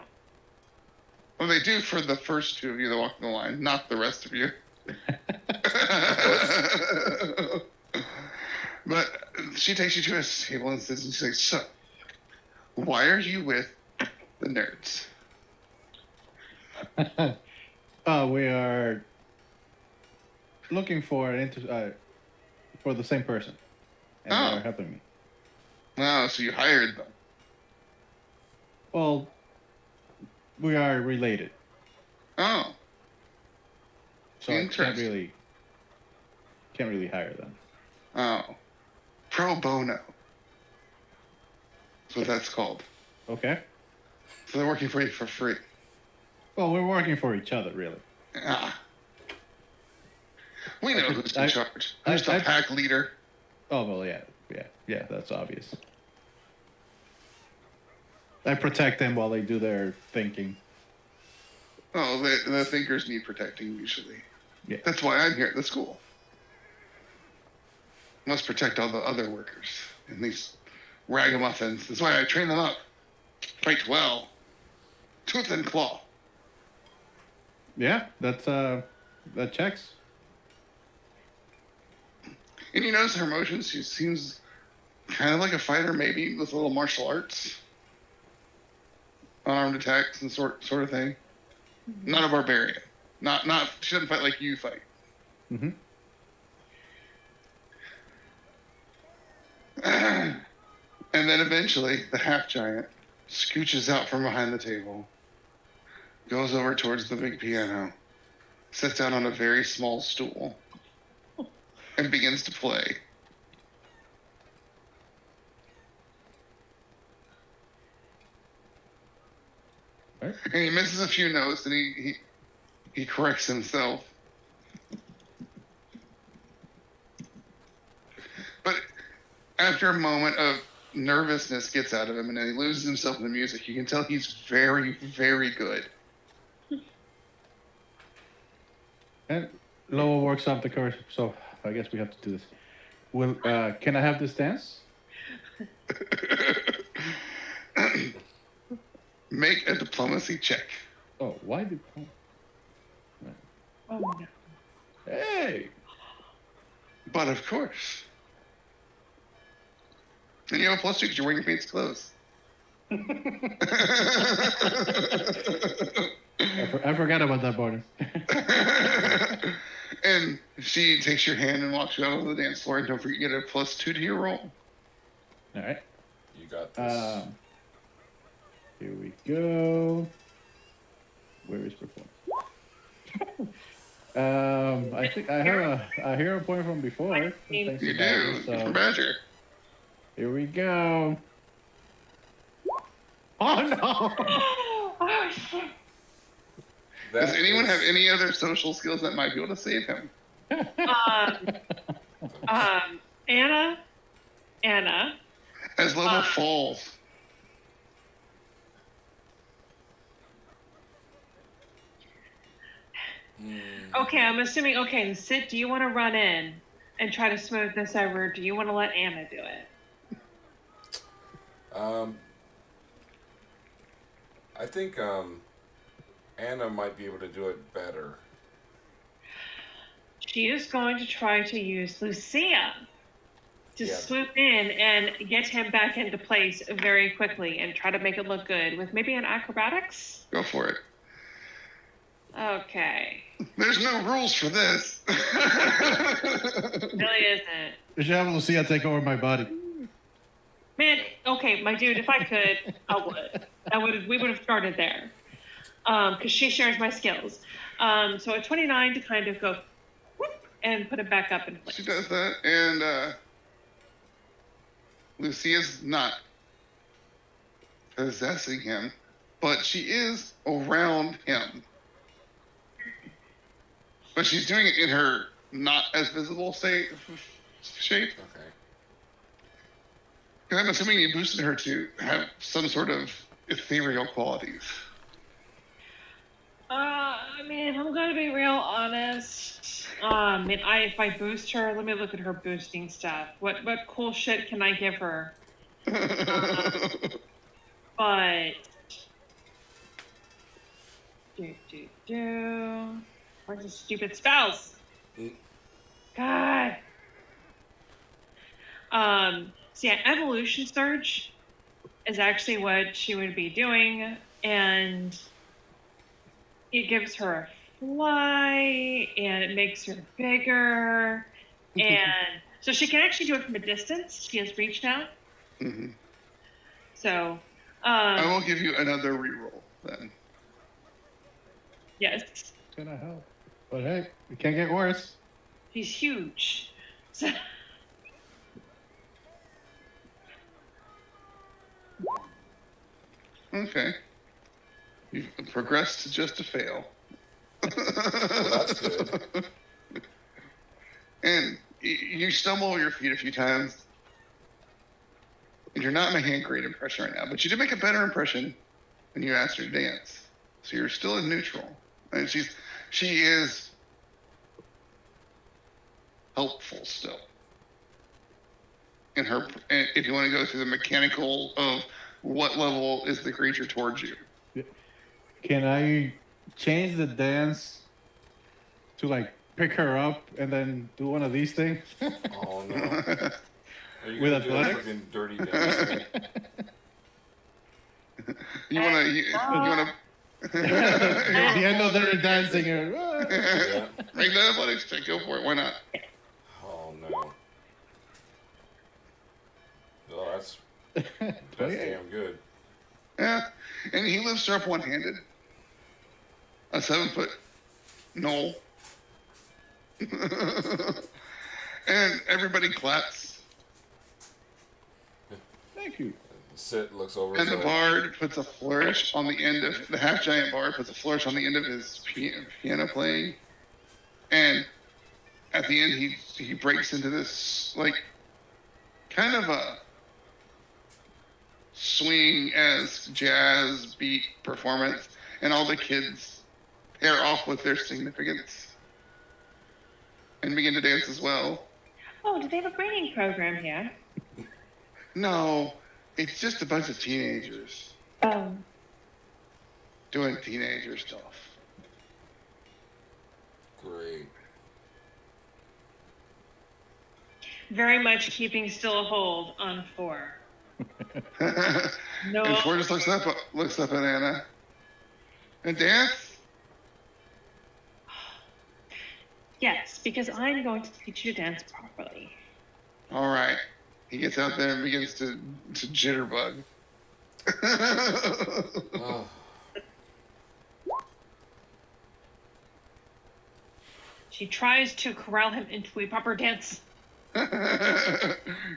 [SPEAKER 1] Well, they do for the first two of you that walk the line, not the rest of you. But she takes you to a table and says, and she's like, so, why are you with the nerds?
[SPEAKER 2] We are looking for for the same person. And they are helping me.
[SPEAKER 1] Oh, so you hired them.
[SPEAKER 2] Well, we are related.
[SPEAKER 1] Oh.
[SPEAKER 2] So I can't really hire them.
[SPEAKER 1] Oh. Pro bono. That's what that's called.
[SPEAKER 2] Okay.
[SPEAKER 1] So they're working for you for free.
[SPEAKER 2] Well, we're working for each other, really.
[SPEAKER 1] Ah. We know who's in charge. Who's the pack leader?
[SPEAKER 2] Oh, well, yeah, that's obvious. I protect them while they do their thinking.
[SPEAKER 1] Oh, the thinkers need protecting usually.
[SPEAKER 2] Yeah.
[SPEAKER 1] That's why I'm here at the school. Must protect all the other workers and these ragamuffins. That's why I train them up. Fight well. Tooth and claw.
[SPEAKER 2] Yeah, that checks.
[SPEAKER 1] And you notice her motions, she seems kind of like a fighter, maybe with a little martial arts. Unarmed attacks and sort of thing. Mm-hmm. Not a barbarian. Not she doesn't fight like you fight.
[SPEAKER 2] Mm-hmm.
[SPEAKER 1] And then eventually the half giant scooches out from behind the table, goes over towards the big piano, sits down on a very small stool, and begins to play.
[SPEAKER 2] Right.
[SPEAKER 1] And he misses a few notes, and he corrects himself. But after a moment of nervousness gets out of him, and then he loses himself in the music, you can tell he's very, very good.
[SPEAKER 2] And Lowell works off the course, so I guess we have to do this. Will can I have this dance?
[SPEAKER 1] Make a diplomacy check.
[SPEAKER 2] Oh, why did?
[SPEAKER 3] Oh no.
[SPEAKER 2] Hey!
[SPEAKER 1] But of course. And you have a +2 because you're wearing your fancy clothes.
[SPEAKER 2] I forgot about that bonus.
[SPEAKER 1] And she takes your hand and walks you out on the dance floor, and don't forget you get a +2 to your roll.
[SPEAKER 2] All right.
[SPEAKER 4] You got this.
[SPEAKER 2] Here we go. Where is performance? I think I have a hero point from before.
[SPEAKER 1] You do. So. Badger.
[SPEAKER 2] Here we go. Oh no!
[SPEAKER 3] Oh shit!
[SPEAKER 1] Does anyone have any other social skills that might be able to save him?
[SPEAKER 3] Anna.
[SPEAKER 1] As Lobo falls.
[SPEAKER 3] Okay, I'm assuming. Okay, then Sid, do you want to run in and try to smooth this over? Or do you want to let Anna do it?
[SPEAKER 4] I think Anna might be able to do it better.
[SPEAKER 3] She is going to try to use Lucia. to
[SPEAKER 4] Yeah.
[SPEAKER 3] swoop in and get him back into place very quickly and try to make it look good with maybe an acrobatics.
[SPEAKER 1] Go for it.
[SPEAKER 3] Okay.
[SPEAKER 1] There's no rules for this.
[SPEAKER 3] Really isn't.
[SPEAKER 2] You should have Lucia take over my body.
[SPEAKER 3] Man, okay, my dude, if I could, I would. We would have started there. Because she shares my skills. So a 29 to kind of go whoop, and put it back up in place.
[SPEAKER 1] She does that, and Lucia's not possessing him, but she is around him. But she's doing it in her not as visible shape.
[SPEAKER 4] Okay.
[SPEAKER 1] And I'm assuming you boosted her to have some sort of ethereal qualities.
[SPEAKER 3] I mean, I'm gonna be real honest. If I boost her, let me look at her boosting stuff. What cool shit can I give her? But where's the stupid spells? God. So yeah, evolution surge is actually what she would be doing, and it gives her a fly, and it makes her bigger, and so she can actually do it from a distance. She has reach now.
[SPEAKER 1] Mm-hmm.
[SPEAKER 3] So,
[SPEAKER 1] I will give you another reroll then.
[SPEAKER 3] yes,
[SPEAKER 2] It's gonna help. But hey, it can't get worse.
[SPEAKER 3] she's huge. So,
[SPEAKER 1] Okay. You've progressed to just a fail.
[SPEAKER 4] Well, that's good.
[SPEAKER 1] And you stumble over your feet a few times. And you're not making a great impression right now, but you did make a better impression when you asked her to dance. So you're still in neutral. And she is helpful still. And if you want to go through the mechanical of what level is the creature towards you.
[SPEAKER 2] Can I change the dance to like pick her up and then do one of these things?
[SPEAKER 4] Oh no. Are you
[SPEAKER 2] With
[SPEAKER 4] gonna do a
[SPEAKER 2] athletics?
[SPEAKER 4] freaking dirty dance?
[SPEAKER 1] You wanna
[SPEAKER 2] The end of their dancing.
[SPEAKER 4] Yeah.
[SPEAKER 1] make that athletics check. Go for it. Why not?
[SPEAKER 4] Oh no. Oh, that's
[SPEAKER 2] 28.
[SPEAKER 4] damn good.
[SPEAKER 1] Yeah. And he lifts her up one-handed. A 7-foot knoll. And everybody claps.
[SPEAKER 2] Thank you.
[SPEAKER 4] Sit looks over.
[SPEAKER 1] And
[SPEAKER 4] his
[SPEAKER 1] the
[SPEAKER 4] head.
[SPEAKER 1] bard puts a flourish on the end of the half-giant bard puts a flourish on the end of his piano playing. And at the end, he breaks into this like kind of a swing as jazz beat performance, and all the kids pair off with their significance and begin to dance as well.
[SPEAKER 3] oh, do they have a breeding program here?
[SPEAKER 1] No, it's just a bunch of teenagers doing teenager stuff.
[SPEAKER 4] Great.
[SPEAKER 3] Very much keeping still a hold on 4. No.
[SPEAKER 1] And Ford just looks up at Anna. And dance?
[SPEAKER 3] Yes, because I'm going to teach you to dance properly.
[SPEAKER 1] All right. He gets out there and begins to jitterbug.
[SPEAKER 4] Oh,
[SPEAKER 3] She tries to corral him into a proper dance.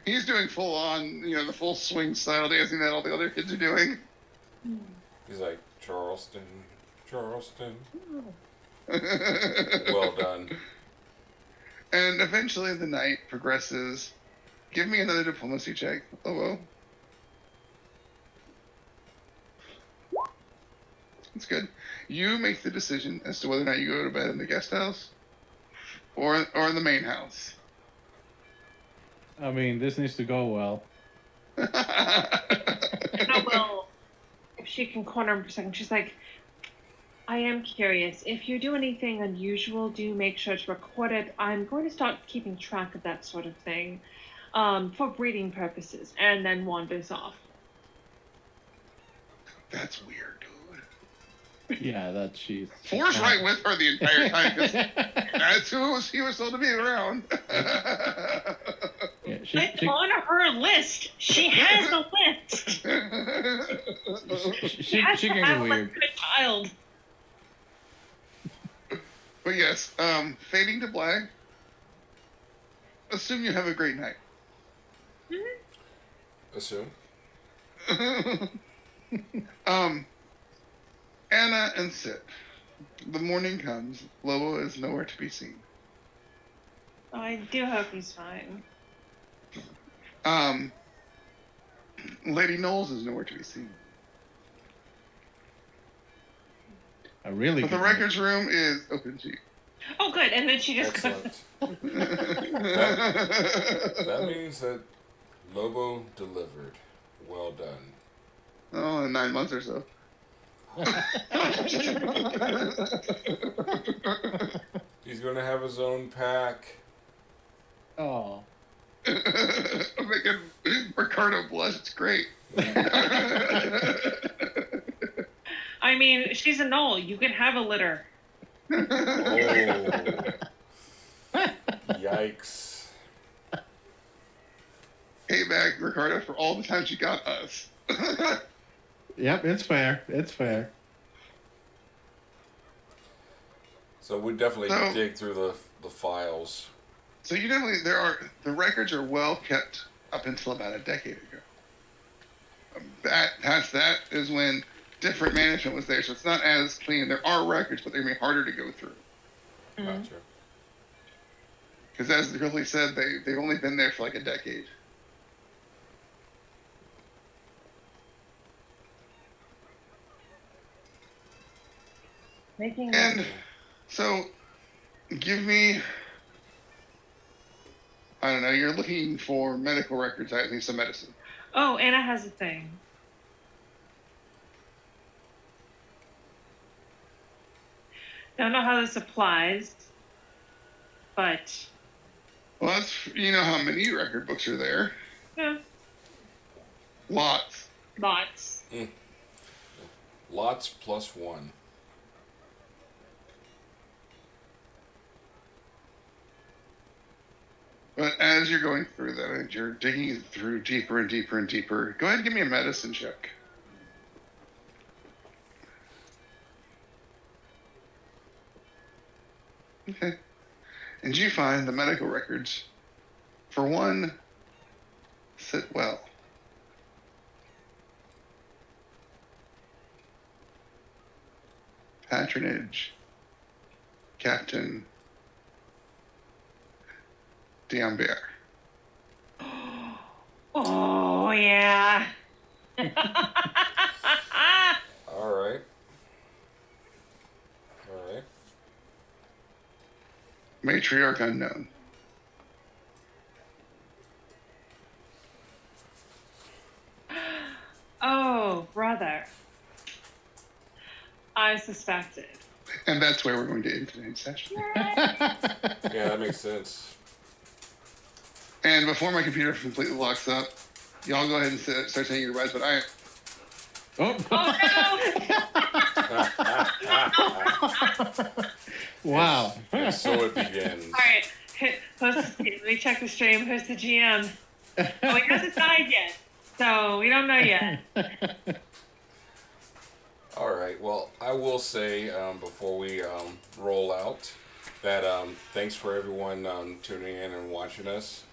[SPEAKER 1] He's doing full on, the full swing style dancing that all the other kids are doing.
[SPEAKER 4] he's like Charleston. Well done.
[SPEAKER 1] And eventually the night progresses. Give me another diplomacy check, Lobo. That's good. You make the decision as to whether or not you go to bed in the guest house or in the main house.
[SPEAKER 2] I mean, this needs to go well.
[SPEAKER 3] I will, if she can corner him for a second, she's like, I am curious. If you do anything unusual, do make sure to record it. I'm going to start keeping track of that sort of thing. for breeding purposes, and then wanders off.
[SPEAKER 1] That's weird, dude.
[SPEAKER 2] Yeah, that she's.
[SPEAKER 1] Four's right with her the entire time, 'cause that's who she was told to be around.
[SPEAKER 2] Yeah,
[SPEAKER 3] It's on her list. She has a list.
[SPEAKER 2] she
[SPEAKER 3] has
[SPEAKER 2] can
[SPEAKER 3] to
[SPEAKER 2] get
[SPEAKER 3] have a
[SPEAKER 2] weird.
[SPEAKER 3] good child.
[SPEAKER 1] But yes, fading to black. Assume you have a great night.
[SPEAKER 4] Assume.
[SPEAKER 1] Anna and Sid. The morning comes. Lobo is nowhere to be seen.
[SPEAKER 3] I do hope he's fine.
[SPEAKER 1] Lady Knowles is nowhere to be seen.
[SPEAKER 2] A really
[SPEAKER 1] But the
[SPEAKER 2] good
[SPEAKER 1] records room is open to you.
[SPEAKER 3] Oh, good. And then she just goes.
[SPEAKER 4] Excellent. That means that Lobo delivered. Well done.
[SPEAKER 1] Oh, in 9 months or so.
[SPEAKER 4] He's going to have his own pack.
[SPEAKER 2] Oh.
[SPEAKER 1] I'm making Ricardo blush. It's great.
[SPEAKER 3] I mean, she's a knoll. You can have a litter.
[SPEAKER 4] Oh. Yikes.
[SPEAKER 1] Payback, Ricardo, for all the times you got us.
[SPEAKER 2] Yep, it's fair. It's fair.
[SPEAKER 4] So we definitely dig through the files.
[SPEAKER 1] So you definitely, the records are well kept up until about a decade ago. Past that is when different management was there, so it's not as clean. There are records, but they're going to be harder to go through.
[SPEAKER 4] Gotcha.
[SPEAKER 1] Because as Grizzly said, they've only been there for like a decade. And so, give me, I don't know, you're looking for medical records, I think some medicine.
[SPEAKER 3] Oh, Anna has a thing. Don't know how this applies, but...
[SPEAKER 1] Well, that's, you know how many record books are there.
[SPEAKER 3] Yeah.
[SPEAKER 1] Lots.
[SPEAKER 3] Lots.
[SPEAKER 4] Lots plus one.
[SPEAKER 1] But as you're going through that, as you're digging through deeper and deeper and deeper, go ahead and give me a medicine check. Okay. And you find the medical records, for one, sit well. Patronage, Captain Dhampir.
[SPEAKER 3] Oh, yeah.
[SPEAKER 4] All right.
[SPEAKER 1] Matriarch unknown.
[SPEAKER 3] Oh, brother. I suspected.
[SPEAKER 1] And that's where we're going to end today's session.
[SPEAKER 4] Yeah, that makes sense.
[SPEAKER 1] And before my computer completely locks up, y'all go ahead and start saying your goodbyes, but I...
[SPEAKER 2] Oh,
[SPEAKER 3] Oh, no!
[SPEAKER 2] Wow.
[SPEAKER 4] And so it begins.
[SPEAKER 3] All right. Let me check the stream. Who's the GM? Oh, he hasn't died yet. So we don't know yet.
[SPEAKER 4] All right. Well, I will say before we roll out that thanks for everyone tuning in and watching us.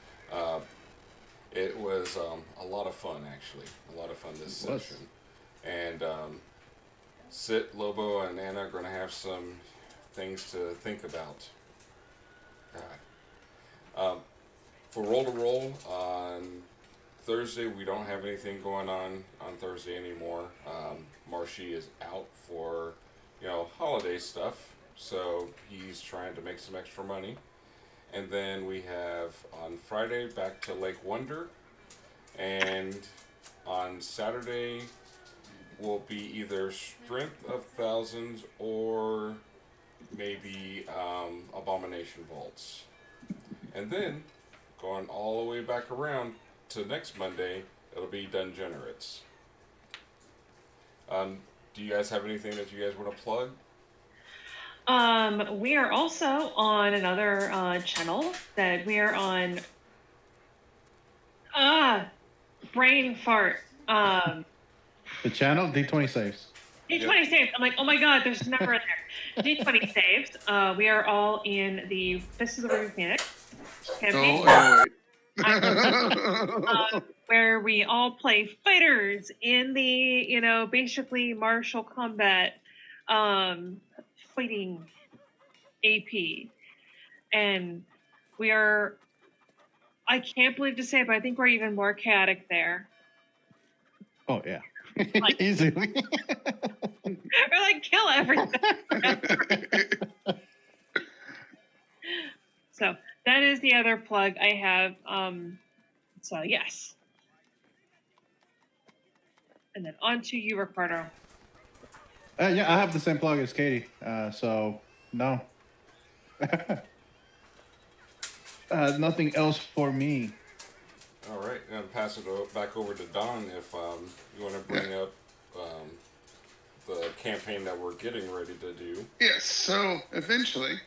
[SPEAKER 4] It was a lot of fun, actually. A lot of fun this session. And Sit, Lobo, and Anna are going to have some things to think about. For Roll to Roll on Thursday, we don't have anything going on Thursday anymore. Marshy is out for, holiday stuff, so he's trying to make some extra money. And then we have on Friday back to Lake Wonder, and on Saturday will be either Strength of Thousands or maybe Abomination Vaults. And then going all the way back around to next Monday, it'll be Dungenerates. Do you guys have anything that you guys want to plug?
[SPEAKER 3] We are also on another channel that we are on. Brain fart.
[SPEAKER 2] The channel D20 saves.
[SPEAKER 3] D20 saves. I'm like, oh my god, there's a number in there. D20 saves. We are all in the Fist of the Ruby Phoenix campaign. Where we all play fighters in the, basically martial combat fighting AP. And we are, I can't believe to say it, but I think we're even more chaotic there.
[SPEAKER 2] Oh, yeah.
[SPEAKER 3] Like,
[SPEAKER 2] easily.
[SPEAKER 3] We're like, kill everything. So that is the other plug I have. So yes. And then on to you, Ricardo.
[SPEAKER 2] Yeah, I have the same plug as Katie. So no. Nothing else for me.
[SPEAKER 4] All right, and pass it back over to Don if you want to bring up the campaign that we're getting ready to do.
[SPEAKER 1] Yes, so eventually,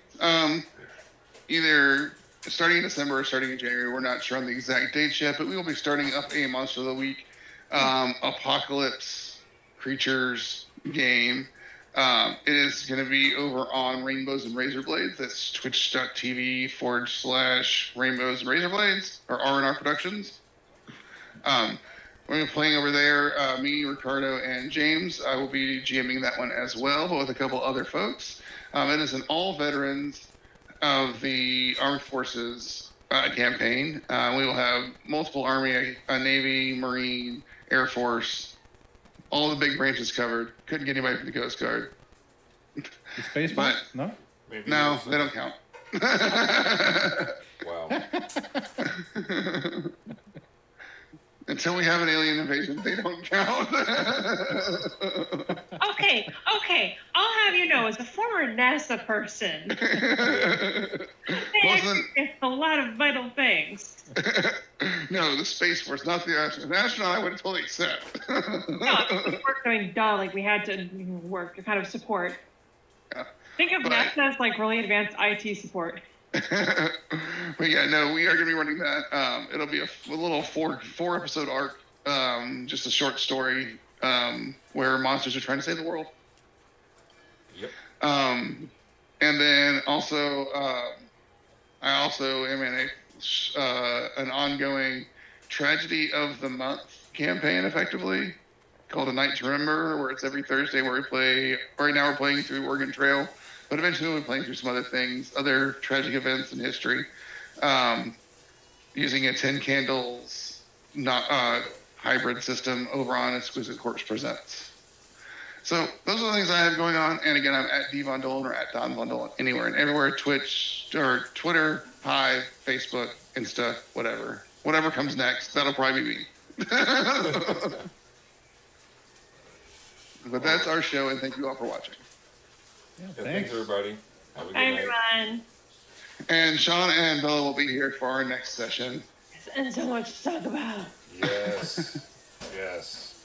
[SPEAKER 1] either starting in December or starting in January, we're not sure on the exact dates yet, but we will be starting up a Monster of the Week apocalypse creatures game. It is going to be over on Rainbows and Razor Blades. That's twitch.tv/Rainbows and Razor Blades, or R&R Productions. We're going to be playing over there, me, Ricardo, and James. I will be GMing that one as well, but with a couple other folks. It is an all veterans of the Armed Forces campaign. We will have multiple Army, Navy, Marine, Air Force, all the big branches covered. Couldn't get anybody from the Coast Guard.
[SPEAKER 2] The Space Force? No?
[SPEAKER 4] Maybe
[SPEAKER 1] No, they don't count.
[SPEAKER 4] Wow.
[SPEAKER 1] Until we have an alien invasion, they don't count.
[SPEAKER 3] Okay. I'll have you know, as a former NASA person, it's a lot of vital things.
[SPEAKER 1] No, the Space Force, not the astronaut. The astronaut I would have totally accept.
[SPEAKER 3] No, we weren't doing like we had to work to kind of support.
[SPEAKER 1] Yeah.
[SPEAKER 3] Think of NASA as like really advanced IT support.
[SPEAKER 1] But yeah, no, we are going to be running that. It'll be a little four episode arc, just a short story where monsters are trying to save the world.
[SPEAKER 4] Yep.
[SPEAKER 1] And then also, I also am in an ongoing Tragedy of the Month campaign, effectively called A Night to Remember, where it's every Thursday where we play. Right now we're playing through Oregon Trail, but eventually we'll be playing through some other things, other tragic events in history, using a 10 candles hybrid system over on Exquisite Corpse Presents. So those are the things I have going on. And again, I'm at D Von Dolan or at Don Von Dolan, anywhere and everywhere, Twitch or Twitter, Hive, Facebook, Insta, whatever. Whatever comes next, that'll probably be me. But that's our show, and thank you all for watching.
[SPEAKER 2] Yeah,
[SPEAKER 4] Thanks, everybody. Have a good
[SPEAKER 3] Bye,
[SPEAKER 4] night.
[SPEAKER 3] everyone.
[SPEAKER 1] And Sean and Bella will be here for our next session.
[SPEAKER 3] And so much to talk about.
[SPEAKER 4] Yes. Yes.